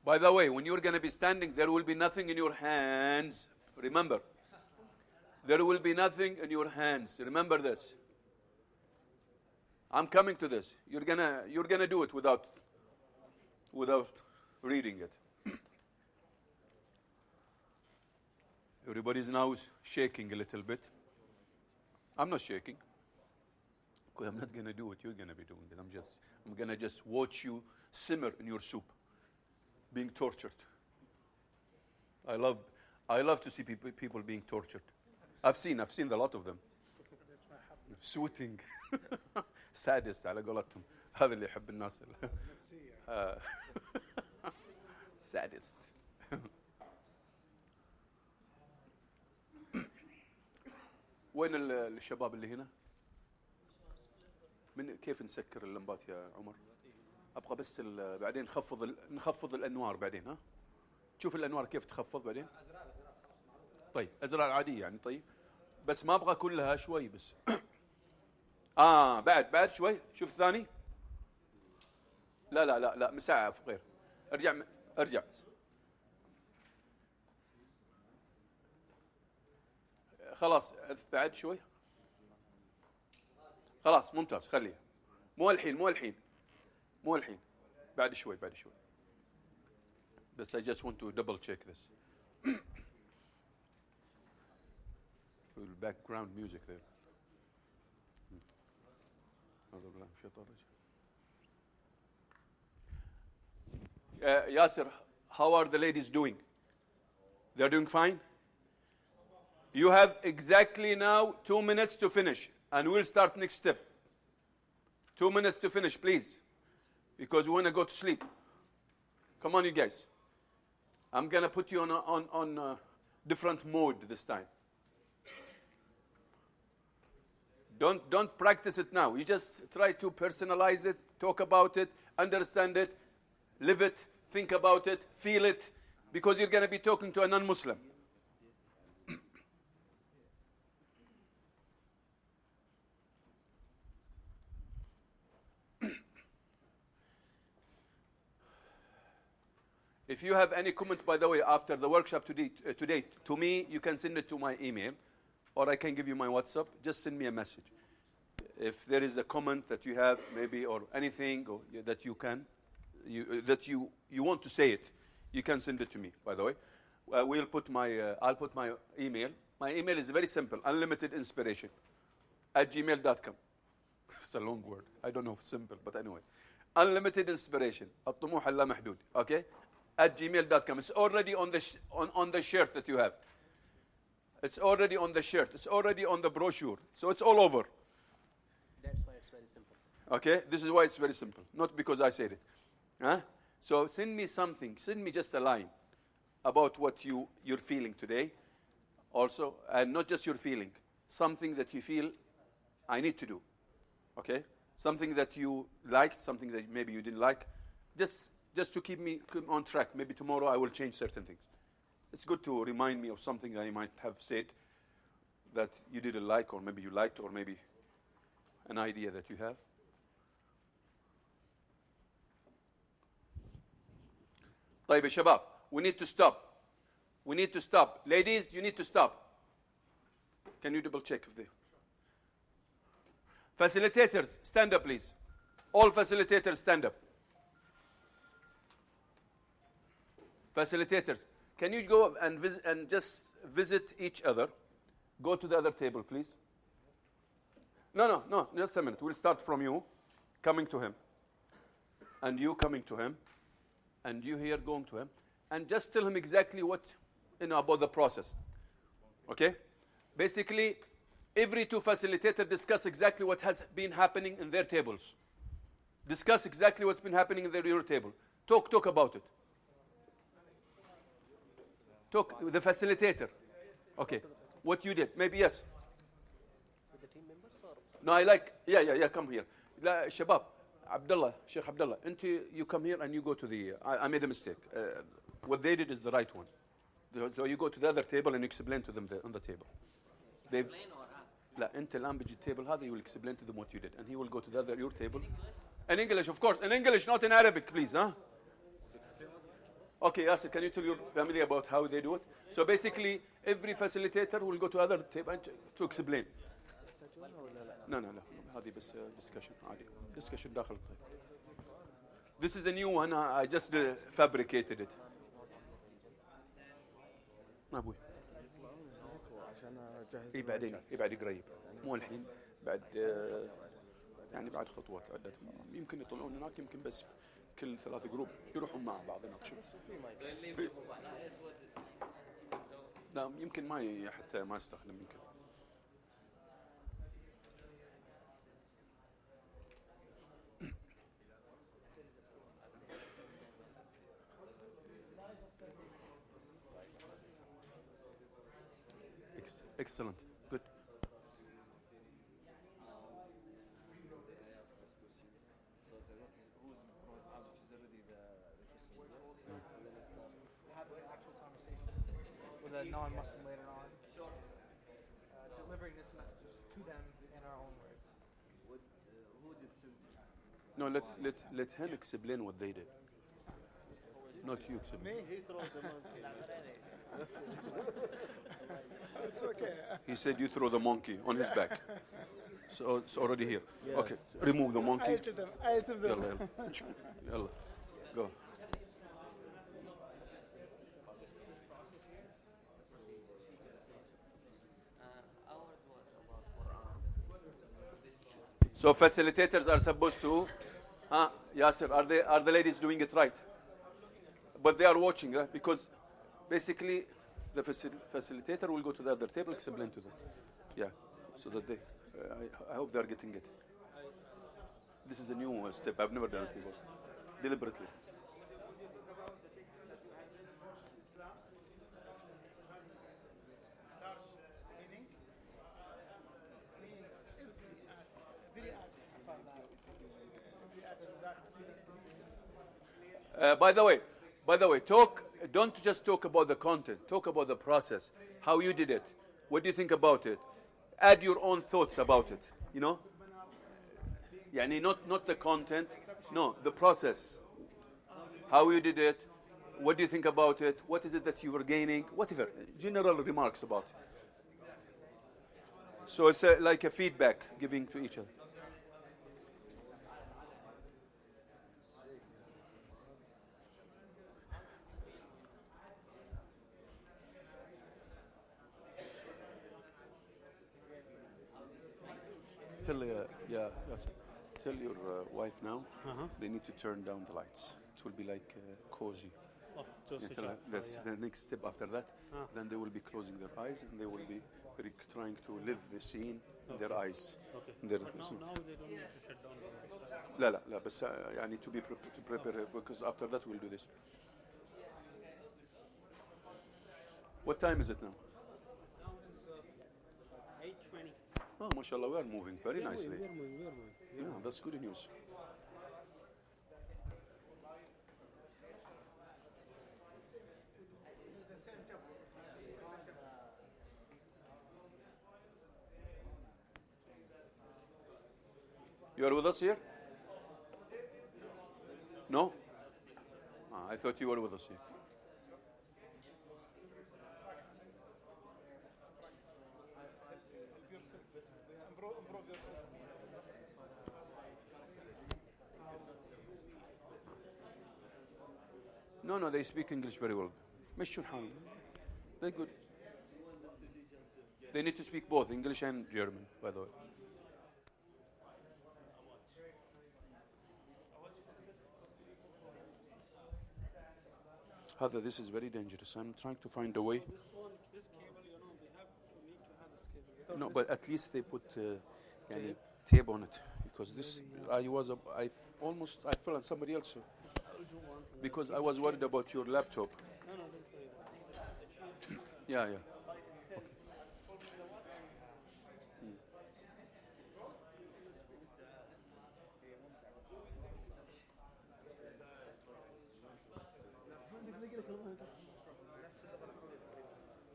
S11: By the way, when you're going to be standing, there will be nothing in your hands. Remember, there will be nothing in your hands. Remember this. I'm coming to this. You're gonna do it without reading it. Everybody's now shaking a little bit. I'm not shaking. Because I'm not gonna do it. You're gonna be doing it. I'm gonna just watch you simmer in your soup, being tortured. I love to see people being tortured. I've seen a lot of them. Sweating. Sadist على قولتهم. هذا اللي يحب الناس. Sadist. وين الشباب اللي هنا؟ من كيف نسكر اللمبات يا عمر؟ ابغى بس بعدين نخفض الانوار بعدين ها؟ تشوف الانوار كيف تخفض بعدين؟ طيب ازرار عاديه يعني طيب بس ما ابغى كلها شوي بس. بعد شوي شوف الثاني. لا مساعة غير ارجع. خلاص بعد شوي. خلاص ممتاز خليها. مو الحين بعد شوي بس I just want to double check this. background music there. Yasser, how are the ladies doing? They're doing fine? You have exactly now 2 minutes to finish, and we'll start next step. 2 minutes to finish, please, because we want to go to sleep. Come on, you guys. I'm going to put you on a different mode this time. Don't practice it now. You just try to personalize it, talk about it, understand it, live it, think about it, feel it, because you're going to be talking to a non-Muslim. If you have any comment, by the way, after the workshop today, to me, you can send it to my email, or I can give you my WhatsApp. Just send me a message. If there is a comment that you have, maybe, or anything or that you can, you want to say it, you can send it to me, by the way. I'll put my email. My email is very simple, unlimitedinspiration@gmail.com. It's a long word. I don't know if it's simple, but anyway. Unlimitedinspiration, الطموح اللامحدود, okay? @gmail.com. It's already on the shirt that you have. It's already on the shirt. It's already on the brochure. So it's all over.
S17: That's why it's very simple.
S11: Okay? This is why it's very simple. Not because I said it. Huh? So send me something. Send me just a line about what you're feeling today. Also, and not just your feeling. Something that you feel I need to do. Okay? Something that you liked, something that maybe you didn't like. Just to keep me on track. Maybe tomorrow I will change certain things. It's good to remind me of something I might have said that you didn't like, or maybe you liked, or maybe an idea that you have. طيب يا شباب, we need to stop. We need to stop. Ladies, you need to stop. Can you double check if they... Facilitators, stand up, please. All facilitators, stand up. Facilitators, can you go and just visit each other? Go to the other table, please. No, just a minute. We'll start from you, coming to him. And you coming to him. And you here going to him. And just tell him exactly what, about the process. Okay? Basically, every two facilitators discuss exactly what has been happening in their tables. Discuss exactly what's been happening in your table. Talk about it. Talk, the facilitator. Okay. What you did. Maybe yes.
S17: With the team members or?
S11: No, I like, yeah, come here. لا, شباب, Abdullah, Sheikh Abdullah, you come here and you go to the, I made a mistake. What they did is the right one. So you go to the other table and you explain to them on the table.
S17: Explain or ask?
S11: لا, أنت الآن بيجي التable هذا, you will explain to them what you did. And he will go to your table. In English, of course. In English, not in Arabic, please, huh? Okay, Yasser, can you tell your family about how they do it? So basically, every facilitator will go to other table to explain. No, هذه بس discussion عادي. Discussion داخل. This is a new one. I just fabricated it. ما أبوي. إيه بعدين بعد قريب. مو الحين بعد يعني بعد خطوات عدة. يمكن يطلعون هناك يمكن بس. كل 3 جروب يروحون مع بعض يناقشون. لا يمكن ما حتى ما يستخدم يمكن. Excellent. Good.
S3: A non-Muslim later on, delivering this message to them in our own words.
S11: No, let him explain what they did. not you. Exhibit.
S2: Me? He throws the monkey. It's okay.
S11: He said you throw the monkey on his back. So it's already here.
S2: Yes.
S11: Okay, remove the monkey.
S2: I told them.
S11: يلا يلا. Go. So facilitators are supposed to, Yasir, are the ladies doing it right? But they are watching, because basically the facilitator will go to the other table, explain to them. Yeah, so that they, I hope they are getting it. This is a new step. I've never done it before, deliberately. By the way, don't just talk about the content. Talk about the process, how you did it. What do you think about it? Add your own thoughts about it, you know? Yani not the content, no, the process. How you did it, what do you think about it, what is it that you were gaining, whatever, general remarks about it. So it's like a feedback giving to each other. Tell your wife now, they need to turn down the lights. It will be like cozy.
S5: Oh,
S11: that's the next step after that. Then they will be closing their eyes and they will be trying to live the scene in their eyes.
S5: Okay.
S11: In their
S5: now they don't need to shut down the lights.
S11: لا بس يعني to prepare because after that we'll do this. What time is it now?
S5: 8:20.
S11: Oh, mashallah, we are moving very nicely.
S5: We are moving.
S11: Yeah, that's good news. You are with us here? No? I thought you were with us here. No, they speak English very well. مشوا حالهم. They're good. They need to speak both English and German, by the way. This is very dangerous. I'm trying to find a way.
S5: This cable, we need to have this cable.
S11: No, but at least they put tape on it, because this I fell on somebody else. Because I was worried about your laptop.
S5: No,
S11: Yeah.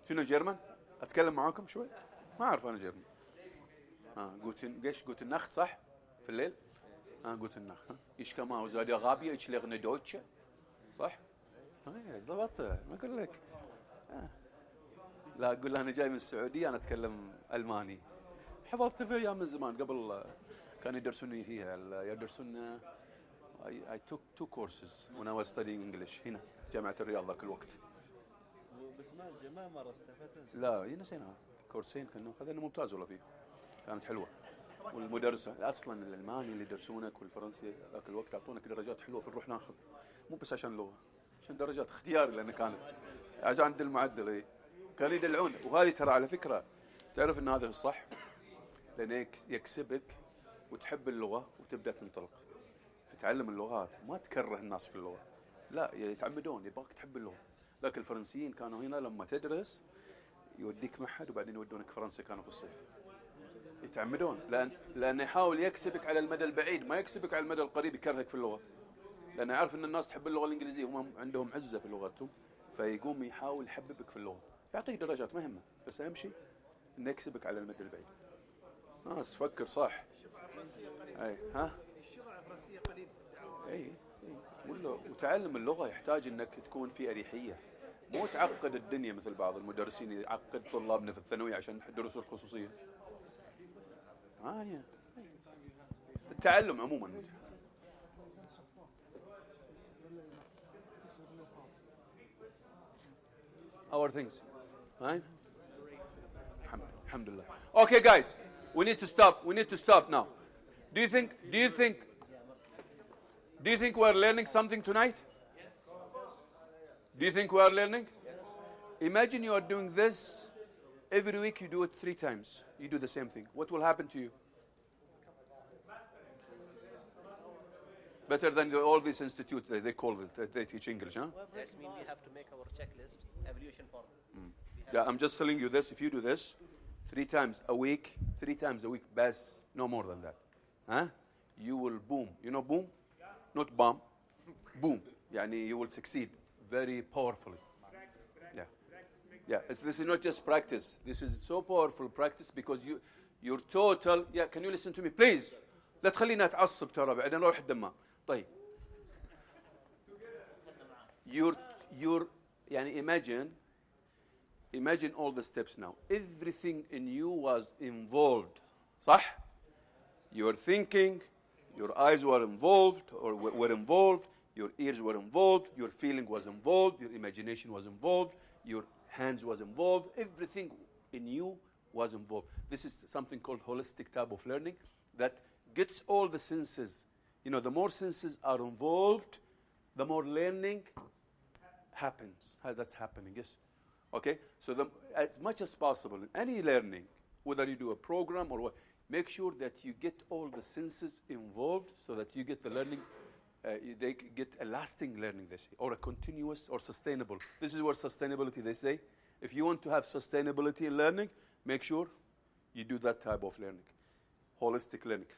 S11: شنو جيرمان؟ اتكلم معاكم شوي؟ ما اعرف انا جيرمان. قلت النخت صح؟ في الليل؟ قلت النخت. ايش كما وزادي غابيه ايش لغنا دوتشه؟ صح؟ ضبطت ما اقول لك. لا اقول له انا جاي من السعوديه انا اتكلم الماني. حفظت فيه ايام من زمان قبل كانوا يدرسوني فيها يدرسون. I took 2 courses when I was studying English هنا جامعة الرياض ذاك الوقت.
S13: بس ما مرة استفدت.
S11: لا نسيناها كورسين كنا خذنا ممتاز والله فيه. كانت حلوة. والمدرسة اصلا الالماني اللي يدرسونك والفرنسي ذاك الوقت يعطونك درجات حلوة في نروح ناخذ. مو بس عشان اللغة. عشان درجات اختياري لان كانت عند المعدل كانوا يدلعون. وهذه ترى على فكرة تعرف ان هذا الصح لان يكسبك وتحب اللغة وتبدأ تنطلق. تعلم اللغات ما تكره الناس في اللغة. لا يتعمدون يبغاك تحب اللغة. لكن الفرنسيين كانوا هنا لما تدرس يوديك معهد وبعدين يودونك فرنسا كانوا في الصيف. يتعمدون لأنه يحاول يكسبك على المدى البعيد ما يكسبك على المدى القريب يكرهك في اللغة. لأنه يعرف أن الناس تحب اللغة الإنجليزية هم عندهم عزة في لغتهم فيقوم يحاول يحببك في اللغة. يعطيك درجات مهمة بس أهم شيء إنه يكسبك على المدى البعيد. ناس فكر صح. أي ها؟
S2: الشرع الفرنسية قليل.
S11: اي وتعلم اللغة يحتاج انك تكون في أريحية، مو تعقد الدنيا مثل بعض المدرسين يعقد طلابنا في الثانوية عشان الدروس الخصوصية. التعلم عموما our things, right? Alhamdulillah. Okay, guys, we need to stop. We need to stop now. Do you think we're learning something tonight? Do you think we are learning? Imagine you are doing this every week. You do it 3 times. You do the same thing. What will happen to you? Better than all these institutes they call it. They teach English, huh?
S17: That means we have to make our checklist evaluation form.
S11: Yeah, I'm just telling you this. If you do this 3 times a week, 3 times a week, best, no more than that, huh? You will boom. You know boom? Not bomb. Boom. Yani you will succeed very powerfully. Yeah. Yeah. This is not just practice. This is so powerful practice because your total. Yeah. Can you listen to me, please? لا تخلينا أتعصب ترى بعدين نروح الدمام. طيب. Your يعني imagine all the steps now. Everything in you was involved. صح? Your thinking, your eyes were involved or were involved, your ears were involved, your feeling was involved, your imagination was involved, your hands was involved, everything in you was involved. This is something called holistic type of learning that gets all the senses. You know, the more senses are involved, the more learning happens. That's happening, yes. Okay? So as much as possible in any learning, whether you do a program or what, make sure that you get all the senses involved so that you get the learning, they get a lasting learning, they say, or a continuous or sustainable. This is where sustainability, they say. If you want to have sustainability in learning, make sure you do that type of learning, holistic learning.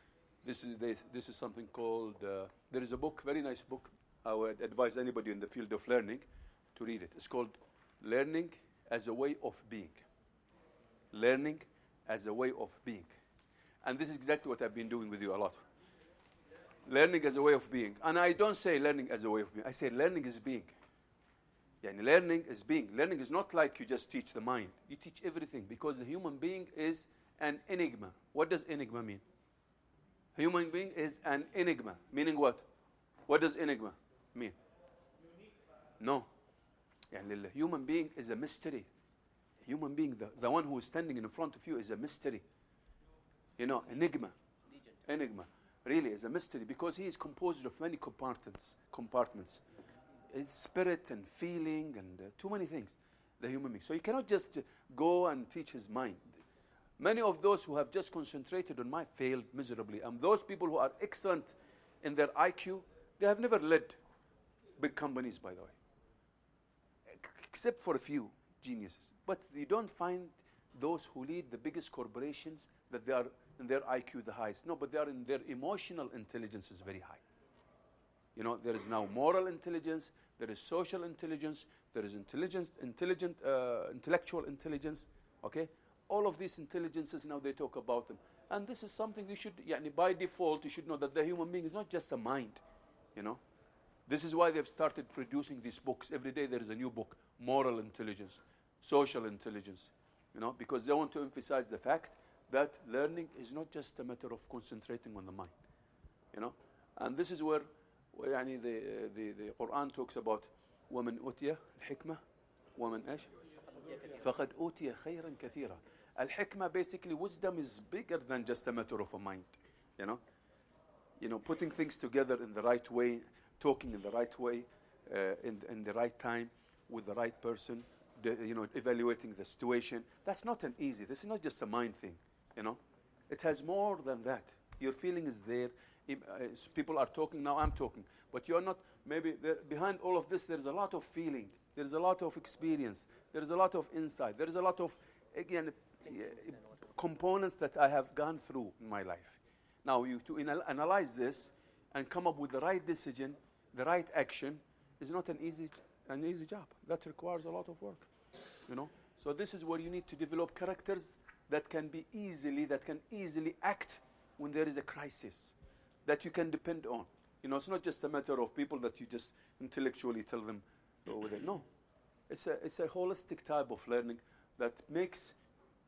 S11: This is something called, there is a book, very nice book. I would advise anybody in the field of learning to read it. It's called Learning as a Way of Being. Learning as a Way of Being. And this is exactly what I've been doing with you a lot. Learning as a way of being. And I don't say learning as a way of being. I say learning is being. Yani learning is being. Learning is not like you just teach the mind. You teach everything because the human being is an enigma. What does enigma mean? Human being is an enigma. Meaning what? What does enigma mean? No. Yani the human being is a mystery. Human being, the one who is standing in front of you is a mystery. You know, enigma. Enigma. Really is a mystery because he is composed of many compartments. It's spirit and feeling and too many things, the human being. So you cannot just go and teach his mind. Many of those who have just concentrated on mind failed miserably. And those people who are excellent in their IQ, they have never led big companies, by the way. Except for a few geniuses. But you don't find those who lead the biggest corporations that they are in their IQ the highest. No, but they are in their emotional intelligence is very high. You know, there is now moral intelligence, there is social intelligence, there is intellectual intelligence, okay? All of these intelligences, now they talk about them. And this is something you should, by default, you should know that the human being is not just a mind, you know? This is why they've started producing these books. Every day there is a new book, moral intelligence, social intelligence, you know, because they want to emphasize the fact that learning is not just a matter of concentrating on the mind, you know. And this is where the Quran talks about وَمَنْ أُوتِيَ الْحِكْمَةِ وَمَنْ أَشْ فَقَدْ أُوتِيَ خَيْرًا كَثِيرًا. Al-hikmah, basically wisdom, is bigger than just a matter of a mind, you know. You know, putting things together in the right way, talking in the right way, in the right time, with the right person, you know, evaluating the situation. That's not an easy. This is not just a mind thing, you know. It has more than that. Your feeling is there. People are talking, now I'm talking. But you're not, maybe behind all of this, there's a lot of feeling. There's a lot of experience. There's a lot of insight. There's a lot of, again, components that I have gone through in my life. Now, to analyze this and come up with the right decision, the right action, is not an easy job. That requires a lot of work, you know. So this is where you need to develop characters that can easily act when there is a crisis, that you can depend on. You know, it's not just a matter of people that you just intellectually tell them over there. No, it's a holistic type of learning that makes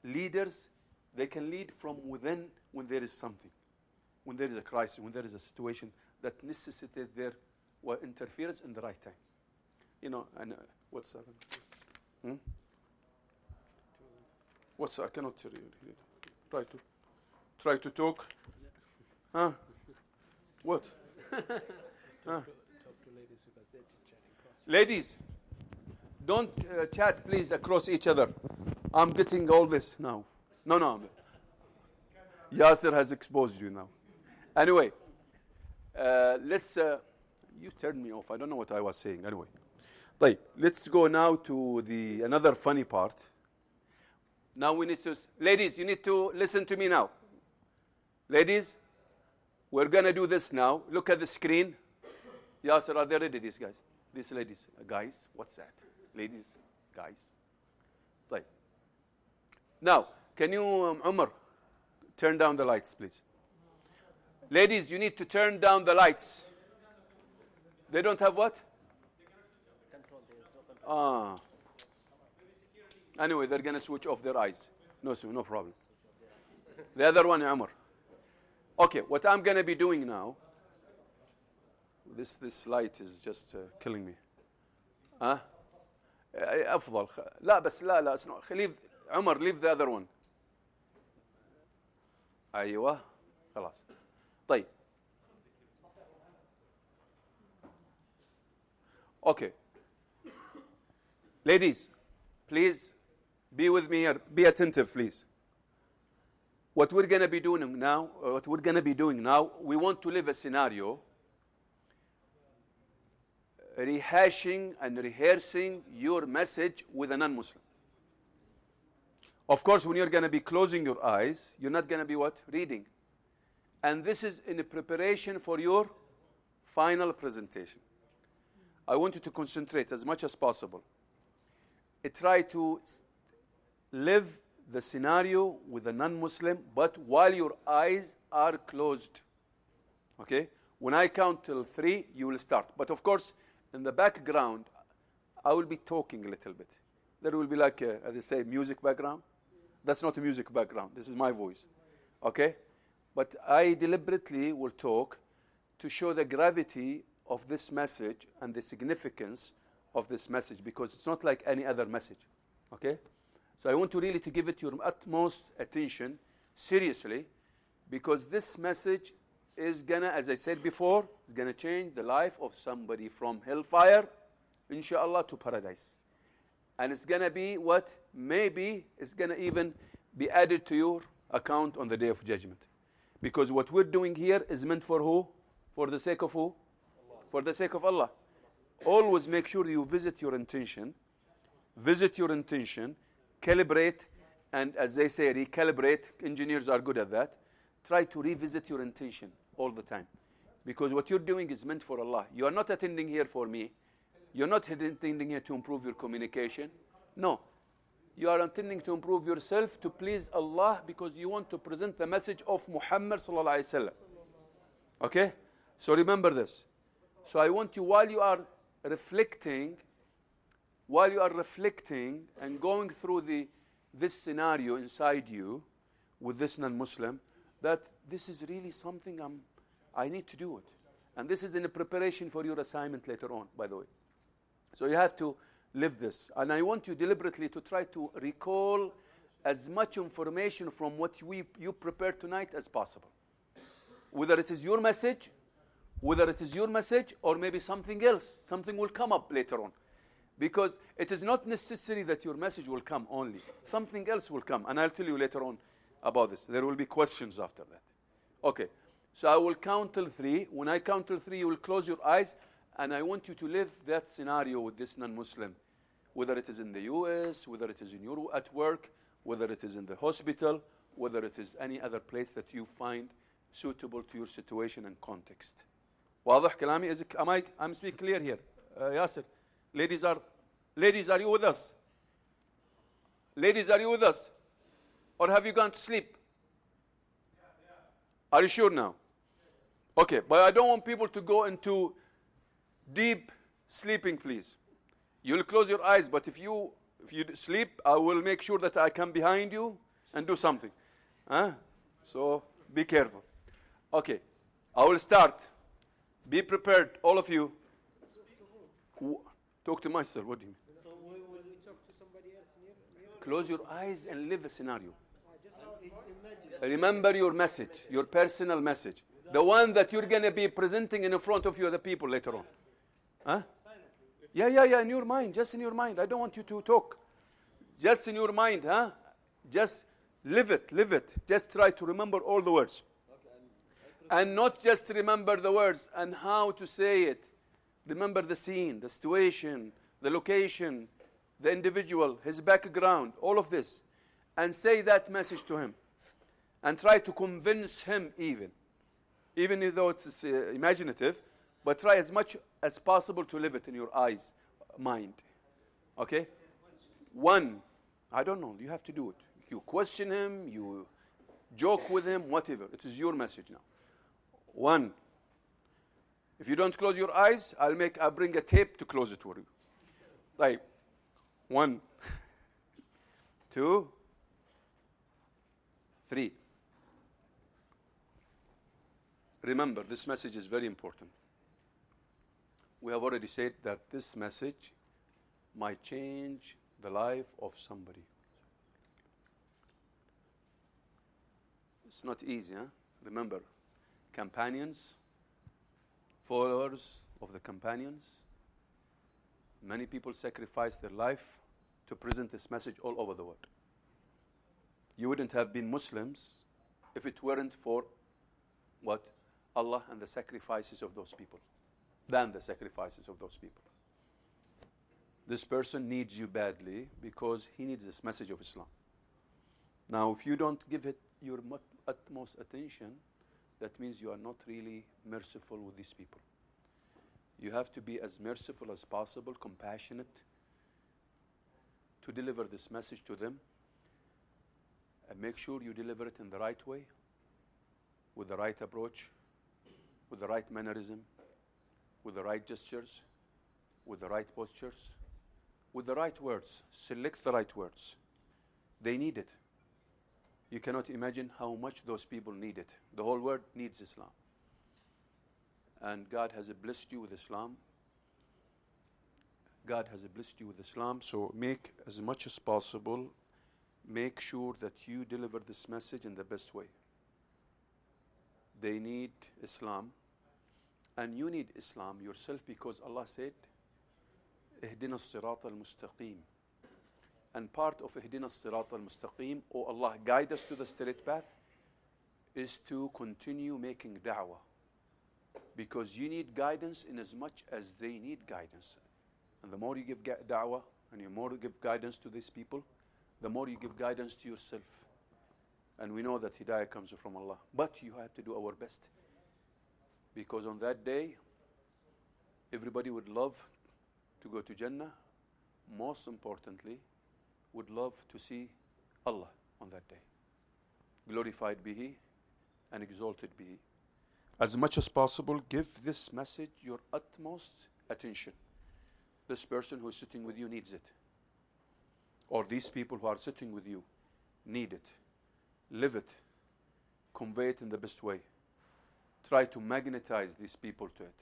S11: leaders, they can lead from within when there is something, when there is a crisis, when there is a situation that necessitates their interference in the right time. You know, and what's that? What's I cannot read. Try to talk. Huh? What? Huh? Ladies, don't chat, please, across each other. I'm getting all this now. No. Yasser has exposed you now. Anyway, let's. You turned me off. I don't know what I was saying. Anyway, let's go now to another funny part. Now we need to. Ladies, you need to listen to me now. Ladies, we're gonna do this now. Look at the screen. Yasser, are they ready? These guys, these ladies, guys. What's that? Ladies, guys. Right. Now, can you, Umar, turn down the lights, please? Ladies, you need to turn down the lights. They don't have what? Anyway, they're going to switch off their eyes. No problem. The other one, Umar. Okay, what I'm going to be doing now, this light is just killing me. أفضل. لا بس لا leave عمر, leave the other one. أيوة خلاص. طيب. Okay. Ladies, please be with me here. Be attentive, please. What we're going to be doing now, we want to live a scenario, rehashing and rehearsing your message with a non-Muslim. Of course, when you're going to be closing your eyes, you're not going to be what? Reading. And this is in preparation for your final presentation. I want you to concentrate as much as possible. Try to live the scenario with a non-Muslim, but while your eyes are closed. Okay? When I count till 3, you will start. But of course, in the background, I will be talking a little bit. There will be like, as they say, music background. That's not a music background. This is my voice. Okay? But I deliberately will talk to show the gravity of this message and the significance of this message, because it's not like any other message. Okay? So I want to really to give it your utmost attention, seriously, because this message is gonna, as I said before, is gonna change the life of somebody from hellfire, inshallah, to paradise. And it's gonna be what maybe it's gonna even be added to your account on the day of judgment. Because what we're doing here is meant for who? For the sake of who? Allah. For the sake of Allah. Always make sure you visit your intention, calibrate, and as they say, recalibrate. Engineers are good at that. Try to revisit your intention all the time. Because what you're doing is meant for Allah. You are not attending here for me. You're not attending here to improve your communication. No. You are intending to improve yourself to please Allah, because you want to present the message of Muhammad sallallahu alaihi wasallam. Okay? So remember this. So I want you, while you are reflecting and going through this scenario inside you with this non-Muslim, that this is really something I need to do it. And this is in a preparation for your assignment later on, by the way. So you have to live this. And I want you deliberately to try to recall as much information from what you prepared tonight as possible. Whether it is your message, or maybe something else. Something will come up later on. Because it is not necessary that your message will come only. Something else will come. And I'll tell you later on about this. There will be questions after that. Okay. So I will count till 3. When I count till 3, you will close your eyes. And I want you to live that scenario with this non-Muslim. Whether it is in the US, whether it is at work, whether it is in the hospital, whether it is any other place that you find suitable to your situation and context. واضح كلامي? I'm speaking clear here. Yasser. Ladies, are you with us? Ladies, are you with us? Or have you gone to sleep? Are you sure now? Okay, but I don't want people to go into deep sleeping, please. You'll close your eyes, but if you sleep, I will make sure that I come behind you and do something. Huh? So be careful. Okay, I will start. Be prepared, all of you. Talk to myself. What do you mean?
S2: So will you talk to somebody else near?
S11: Close your eyes and live a scenario. Remember your message, your personal message. The one that you're going to be presenting in front of you other people later on. Huh? Yeah, in your mind, just in your mind. I don't want you to talk. Just in your mind, huh? Just live it. Just try to remember all the words. And not just remember the words and how to say it. Remember the scene, the situation, the location, the individual, his background, all of this. And say that message to him. And try to convince him even though it's imaginative, but try as much as possible to live it in your mind. Okay? 1, I don't know, you have to do it. You question him, you joke with him, whatever. It is your message now. 1. If you don't close your eyes, I'll bring a tape to close it for you. Like 1, 2, 3. Remember, this message is very important. We have already said that this message might change the life of somebody. It's not easy, huh? Remember, companions, followers of the companions, many people sacrifice their life to present this message all over the world. You wouldn't have been Muslims if it weren't for what? Allah and the sacrifices of those people. This person needs you badly because he needs this message of Islam. Now, if you don't give it your utmost attention, that means you are not really merciful with these people. You have to be as merciful as possible, compassionate, to deliver this message to them. And make sure you deliver it in the right way, with the right approach, with the right mannerism, with the right gestures, with the right postures, with the right words. Select the right words. They need it. You cannot imagine how much those people need it. The whole world needs Islam. And God has blessed you with Islam. So make as much as possible, make sure that you deliver this message in the best way. They need Islam. And you need Islam yourself because Allah said, اهدنا الصراط المستقيم. And part of اهدنا الصراط المستقيم, or Allah guide us to the straight path, is to continue making da'wah. Because you need guidance in as much as they need guidance. And the more you give da'wah and the more you give guidance to these people, the more you give guidance to yourself. And we know that hidayah comes from Allah. But you have to do our best. Because on that day, everybody would love to go to Jannah. Most importantly, would love to see Allah on that day. Glorified be He and exalted be He. As much as possible, give this message your utmost attention. This person who is sitting with you needs it. Or these people who are sitting with you need it. Live it. Convey it in the best way. Try to magnetize these people to it.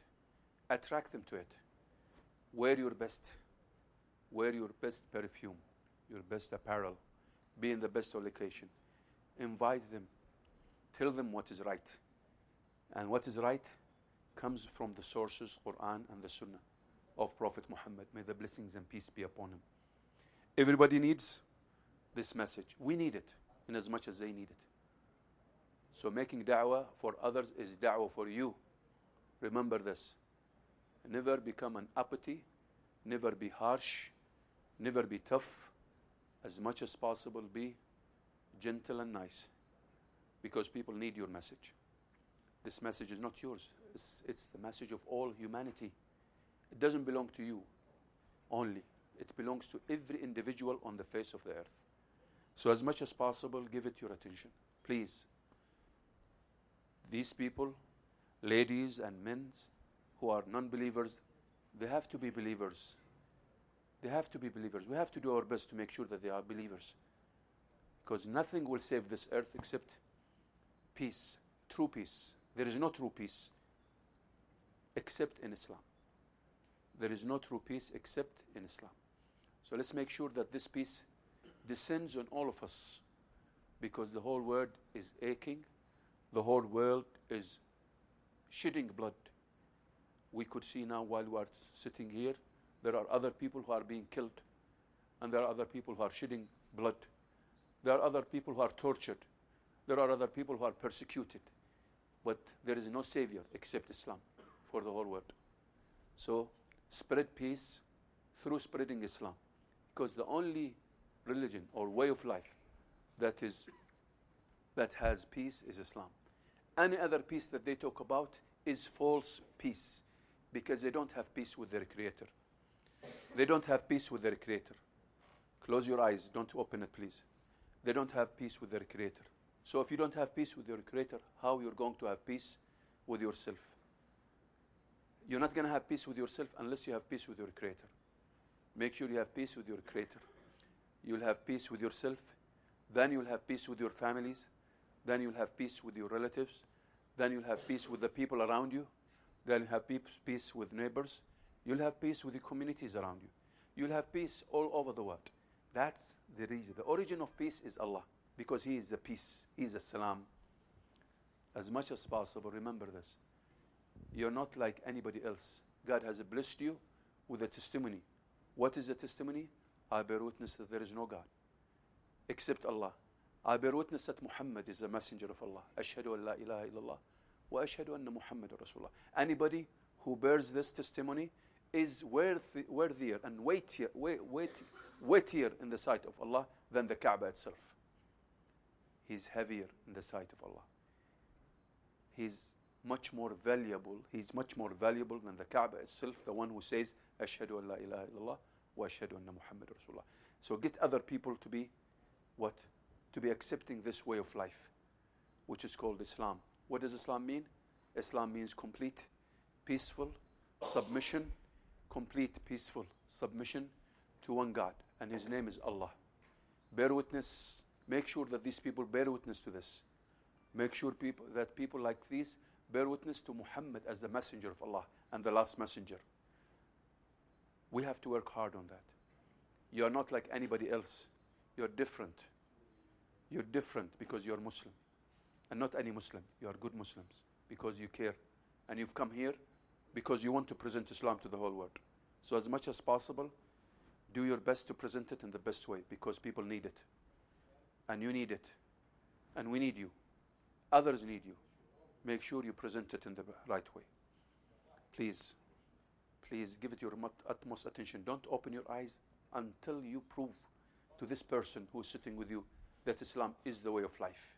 S11: Attract them to it. Wear your best. Wear your best perfume, your best apparel. Be in the best location. Invite them. Tell them what is right. And what is right comes from the sources, Quran and the Sunnah of Prophet Muhammad. May the blessings and peace be upon him. Everybody needs this message. We need it in as much as they need it. So making da'wah for others is da'wah for you. Remember this. Never become an uppity. Never be harsh. Never be tough. As much as possible, be gentle and nice. Because people need your message. This message is not yours. It's the message of all humanity. It doesn't belong to you only. It belongs to every individual on the face of the earth. So as much as possible, give it your attention. Please. These people Ladies and men who are non-believers, they have to be believers. They have to be believers. We have to do our best to make sure that they are believers. Because nothing will save this earth except peace, true peace. There is no true peace except in Islam. There is no true peace except in Islam. So let's make sure that this peace descends on all of us, because the whole world is aching. The whole world is shedding blood. We could see now while we are sitting here, there are other people who are being killed, and there are other people who are shedding blood. There are other people who are tortured. There are other people who are persecuted. But there is no savior except Islam for the whole world. So spread peace through spreading Islam, because the only religion or way of life that has peace is Islam. Any other peace that they talk about is false peace, because they don't have peace with their Creator. They don't have peace with their Creator. Close your eyes. Don't open it, please. They don't have peace with their Creator. So if you don't have peace with your Creator, how you're going to have peace with yourself? You're not going to have peace with yourself unless you have peace with your Creator. Make sure you have peace with your Creator. You'll have peace with yourself. Then you'll have peace with your families. Then you'll have peace with your relatives. Then you'll have peace with the people around you. Then you'll have peace with neighbors. You'll have peace with the communities around you. You'll have peace all over the world. That's the reason. The origin of peace is Allah, because He is the peace. He is the salam. As much as possible, remember this. You're not like anybody else. God has blessed you with a testimony. What is the testimony? I bear witness that there is no God except Allah. I bear witness that Muhammad is the messenger of Allah. Ashhadu an la ilaha illallah wa ashhadu anna Muhammad Rasulullah. Anybody who bears this testimony is worthier and weightier in the sight of Allah than the Kaaba itself. He's heavier in the sight of Allah. He's much more valuable. He's much more valuable than the Kaaba itself, the one who says, Ashhadu an la ilaha illallah wa ashhadu anna Muhammad Rasulullah. So get other people to be what? To be accepting this way of life, which is called Islam. What does Islam mean? Islam means complete, peaceful submission, complete, peaceful submission to one God, and His name is Allah. Bear witness. Make sure that these people bear witness to this. Make sure that people like these bear witness to Muhammad as the messenger of Allah and the last messenger. We have to work hard on that. You are not like anybody else. You're different. You're different because you're Muslim. And not any Muslim. You are good Muslims because you care. And you've come here because you want to present Islam to the whole world. So as much as possible, do your best to present it in the best way, because people need it. And you need it. And we need you. Others need you. Make sure you present it in the right way. Please, please give it your utmost attention. Don't open your eyes until you prove to this person who is sitting with you that Islam is the way of life.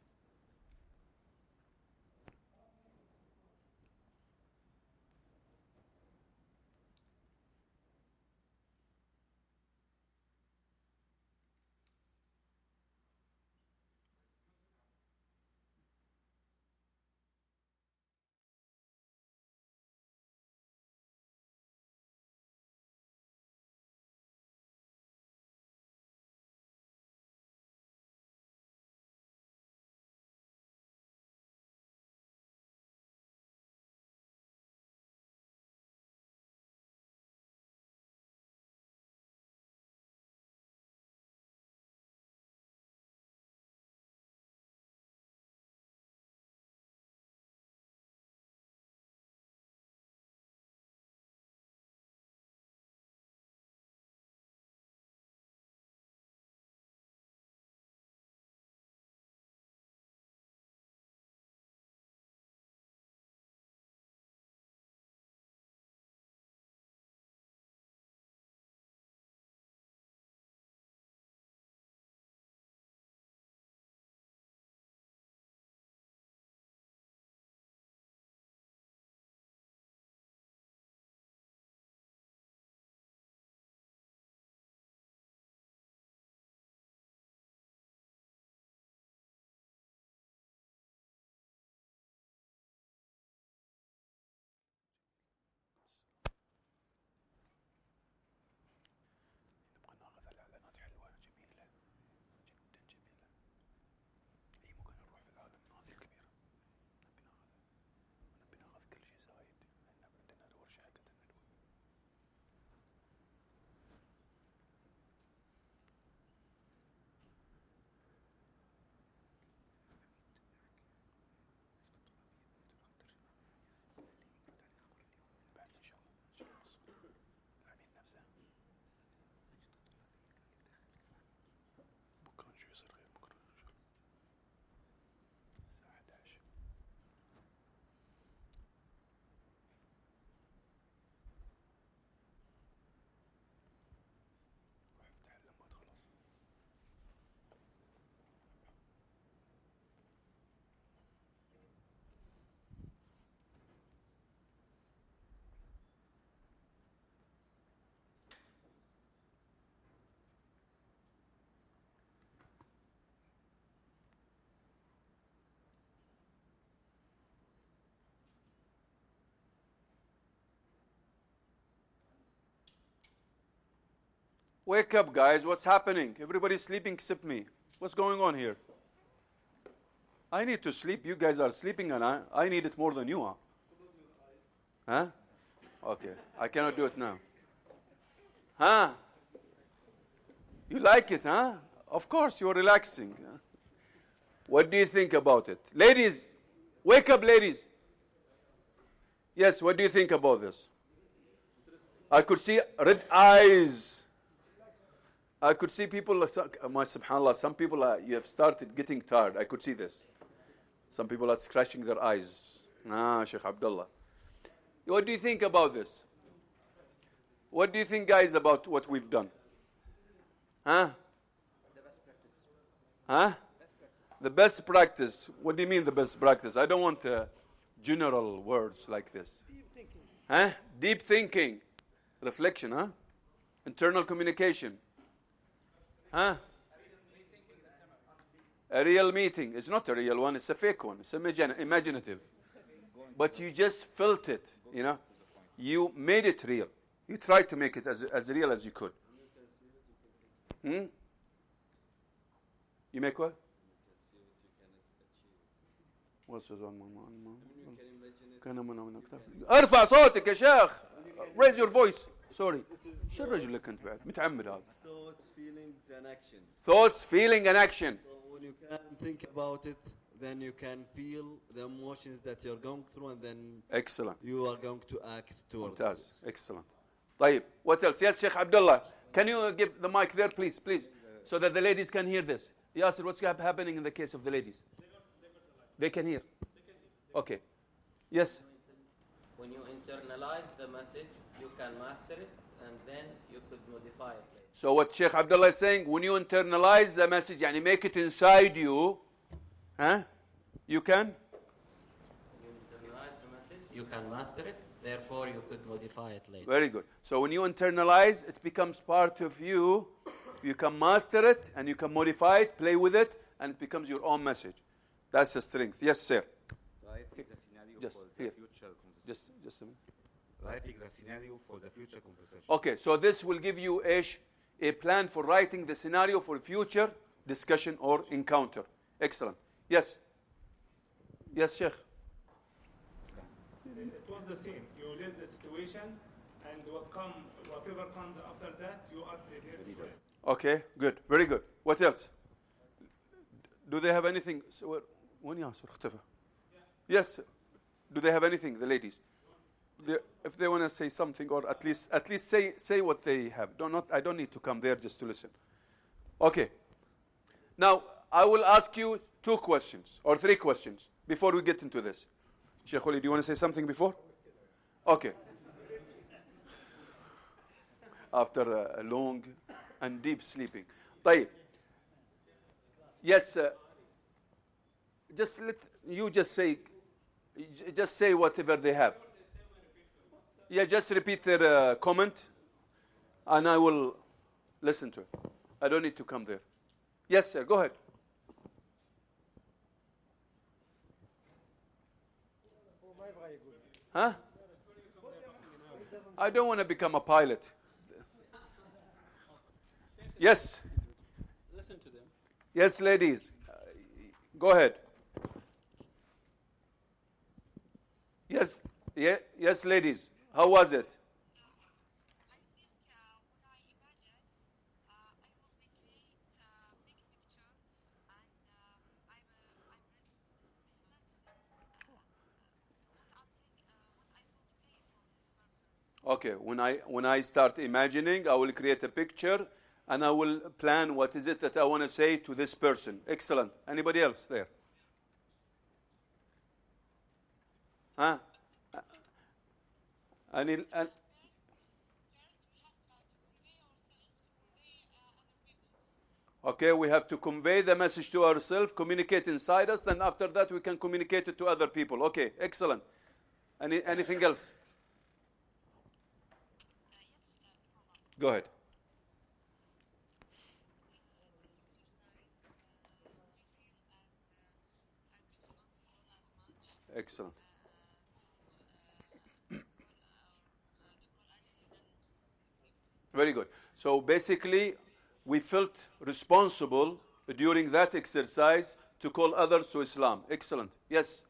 S11: Wake up, guys. What's happening? Everybody's sleeping except me. What's going on here? I need to sleep. You guys are sleeping, and I need it more than you are. Huh? Okay. I cannot do it now. Huh? You like it, huh? Of course, you're relaxing. What do you think about it? Ladies, wake up, ladies. Yes, what do you think about this? I could see red eyes. I could see people, subhanAllah, some people, you have started getting tired. I could see this. Some people are scratching their eyes. Sheikh Abdullah. What do you think about this? What do you think, guys, about what we've done? Huh? Huh? The best practice. What do you mean the best practice? I don't want general words like this.
S2: Deep thinking.
S11: Huh? Deep thinking. Reflection, huh? Internal communication. Huh? A real meeting. It's not a real one. It's a fake one. It's imaginative. But you just felt it, you know. You made it real. You tried to make it as real as you could. You make what? What's the one? ارفع صوتك يا شيخ. Raise your voice. Sorry. شو الرجل اللي كنت بعد متعمد هذا.
S13: Thoughts, feelings and action.
S11: Thoughts, feeling and action.
S13: So when you can think about it, then you can feel the emotions that you're going through, and then
S11: excellent.
S13: You are going to act towards
S11: it. Excellent. طيب. What else? Yes, Sheikh Abdullah. Can you give the mic there, please, so that the ladies can hear this? Yasir, what's happening in the case of the ladies? They can hear. Okay. Yes.
S18: When you internalize the message, you can master it, and then you could modify it later.
S11: So what Sheikh Abdullah is saying, when you internalize the message, يعني make it inside you, huh? You can?
S18: You internalize the message, you can master it, therefore you could modify it later.
S11: Very good. So when you internalize, it becomes part of you. You can master it, and you can modify it, play with it, and it becomes your own message. That's the strength. Yes, sir.
S19: Writing the scenario
S11: Just
S19: for the
S11: here.
S19: future conversation.
S11: Just a minute.
S19: Writing the scenario for the future conversation.
S11: Okay, so this will give you a plan for writing the scenario for future discussion or encounter. Excellent. Yes. Yes, Sheikh.
S12: It was the same. You live the situation, and whatever comes after that, you are prepared for it.
S11: Okay, good. Very good. What else? Do they have anything? When ياسر اختفى. Yes. Do they have anything, the ladies? If they want to say something, or at least say what they have. I don't need to come there just to listen. Okay. Now I will ask you 2 questions or 3 questions before we get into this. Sheikh Ali, do you want to say something before? Okay. After a long and deep sleeping. طيب. Yes. Just say whatever they have. Yeah, just repeat their comment, and I will listen to it. I don't need to come there. Yes, sir. Go ahead. Huh? I don't want to become a pilot. Yes.
S3: Listen to them.
S11: Yes, ladies. Go ahead. Yes. Yes, ladies. How was it? Okay, when I start imagining, I will create a picture and I will plan what is it that I want to say to this person. Excellent. Anybody else there? Huh? Okay, we have to convey the message to ourselves, communicate inside us, and after that we can communicate it to other people. Okay, excellent. Anything else? Go ahead. Excellent. Very good. So basically, we felt responsible during that exercise to call others to Islam. Excellent. Yes.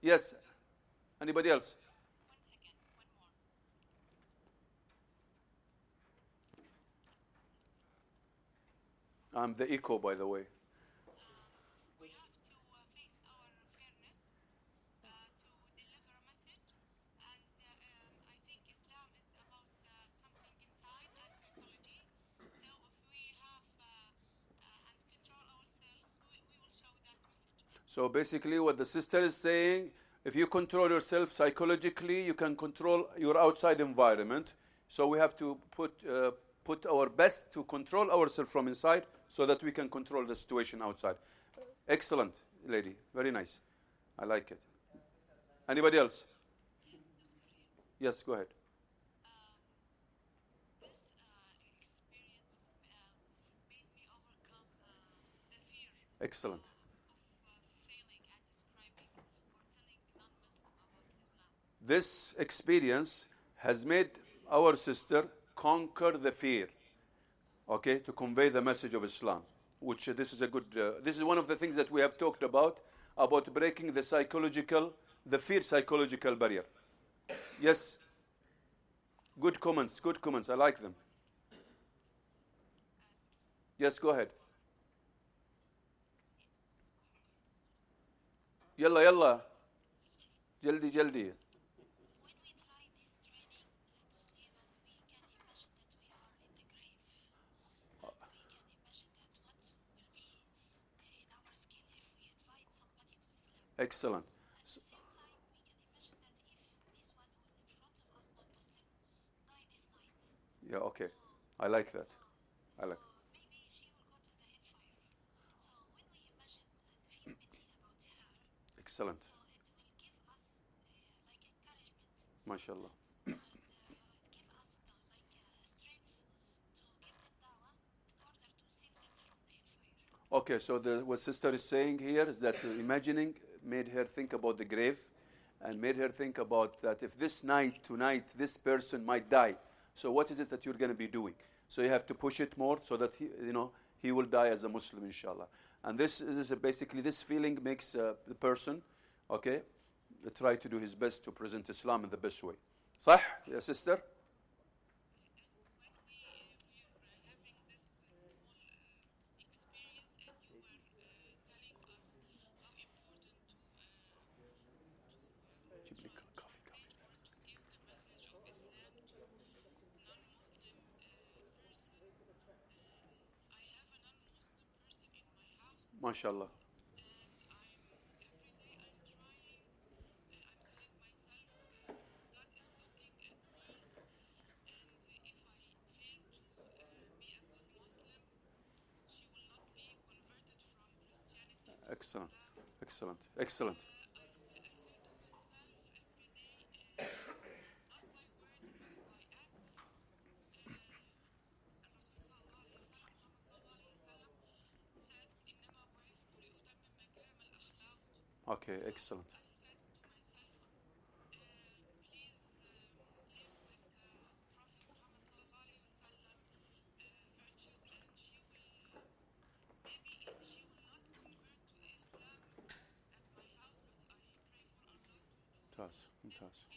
S11: Yes. Anybody else? I'm the echo, by the way. So basically what the sister is saying, if you control yourself psychologically, you can control your outside environment. So we have to put our best to control ourselves from inside so that we can control the situation outside. Excellent, lady. Very nice. I like it. Anybody else? Yes, go ahead. Excellent. This experience has made our sister conquer the fear, okay, to convey the message of Islam, which this is a good, this is one of the things that we have talked about breaking the fear psychological barrier. Yes. Good comments, I like them. Yes, go ahead. يلا يلا جلدي جلدي. Excellent. Yeah, okay. I like that. I like. Excellent. MashaAllah. Okay, so what sister is saying here is that imagining made her think about the grave and made her think about that if tonight, this person might die. So what is it that you're going to be doing? So you have to push it more so that he will die as a Muslim, inshallah. And this is basically, this feeling makes the person, okay, try to do his best to present Islam in the best way. صح, yeah, sister? MashaAllah. Excellent, excellent, excellent. Okay, excellent. ممتاز.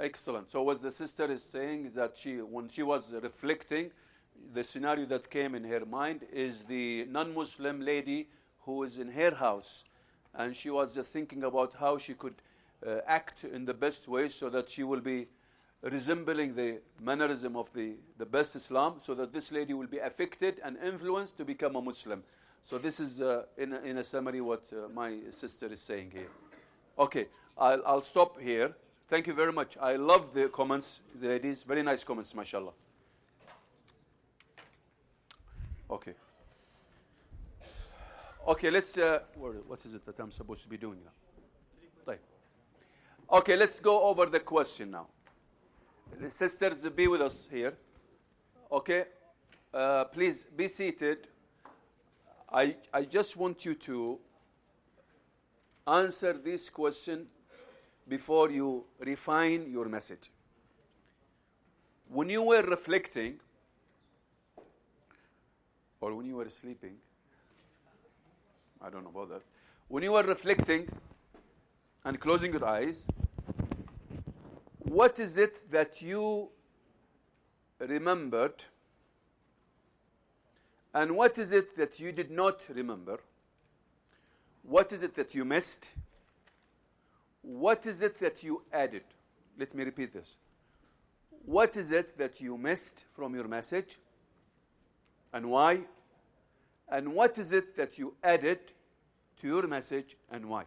S11: Excellent. So what the sister is saying is that when she was reflecting, the scenario that came in her mind is the non-Muslim lady who is in her house, and she was just thinking about how she could act in the best way so that she will be resembling the mannerism of the best Islam, so that this lady will be affected and influenced to become a Muslim. So this is in a summary what my sister is saying here. Okay, I'll stop here. Thank you very much. I love the comments, the ladies. Very nice comments, mashallah. Okay. Okay, let's, what is it that I'm supposed to be doing now? Right. Okay, let's go over the question now. The sisters, be with us here. Okay. please be seated. I just want you to answer this question before you refine your message. When you were reflecting, or when you were sleeping, I don't know about that. When you were reflecting and closing your eyes, what is it that you remembered, and what is it that you did not remember? What is it that you missed? What is it that you added? Let me repeat this. What is it that you missed from your message, and why? And what is it that you added to your message, and why?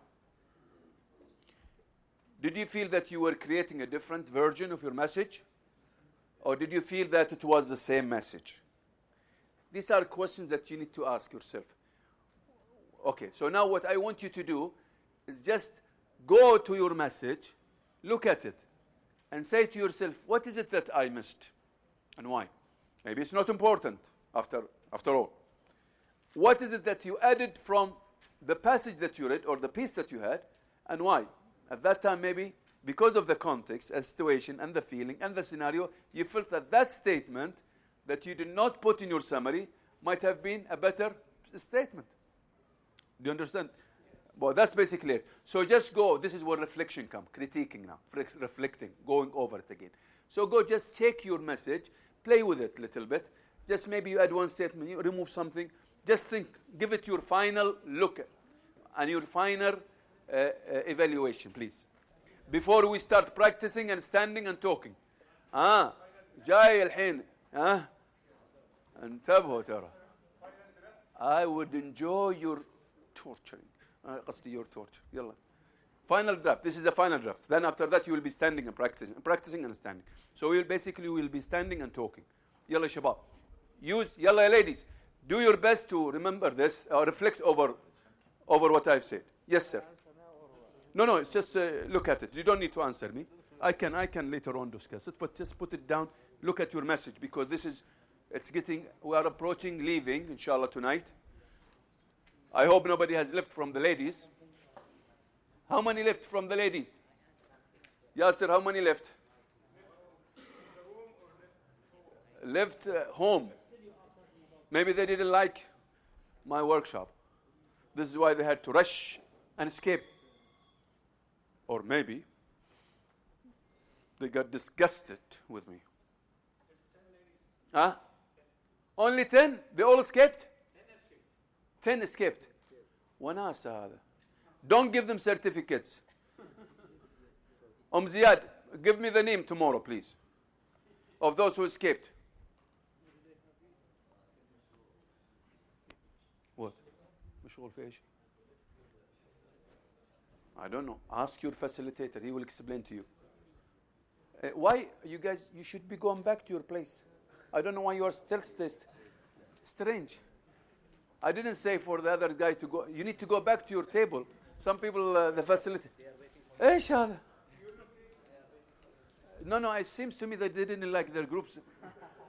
S11: Did you feel that you were creating a different version of your message? Or did you feel that it was the same message? These are questions that you need to ask yourself. Okay, so now what I want you to do is just go to your message, look at it, and say to yourself, what is it that I missed, and why? Maybe it's not important after all. What is it that you added from the passage that you read or the piece that you had, and why? At that time, maybe because of the context and situation and the feeling and the scenario, you felt that that statement that you did not put in your summary might have been a better statement. Do you understand? Well, that's basically it. So just go. This is where reflection comes. Critiquing now. Reflecting. Going over it again. So go just check your message. Play with it a little bit. Just maybe you add one statement. You remove something. Just think. Give it your final look and your final evaluation, please. Before we start practicing and standing and talking. جاي الحين. انتبهوا ترى. I would enjoy your torturing. قصدي your torture. يلا. Final draft. This is the final draft. Then after that you will be standing and practicing and standing. So we will be standing and talking. يلا شباب. يلا يا ladies. Do your best to remember this or reflect over what I've said. Yes, sir. No, it's just look at it. You don't need to answer me. I can later on discuss it, but just put it down. Look at your message, because we are approaching leaving, inshallah, tonight. I hope nobody has left from the ladies. How many left from the ladies? Yasser, how many left? Left home. Maybe they didn't like my workshop. This is why they had to rush and escape. Or maybe they got disgusted with me. Only 10? They all escaped? 10 escaped. وناسة هذا. Don't give them certificates. Ziyad, give me the name tomorrow, please, of those who escaped. What? مشغول في ايش؟ I don't know. Ask your facilitator. He will explain to you. Why, you guys, you should be going back to your place. I don't know why you are still strange. I didn't say for the other guy to go. You need to go back to your table. Some people, the facilitator. ايش هذا? No, it seems to me that they didn't like their groups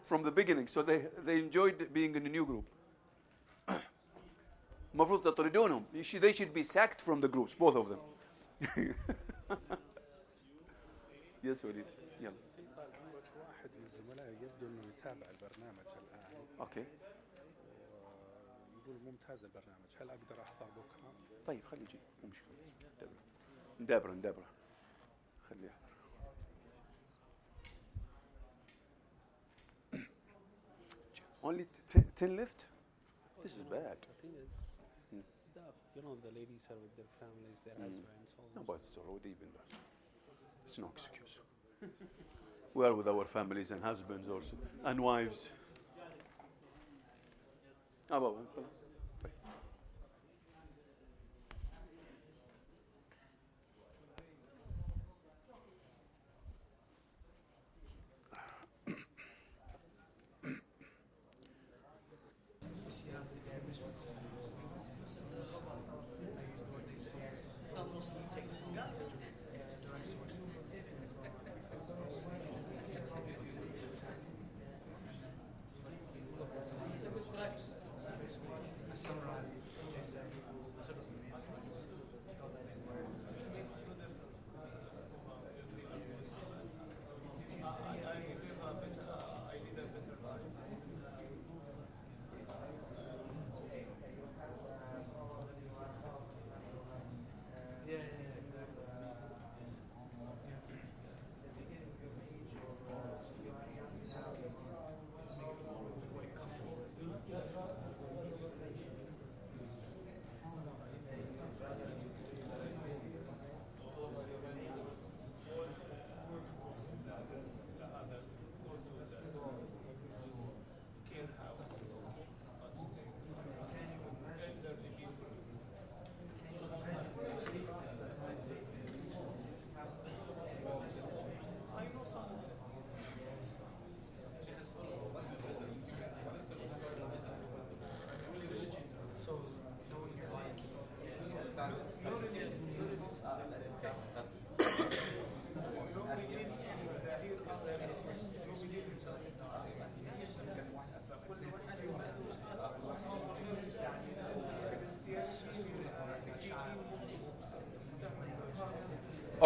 S11: from the beginning, so they enjoyed being in a new group. المفروض تطردونهم. They should be sacked from the groups, both of them. Yes, وليد. يلا.
S20: واحد من الزملاء يبدو انه يتابع البرنامج الان.
S11: اوكي.
S20: يقول ممتاز البرنامج، هل اقدر احضر بكره؟
S11: طيب خليه يجي، مو مشكلة. ندابره. خليه يحضر. Only 10 left? This is bad.
S20: The thing is, you know, the ladies are with their families, their husbands, all
S11: No, but it's already been done. It's no excuse. We are with our families and husbands also, and wives.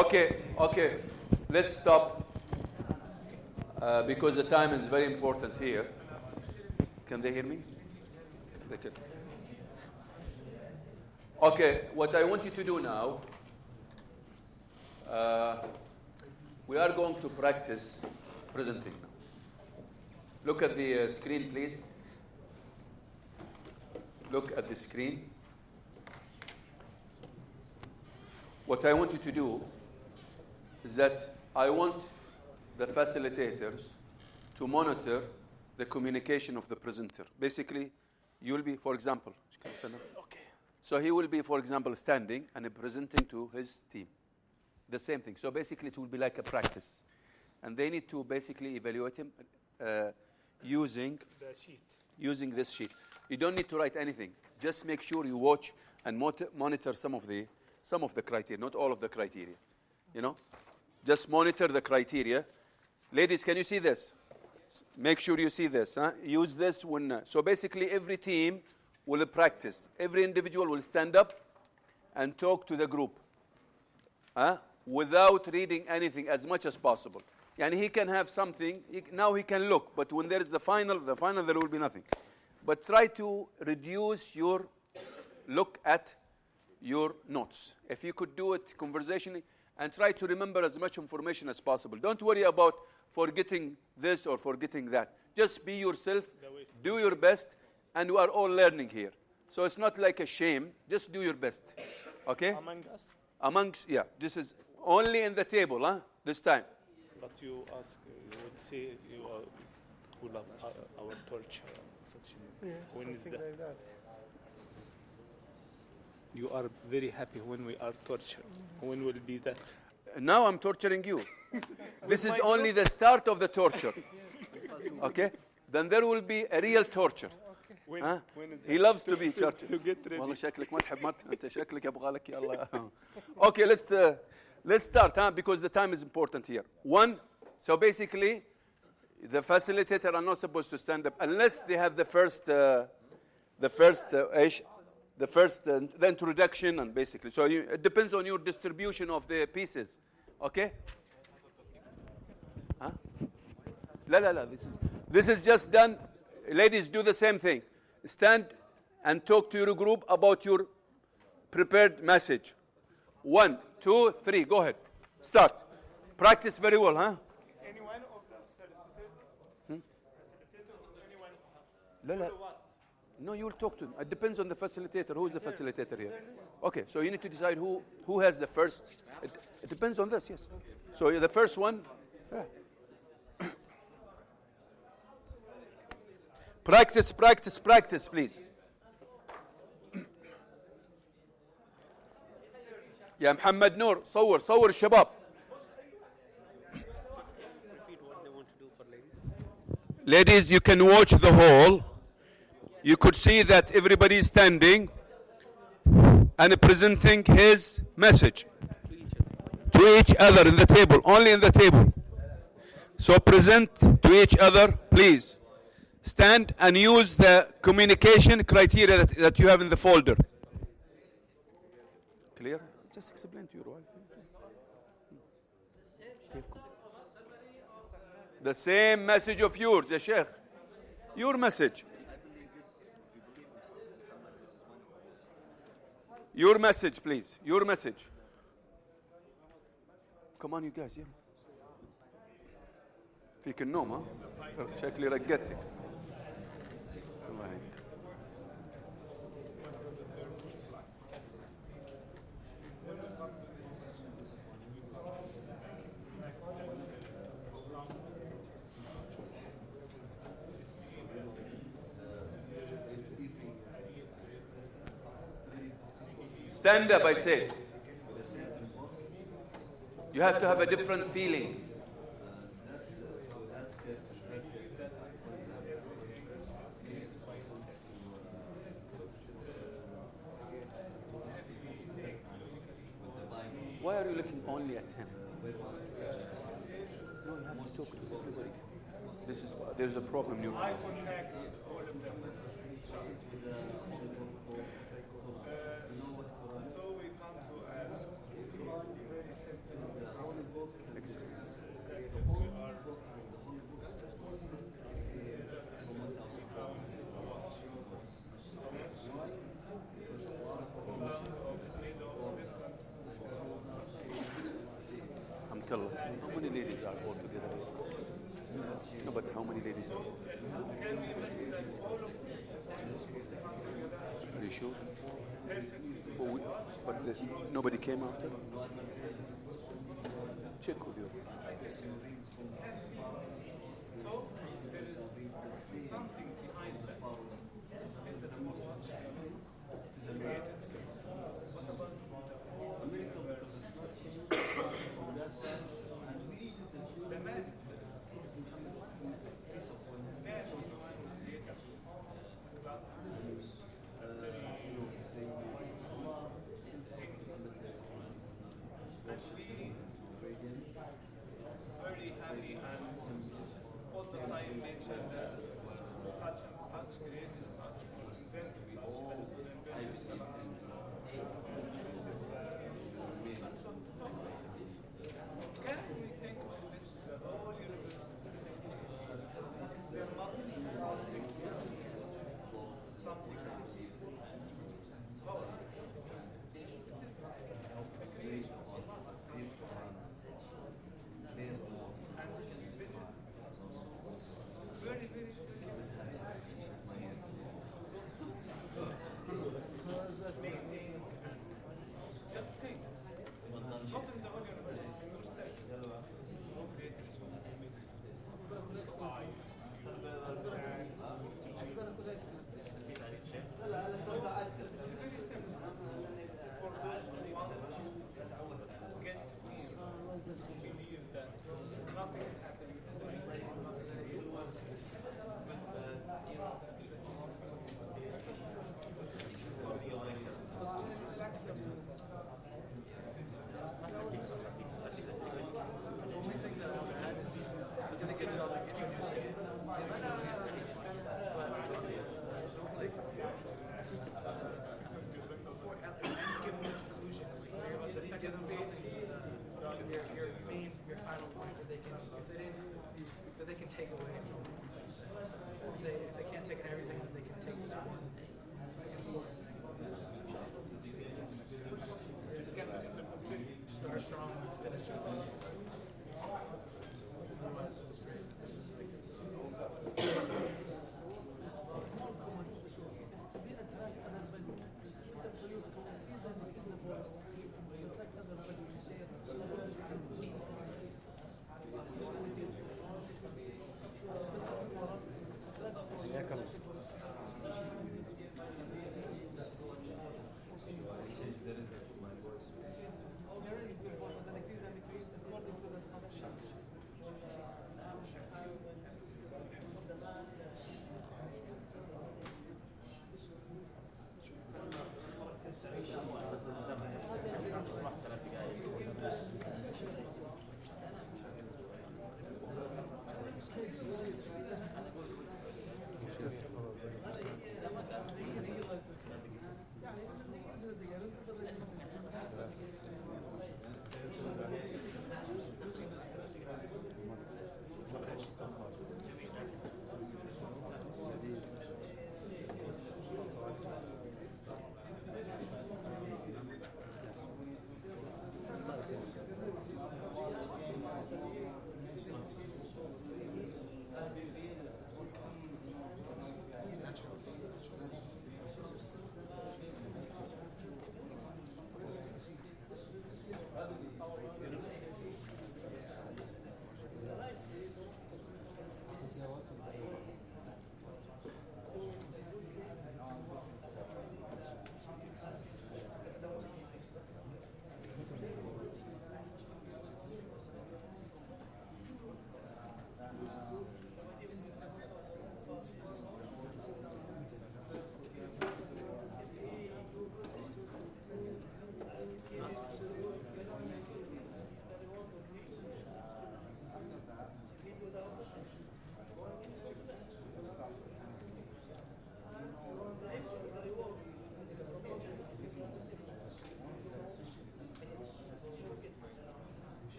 S11: Okay. Let's stop because the time is very important here. Can they hear me? They can. Okay, what I want you to do now, we are going to practice presenting now. Look at the screen, please. Look at the screen. What I want you to do is that I want the facilitators to monitor the communication of the presenter. Basically, you will be, for example, okay. So he will be, for example, standing and presenting to his team. The same thing. So basically, it will be like a practice. And they need to basically evaluate him using this sheet. You don't need to write anything. Just make sure you watch and monitor some of the criteria, not all of the criteria. You know? Just monitor the criteria. Ladies, can you see this? Make sure you see this. Use this when. So basically, every team will practice. Every individual will stand up and talk to the group without reading anything as much as possible. And he can have something. Now he can look, but when there is the final, there will be nothing. But try to reduce your look at your notes. If you could do it conversationally, and try to remember as much information as possible. Don't worry about forgetting this or forgetting that. Just be yourself, do your best, and we are all learning here. So it's not like a shame. Just do your best. Okay?
S3: Among us?
S11: Amongst, yeah. This is only in the table, this time.
S3: But you ask, you would say you are who love our torture. Such when is that? Like that? You are very happy when we are tortured. When will be that?
S11: Now I'm torturing you. This is only the start of the torture. Okay? Then there will be a real torture.
S3: When
S11: he loves to be tortured.
S3: To get ready.
S11: والله شكلك ما تحب أنت شكلك يبغى لك يلا. Okay, let's start, because the time is important here. One, so basically, the facilitator are not supposed to stand up unless they have the introduction, and basically. So it depends on your distribution of the pieces. Okay? La. This is just done. Ladies, do the same thing. Stand and talk to your group about your prepared message. 1, 2, 3. Go ahead. Start. Practice very well,
S12: Anyone of the
S11: facilitators? No, you will talk to them. It depends on the facilitator. Who is the facilitator here? Okay, so you need to decide who has the first. It depends on this, yes. So the first one. Yeah. Practice, please. يا محمد نور صور الشباب. Ladies, you can watch the whole. You could see that everybody is standing and presenting his message to each other in the table, only in the table. So present to each other, please. Stand and use the communication criteria that you have in the folder. Clear? Just explain to your wife. The same message of yours, ya Sheikh. Your message. Your message, please. Your message. Come on, you guys. Yeah. فيك النوم ها؟ شكلي رقتك. الله يعينك. Stand up, I said. You have to have a different feeling. Why are you looking only at him? No, you have to talk to everybody. There's a problem. You.
S12: Eye contact with all of them. So we come to very simple.
S11: No, but how many ladies?
S12: Can we imagine that all of
S11: Are you sure?
S12: perfectly?
S11: Oh, but nobody came after? Check with you.
S12: So there is something behind that. Is that the most created? What about the man itself? Very happy and all the time mention that such and such created such invented such that is an invention. Can we think of this the whole universe? There must be something
S5: Your final point that they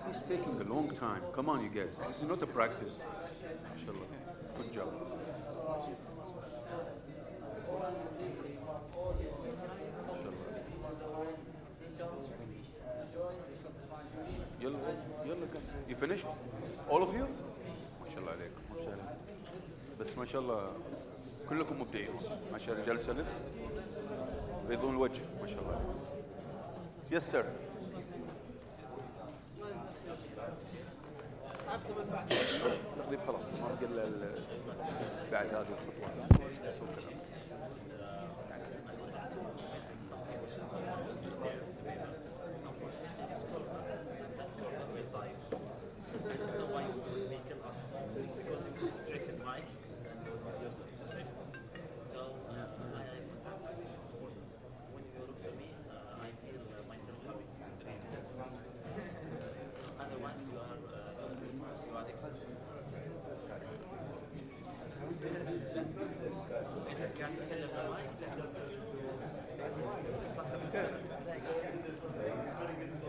S11: It's taking a long time. Come on, you guys. This is not a practice. MashaAllah. Good job. يلا You finished? All of you? ما شاء الله عليكم. ما شاء الله. بس ما شاء الله كلكم مبدعين. ما شاء الله رجال سلف بيضون الوجه. ما شاء الله. Yes sir. تقريبا خلاص ما بقى الا بعد هذه الخطوه.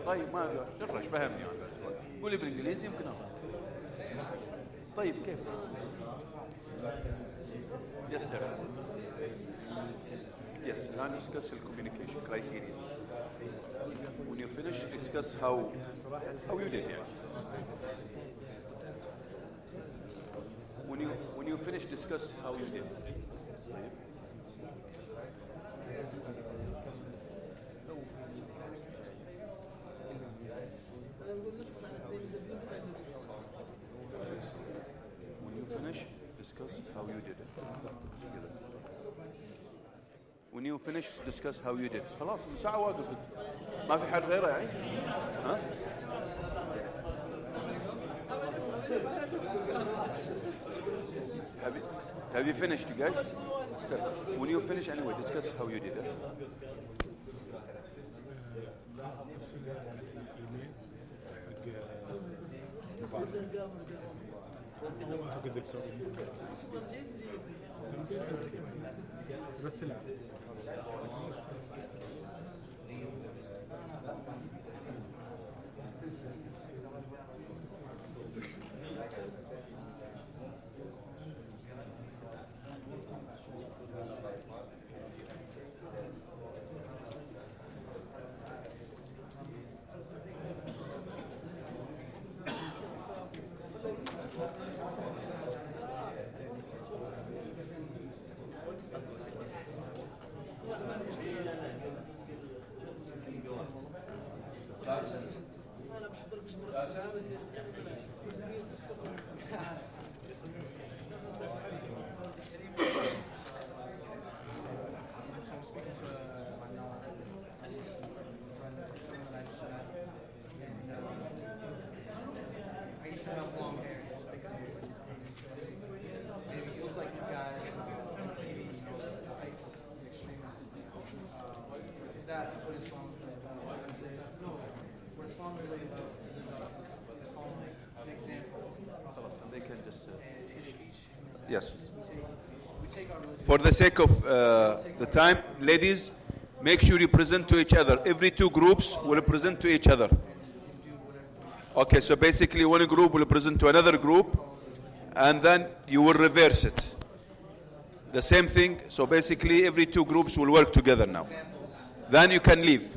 S11: طيب ما نفرش فهمني يعني قولي بالانجليزي يمكن اخذ. طيب كيف؟ Yes sir. Yes, now discuss the communication criteria. When you finish, discuss how you did يعني. When you finish, discuss how you did. When you finish, discuss how you did it. When you finish, discuss how you did. خلاص من ساعة واقف ما في حد غيره يعني. ها؟ Have you finished, you guys? When you finish, anyway, discuss how you did it.
S8: that what Islam is about? I say, no. What Islam is really about is following the examples of the Prophet.
S11: They can just.
S8: And his speech.
S11: Yes.
S8: We take our religion.
S11: For the sake of the time, ladies, make sure you present to each other. Every two groups will present to each other. Okay, so basically one group will present to another group, and then you will reverse it. The same thing, so basically every two groups will work together now. Then you can leave.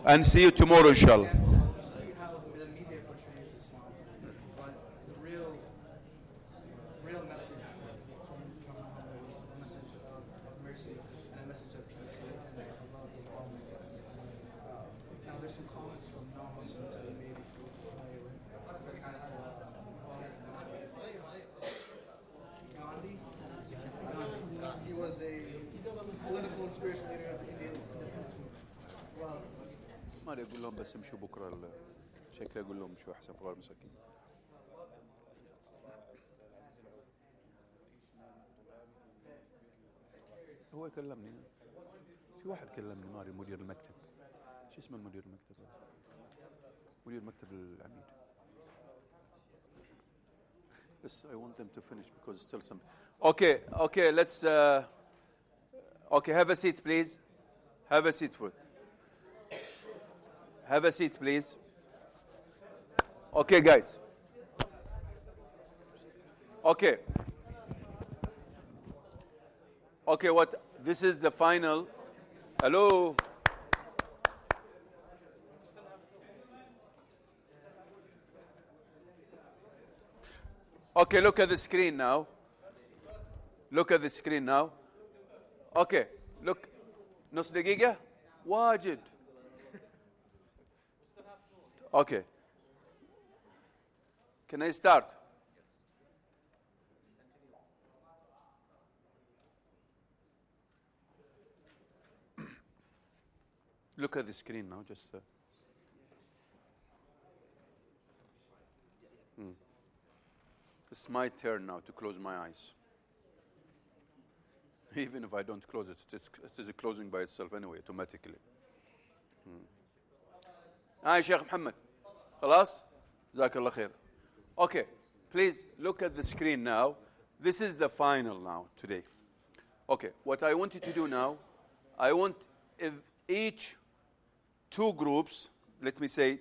S11: And see you tomorrow, inshallah.
S8: He was a political and spiritual leader of the Indian independence movement. Well,
S11: ما اقول لهم بس امشوا بكره شكله اقول لهم شو احسن فقار مساكين. هو يكلمني في واحد كلمني ماري مدير المكتب. شو اسمه المدير المكتب؟ مدير مكتب العميد. بس I want them to finish because still some. Okay, let's. Okay, have a seat, please. Have a seat, please. Have a seat, please. Okay, guys. Okay. Okay, what? This is the final. Hello. Okay, look at the screen now. Look at the screen now. Okay, look. نص دقيقة. واجد. Okay. Can I start? Look at the screen now, just. It's my turn now to close my eyes. Even if I don't close it, it is closing by itself anyway, automatically. Sheikh Muhammad. خلاص? جزاك الله خير. Okay, please look at the screen now. This is the final now, today. Okay, what I want you to do now, I want if each two groups, let me say,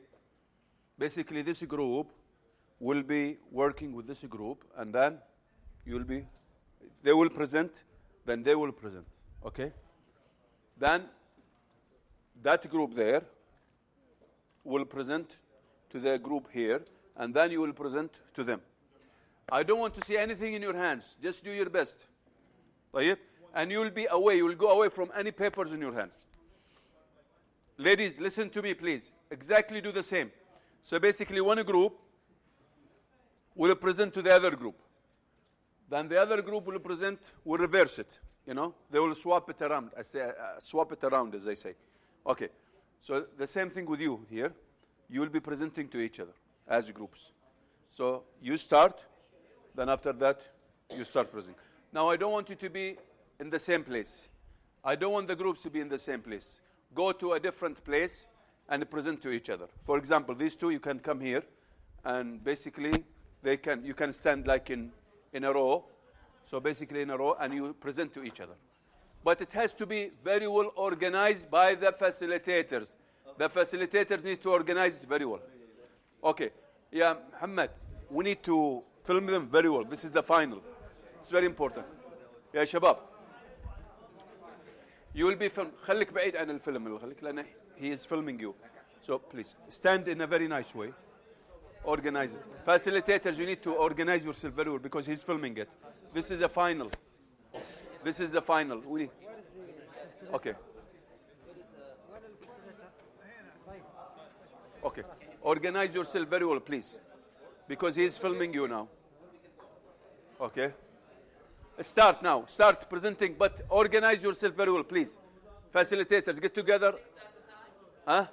S11: basically this group will be working with this group, and then they will present, then they will present, okay? Then that group there will present to the group here, and then you will present to them. I don't want to see anything in your hands. Just do your best. طيب? And you will be away. You will go away from any papers in your hand. Ladies, listen to me, please. Exactly do the same. So basically, one group will present to the other group. Then the other group will reverse it. You know, they will swap it around. Swap it around, as they say. Okay. So the same thing with you here. You will be presenting to each other as groups. So you start, then after that, you start presenting. Now, I don't want you to be in the same place. I don't want the groups to be in the same place. Go to a different place and present to each other. For example, these two, you can come here, and basically, you can stand like in a row. So basically in a row, and you present to each other. But it has to be very well organized by the facilitators. The facilitators need to organize it very well. Okay. Yeah, Muhammad, we need to film them very well. This is the final. It's very important. يا شباب. You will be filmed. خليك بعيد عن الفيلم خليك لأنه he is filming you. So please stand in a very nice way. Organize it. Facilitators, you need to organize yourself very well because he's filming it. This is the final. This is the final. Okay. Okay. Organize yourself very well, please. Because he is filming you now. Okay. Start now. Start presenting, but organize yourself very well, please. Facilitators, get together. Huh?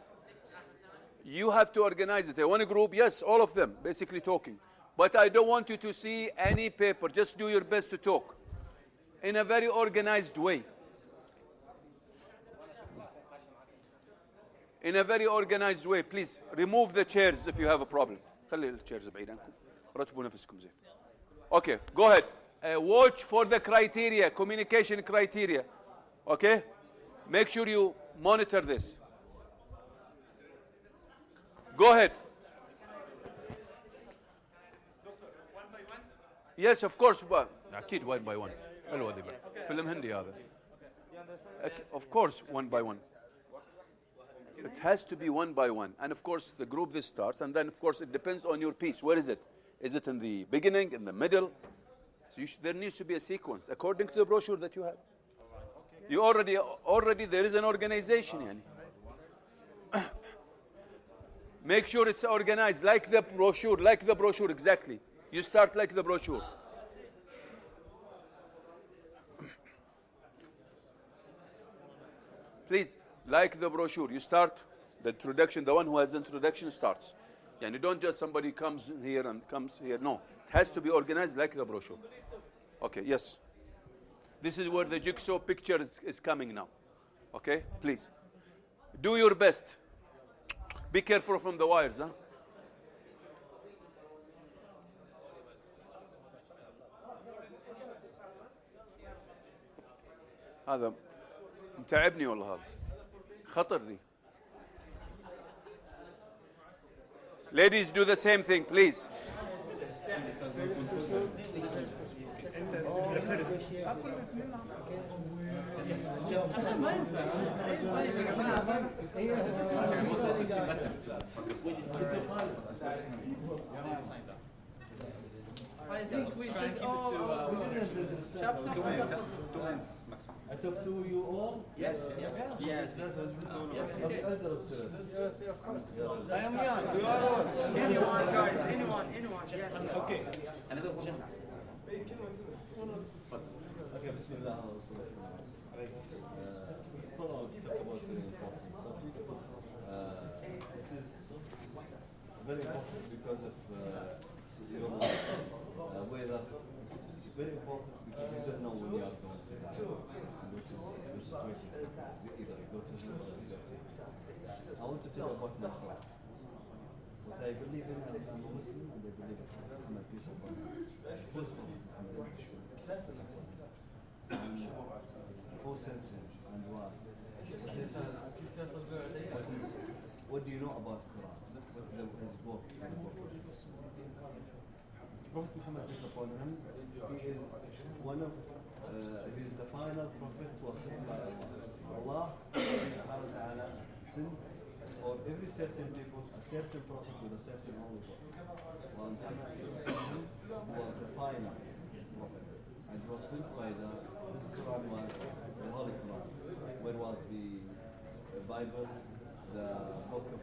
S11: You have to organize it. One group, yes, all of them, basically talking. But I don't want you to see any paper. Just do your best to talk in a very organized way. in a very organized way. Please remove the chairs if you have a problem. خلي الchairs بعيد عنكم. رتبوا نفسكم زين. Okay, go ahead. Watch for the criteria, communication criteria. Okay? Make sure you monitor this. Go ahead. Yes, of course. أكيد one by one. حلوة ذي فيلم هندي هذا. Of course, one by one. It has to be one by one. And of course, the group this starts, and then of course it depends on your piece. Where is it? Is it in the beginning, in the middle? So there needs to be a sequence according to the brochure that you have. You already there is an organization. Yani. Make sure it's organized like the brochure, exactly. You start like the brochure. Please, like the brochure, you start the introduction, the one who has the introduction starts. And you don't just somebody comes here and comes here. No, it has to be organized like the brochure. Okay, yes. This is where the jigsaw picture is coming now. Okay, please. Do your best. Be careful from the wires, huh? هذا متعبني والله هذا. خطر ذي. Ladies, do the same thing, please.
S10: I think we should all...
S19: 2 minutes, 2 minutes maximum.
S13: I talk to you all?
S19: Yes, yes.
S13: Yes. Yes, of course.
S5: I am young. You are old.
S15: Anyone, guys, anyone, yes.
S5: Okay.
S19: Another question.
S13: Okay, Bismillah. Follow talk about the importance. It is very important because of weather. It's very important because you don't know when you are going to your situation. Either you go to sleep or you don't. I want to tell about myself. What I believe in, I'm a Muslim, and I believe in Muhammad, peace upon him. Who sent him and why? What do you know about Quran? What's his book? Prophet Muhammad, peace upon him, he is one of, he is the final prophet was sent by Allah. Allah sent for every certain people a certain prophet with a certain holy book. Well, Muhammad was the final prophet, and was sent by his Quran was the Holy Quran, where was the Bible, the book of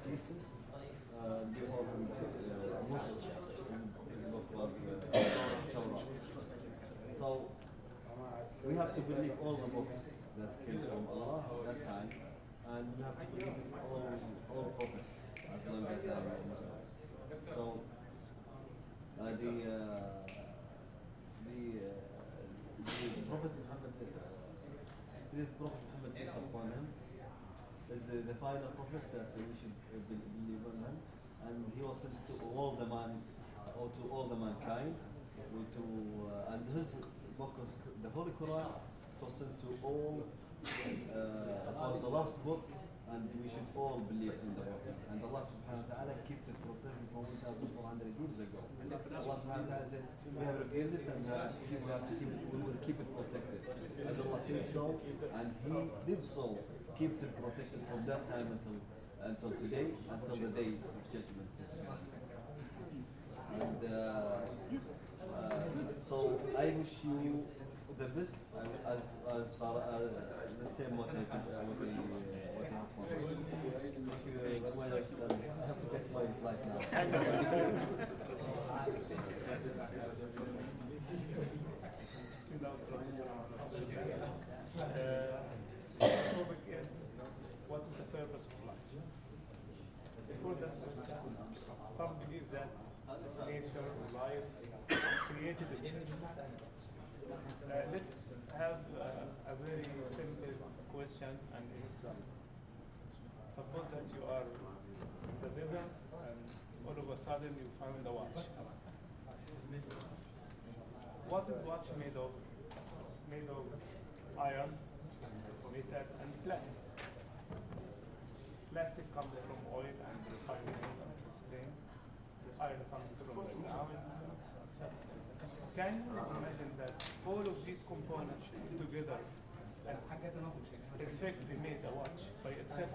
S13: Jesus, before Moses. His book was Torah. So we have to believe all the books that came from Allah at that time, and we have to believe all prophets as long as they are Muslim. So the Prophet Muhammad, peace upon him, is the final prophet that we should believe in him, and he was sent to all the mankind, and his book was the Holy Quran. Was sent to all. It was the last book, and we should all believe in the Prophet. And Allah subhanahu wa ta'ala kept it protected from 1,400 years ago. Allah subhanahu wa ta'ala said, we have revealed it, and we will keep it protected. As Allah said so, and He did so, keep it protected from that time until today, until the day of judgment. And so I wish you the best, as far as the same what I have for me. I have to get my flight now.
S5: What is the purpose of life? Before that, some believe that nature, life, created itself. Let's have a very simple question and example.
S12: Suppose that you are in the desert and all of a sudden you find a watch. What is watch made of? It's made of iron, metal, and plastic. Plastic comes from oil and refining and such thing. Iron comes from the ground. Can you imagine that all of these components put together and perfectly made a watch by itself?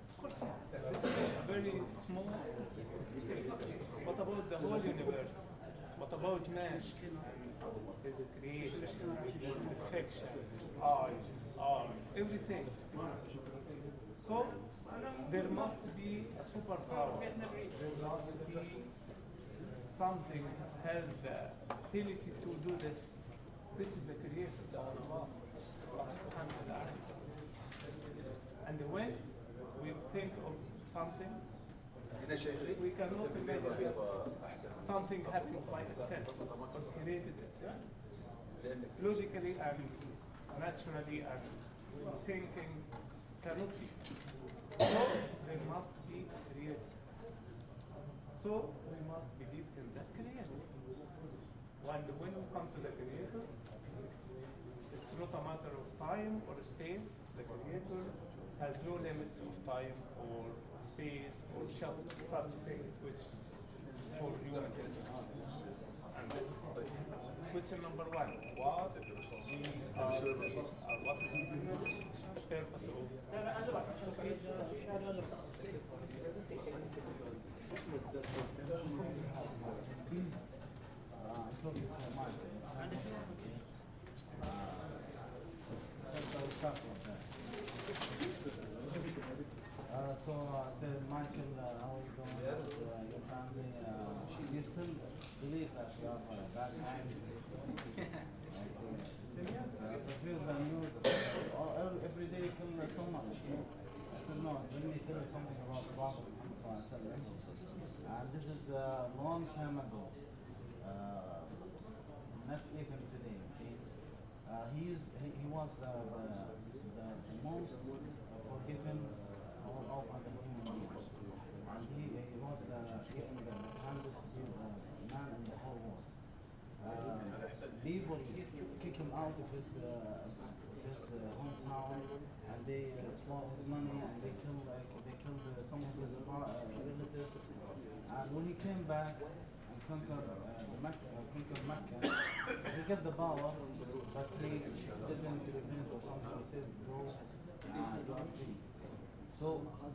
S12: Of course not. This is a very small thing. What about the whole universe? What about man and his creation, his perfection, his eyes, his art, everything? So there must be a superpower. There must be something has the ability to do this. This is the creator, Allah subhanahu wa ta'ala. And when we think of something, we cannot imagine something happening by itself or created itself. Logically and naturally and thinking cannot be. So there must be a creator. So we must believe in this creator. And when we come to the creator, it's not a matter of time or space. The creator has no limits of time or space or such things which for human intelligence. And that's question number one. What is the purpose of
S13: So I said, Michael, how are you doing? Your family? Do you still believe that you have bad times? Yes, I feel the news. Every day you kill someone. I said, no, let me tell you something about the Prophet Muhammad. And this is a long time ago. Not even today. Okay? He was the most forgiven of all other human beings. And he was even the kindest man in the whole world. People kick him out of his hometown, and they stole his money, and they killed some of his relatives. And when he came back and conquered Mecca, he got the power, but he didn't finish or something. He said, "Go, you are free." So,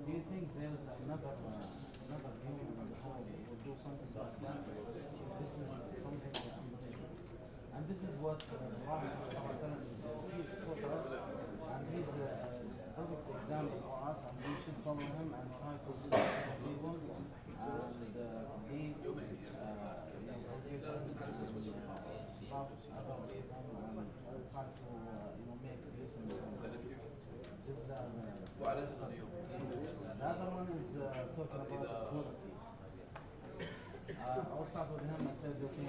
S13: do you think there's another human in the world that will do something like that? This is something unbelievable. And this is what the Prophet is taught us, and he's a perfect example for us, and we should follow him and try to do people and be stop other people and try to make peace and this is the other one is talking about equality. I'll start with him. I said, okay,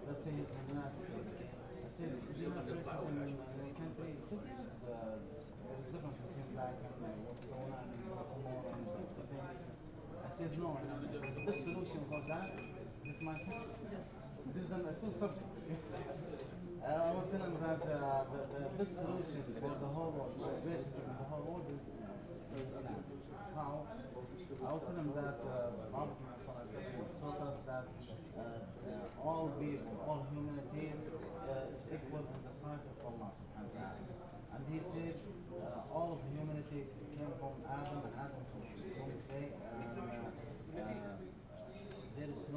S13: let's say he's in the United States. I said, do you have racism in your country? He said, yes, there's a difference between black and what's going on in Baltimore and everything. I said, no, the best solution for that is my country. This is a two subject. I will tell him that the best solution for the whole world, for racism in the whole world is Islam. How? I will tell him that Prophet taught us that all people, all humanity is equal in the sight of Allah subhanahu wa ta'ala. And he said all of humanity came from Adam and Adam from Say, there is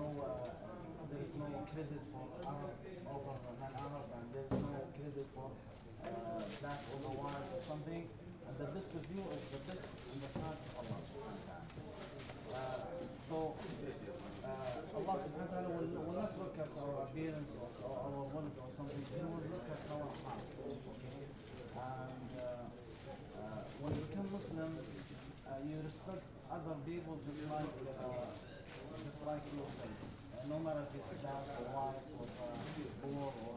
S13: no credit for Arab over non-Arab, and there is no credit for black over white or something. And the best of you is the best in the sight of Allah subhanahu wa ta'ala. So Allah subhanahu wa ta'ala will not look at our appearance or our wealth or something. He will look at our heart. Okay? And when you become Muslim, you respect other people just like yourself. No matter if it's black or white or poor or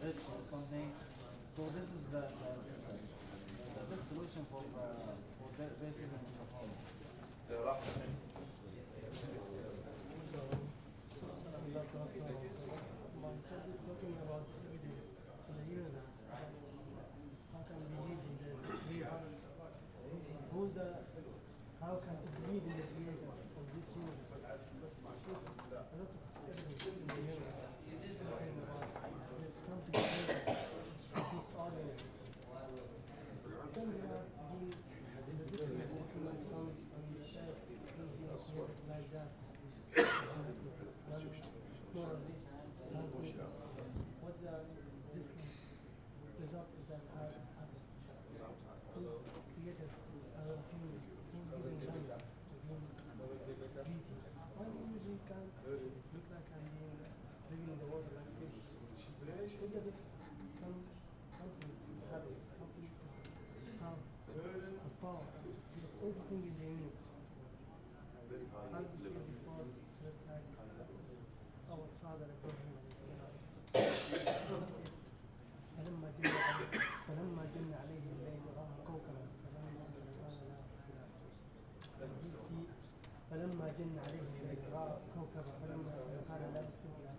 S13: rich or something.
S8: So this is the best solution for racism in the home.
S2: Talking about evidence in the universe, how can we believe in the creator? How can we believe in the creator of this universe? There's a lot of evidence in the universe talking about there's something greater than this audience. Some have been the difference between the sun and the earth is like that. More of this something. What the different result is that has created our human giving life to human breathing. Why we can't look like I'm living in the water like fish? What the difference? Something is happening. Something is sound and power. Everything is in you. As we said before, just like our father Ibrahim فلما جن عليه الليل رأى كوكبا فلما جن عليه الليل رأى كوكبا فلما قال لا أستطيع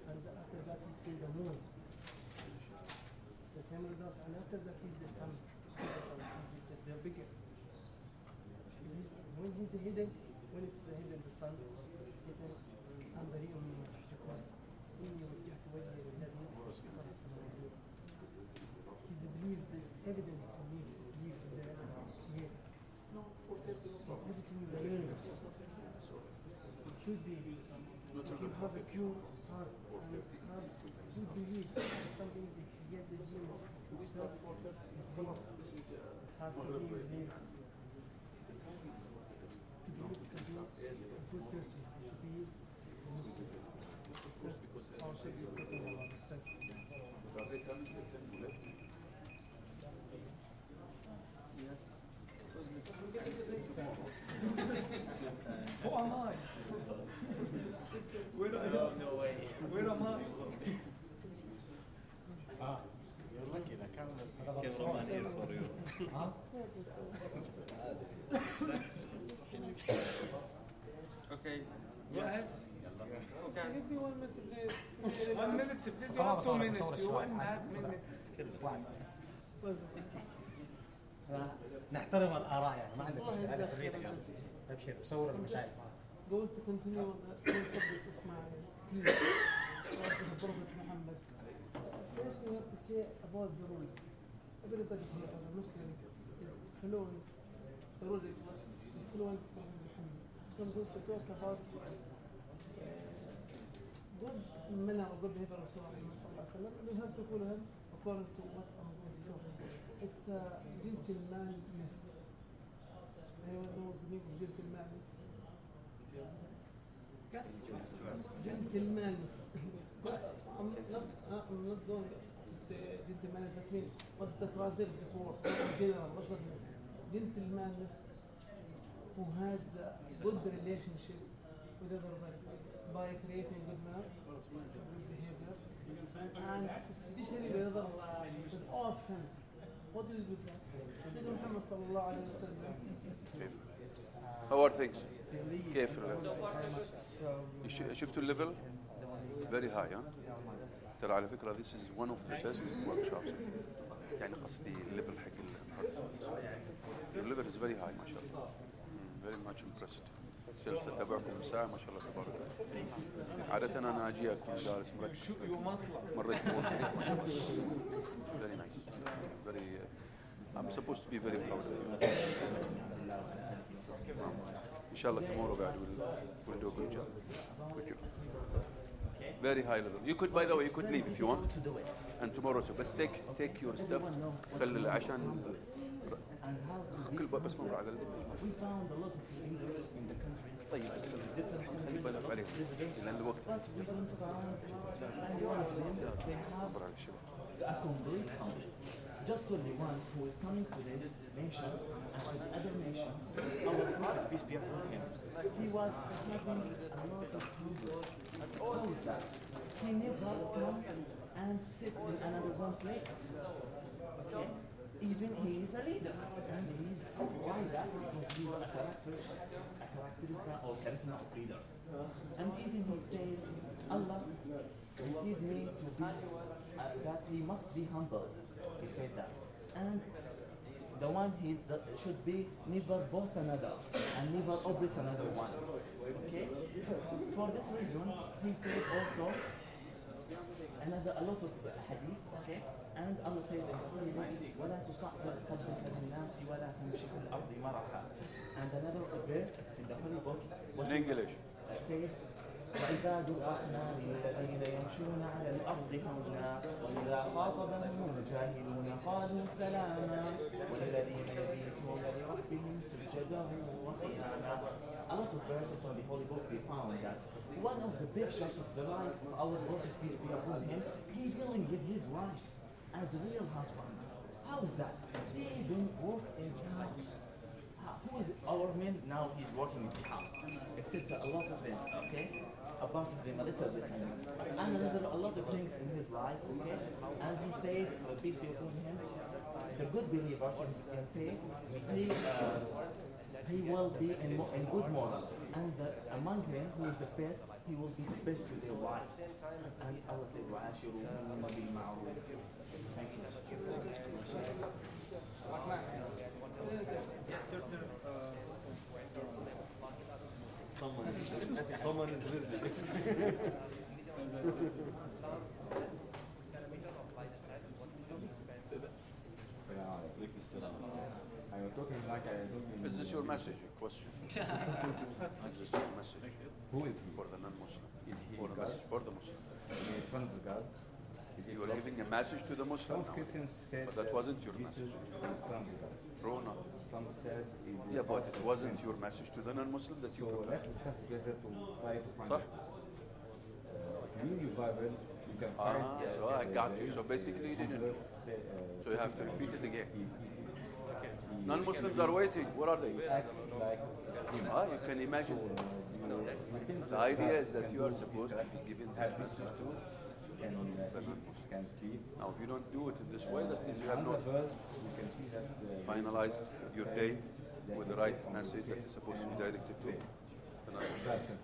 S2: and after that he sees the moon. The same result, and after that he's the sun. They're bigger. When he's hidden, when it's hidden, the sun, I'm بريء مما تشركون إني وجهت وجهي للذي فطر السماوات. His belief is evident to me. His belief in the Creator. Everything in the universe. It should be. If you have a pure heart and have good belief in something that created the universe, it's not for have to be believed. To be a good person, to be a Muslim.
S8: Who am I? Where am I? No way. Where am I?
S13: You're lucky the cameraman here for you.
S8: Okay. Go ahead. Okay.
S2: Give me 1 minute, please.
S8: 1 minute, please. You have 2 minutes. You 1.5 minutes.
S21: نحترم الآراء يعني ما عندك هذا حريتك ابشر صور المشايخ
S2: Going to continue the same subject of my team, the Prophet Muhammad. First, we have to say about the rules. Everybody here as a Muslim is following the rules is following Prophet Muhammad. Some goes to talk about good manner or good behavior of Rasulullah. We have to follow him according to what I'm going to talk about. It's gentlemanliness. Anyone knows the meaning of gentlemanliness? Yes, gentlemanliness. I'm not going to say gentlemanliness. That means what that translates this word in general. What that means? Gentlemanliness, who has a good relationship with everybody by creating good manner, good behavior, and especially with all family. What is with that? Sayyidina Muhammad sallallahu alayhi wa sallam.
S11: How are things? كيف شفتوا الليفل؟ Very high, huh? ترى على فكرة this is one of the best workshops. يعني قصدي الليفل حق your level is very high ما شاء الله. Very much impressed. جلسة أتابعكم ساعة ما شاء الله تبارك الله. عادة أنا أجي أكون جالس مركز. مريت Very nice. Very. I'm supposed to be very proud of you. Inshallah tomorrow we'll do a good job with you. Very high level. You could, by the way, you could leave if you want. And tomorrow so. But take your stuff. خلي عشان كل بس مرة على طيب بس خلي بالك عليك لأن الوقت
S1: just only one who is coming to this nation and to the other nations. Our Prophet, peace be upon him, he was having a lot of problems. How is that? He never come and sits in another one place. Okay? Even he is a leader, and he's why that? Because he was a characteristic or charisma of leaders. And even he said, Allah received me to be that he must be humble. He said that, and the one should be never boast another and never oppress another one. Okay. For this reason, he said also a lot of hadith. Okay. And Allah said in the Holy Book, وَلَا تُصَعْبَرْ قَدْبَكَ لِلنَّاسِ وَلَا تَمْشِ فِي الْأَرْضِ مَرَحًا. And another verse in the Holy Book,
S11: in English,
S1: said, وَعِبَادُ الرَّحْمَنِ الَّذِينَ يَمْشُونَ عَلَى الْأَرْضِ هَوْنًا وَإِذَا خَاطَبَهُمُ الْجَاهِلُونَ قَالُوا سَلَامًا وَالَّذِينَ يَبِيتُونَ لِرَبِّهِمْ سُجَّدًا وَقِيَامًا. A lot of verses on the Holy Book we found that one of the pictures of the life of our Prophet, peace be upon him, he dealing with his wives as a real husband. How is that? He even worked in the house. Who is our men now? He's working in the house, except a lot of them. Okay, a part of them a little bit, and another a lot of things in his life. Okay, and he said, peace be upon him, the good believers in faith, he will be in good moral, and among them who is the best, he will be the best to their wives. And Allah said, وَعَاشِرُوهُنَّ بِالْمَعْرُوفِ. Thank you.
S5: Yes, your turn.
S13: Someone is busy. I'm talking like I don't.
S11: Is this your message? Question. Is this your message?
S13: Who is he?
S11: For the non-Muslim.
S13: Is he
S11: or a
S13: God?
S11: message for the Muslim?
S13: He is son of God. Is he
S11: You are giving a message to the Muslim.
S13: Some Christians said
S11: But that wasn't your
S13: Jesus
S11: message.
S13: is son of God.
S11: True or not?
S13: Some said
S11: Yeah, but it wasn't your message to the non-Muslim that you
S13: So let's
S11: prepared.
S13: discuss together to try to find
S11: صح.
S13: out. If you read your Bible, you can find.
S11: So I got you. So basically you didn't know. So you have to repeat it again. Non-Muslims are waiting. Where are they? You can imagine. The idea is that you are supposed to be giving this message to the non-Muslims. Now, if you don't do it in this way, that means you have not finalized your day with the right message that is supposed to be directed to the non-Muslims.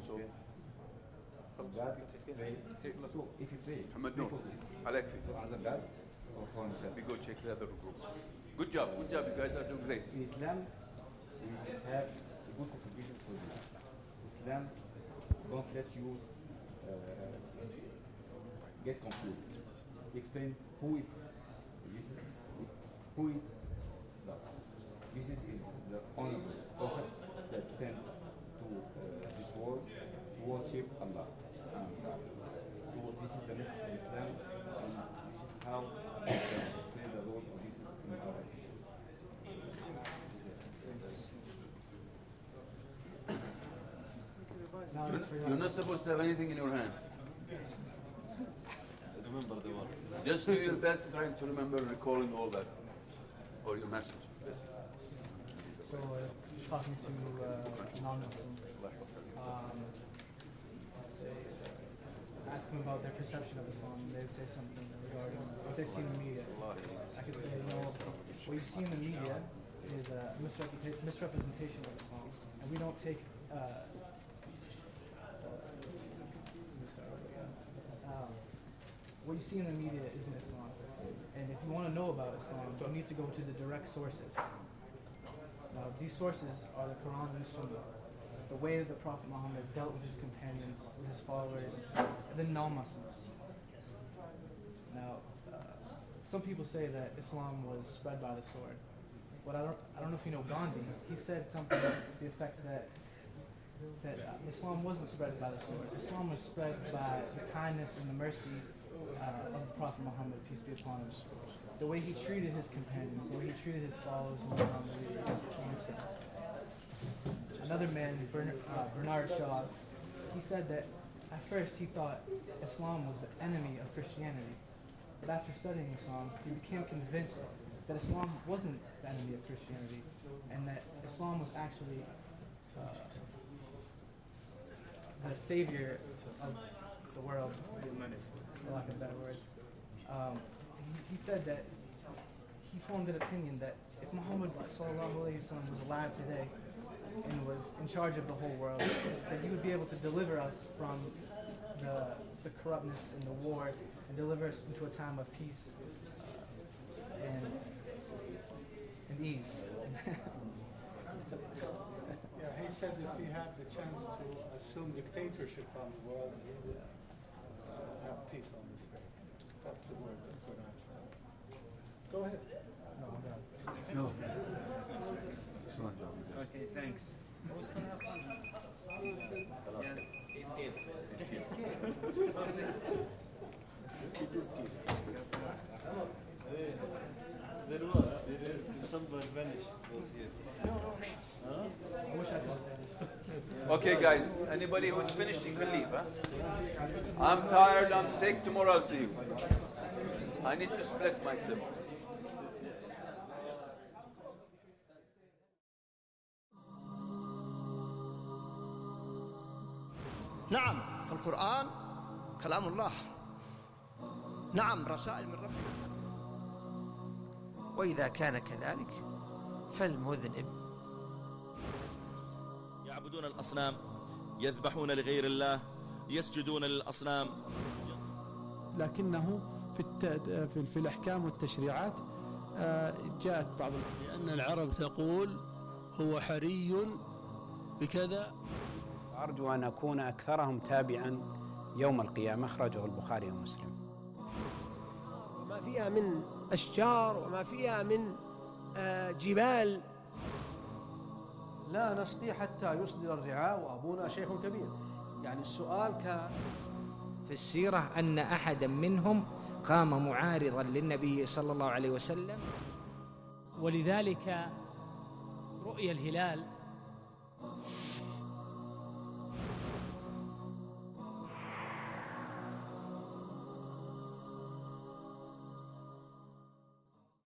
S11: So,
S13: So if you pray,
S11: محمد نور عليك فيه. We go check the other group. Good job, you guys are doing great.
S13: In Islam, we have a good contribution for this. Islam don't let you get confused. Explain who is Jesus, who is God. Jesus is the only prophet that sent to this world to worship Allah. So this is the message of Islam, and this is how we can explain the role of Jesus in our life.
S11: You're not supposed to have anything in your hand.
S13: Remember the word.
S11: Just do your best trying to remember recalling all that. Or your message.
S8: So, talking to non-Muslims, ask them about their perception of Islam, they would say something regarding what they see in the media. I could say, what you see in the media is a misrepresentation of Islam, and we don't take what you see in the media isn't Islam. And if you want to know about Islam, you need to go to the direct sources. Now, these sources are the Quran and the Sunnah, the way that the Prophet Muhammad dealt with his companions, with his followers, and the non-Muslims. Now, some people say that Islam was spread by the sword. But I don't know if you know Gandhi. He said something to the effect that Islam wasn't spread by the sword. Islam was spread by the kindness and the mercy of the Prophet Muhammad, peace be upon him. The way he treated his companions, the way he treated his followers, and another man, Bernard Shaw, he said that at first he thought Islam was the enemy of Christianity. but after studying Islam, he became convinced that Islam wasn't the enemy of Christianity, and that Islam was actually the savior of the world, for lack of better words. He said that he formed an opinion that if Muhammad ﷺ was alive today and was in charge of the whole world, that he would be able to deliver us from the corruptness and the war, and deliver us into a time of peace and ease.
S12: Yeah, he said if he had the chance to assume dictatorship on the world, he would have peace on this earth. That's the words of Quran. Go ahead.
S13: No. Okay, thanks. There is somebody vanished was here.
S11: Okay, guys. Anybody who's finished, you can leave. Huh? I'm tired. I'm sick. Tomorrow I'll see you. I need to split myself.
S4: نعم فالقرآن كلام الله، نعم رسائل من ربنا، وإذا كان كذلك فالمذنب
S22: يعبدون الأصنام، يذبحون لغير الله، يسجدون للأصنام،
S23: لكنه في الأحكام والتشريعات جاءت بعض
S24: لأن العرب تقول هو حري بكذا.
S6: أرجو أن أكون أكثرهم تابعا يوم القيامة، أخرجه البخاري ومسلم.
S4: وما فيها من أشجار وما فيها من جبال.
S25: لا نسقي حتى يصدر الرعاء وأبونا شيخ كبير. يعني السؤال كان
S9: في السيرة أن أحدا منهم قام معارضا للنبي صلى الله عليه وسلم،
S10: ولذلك رؤي الهلال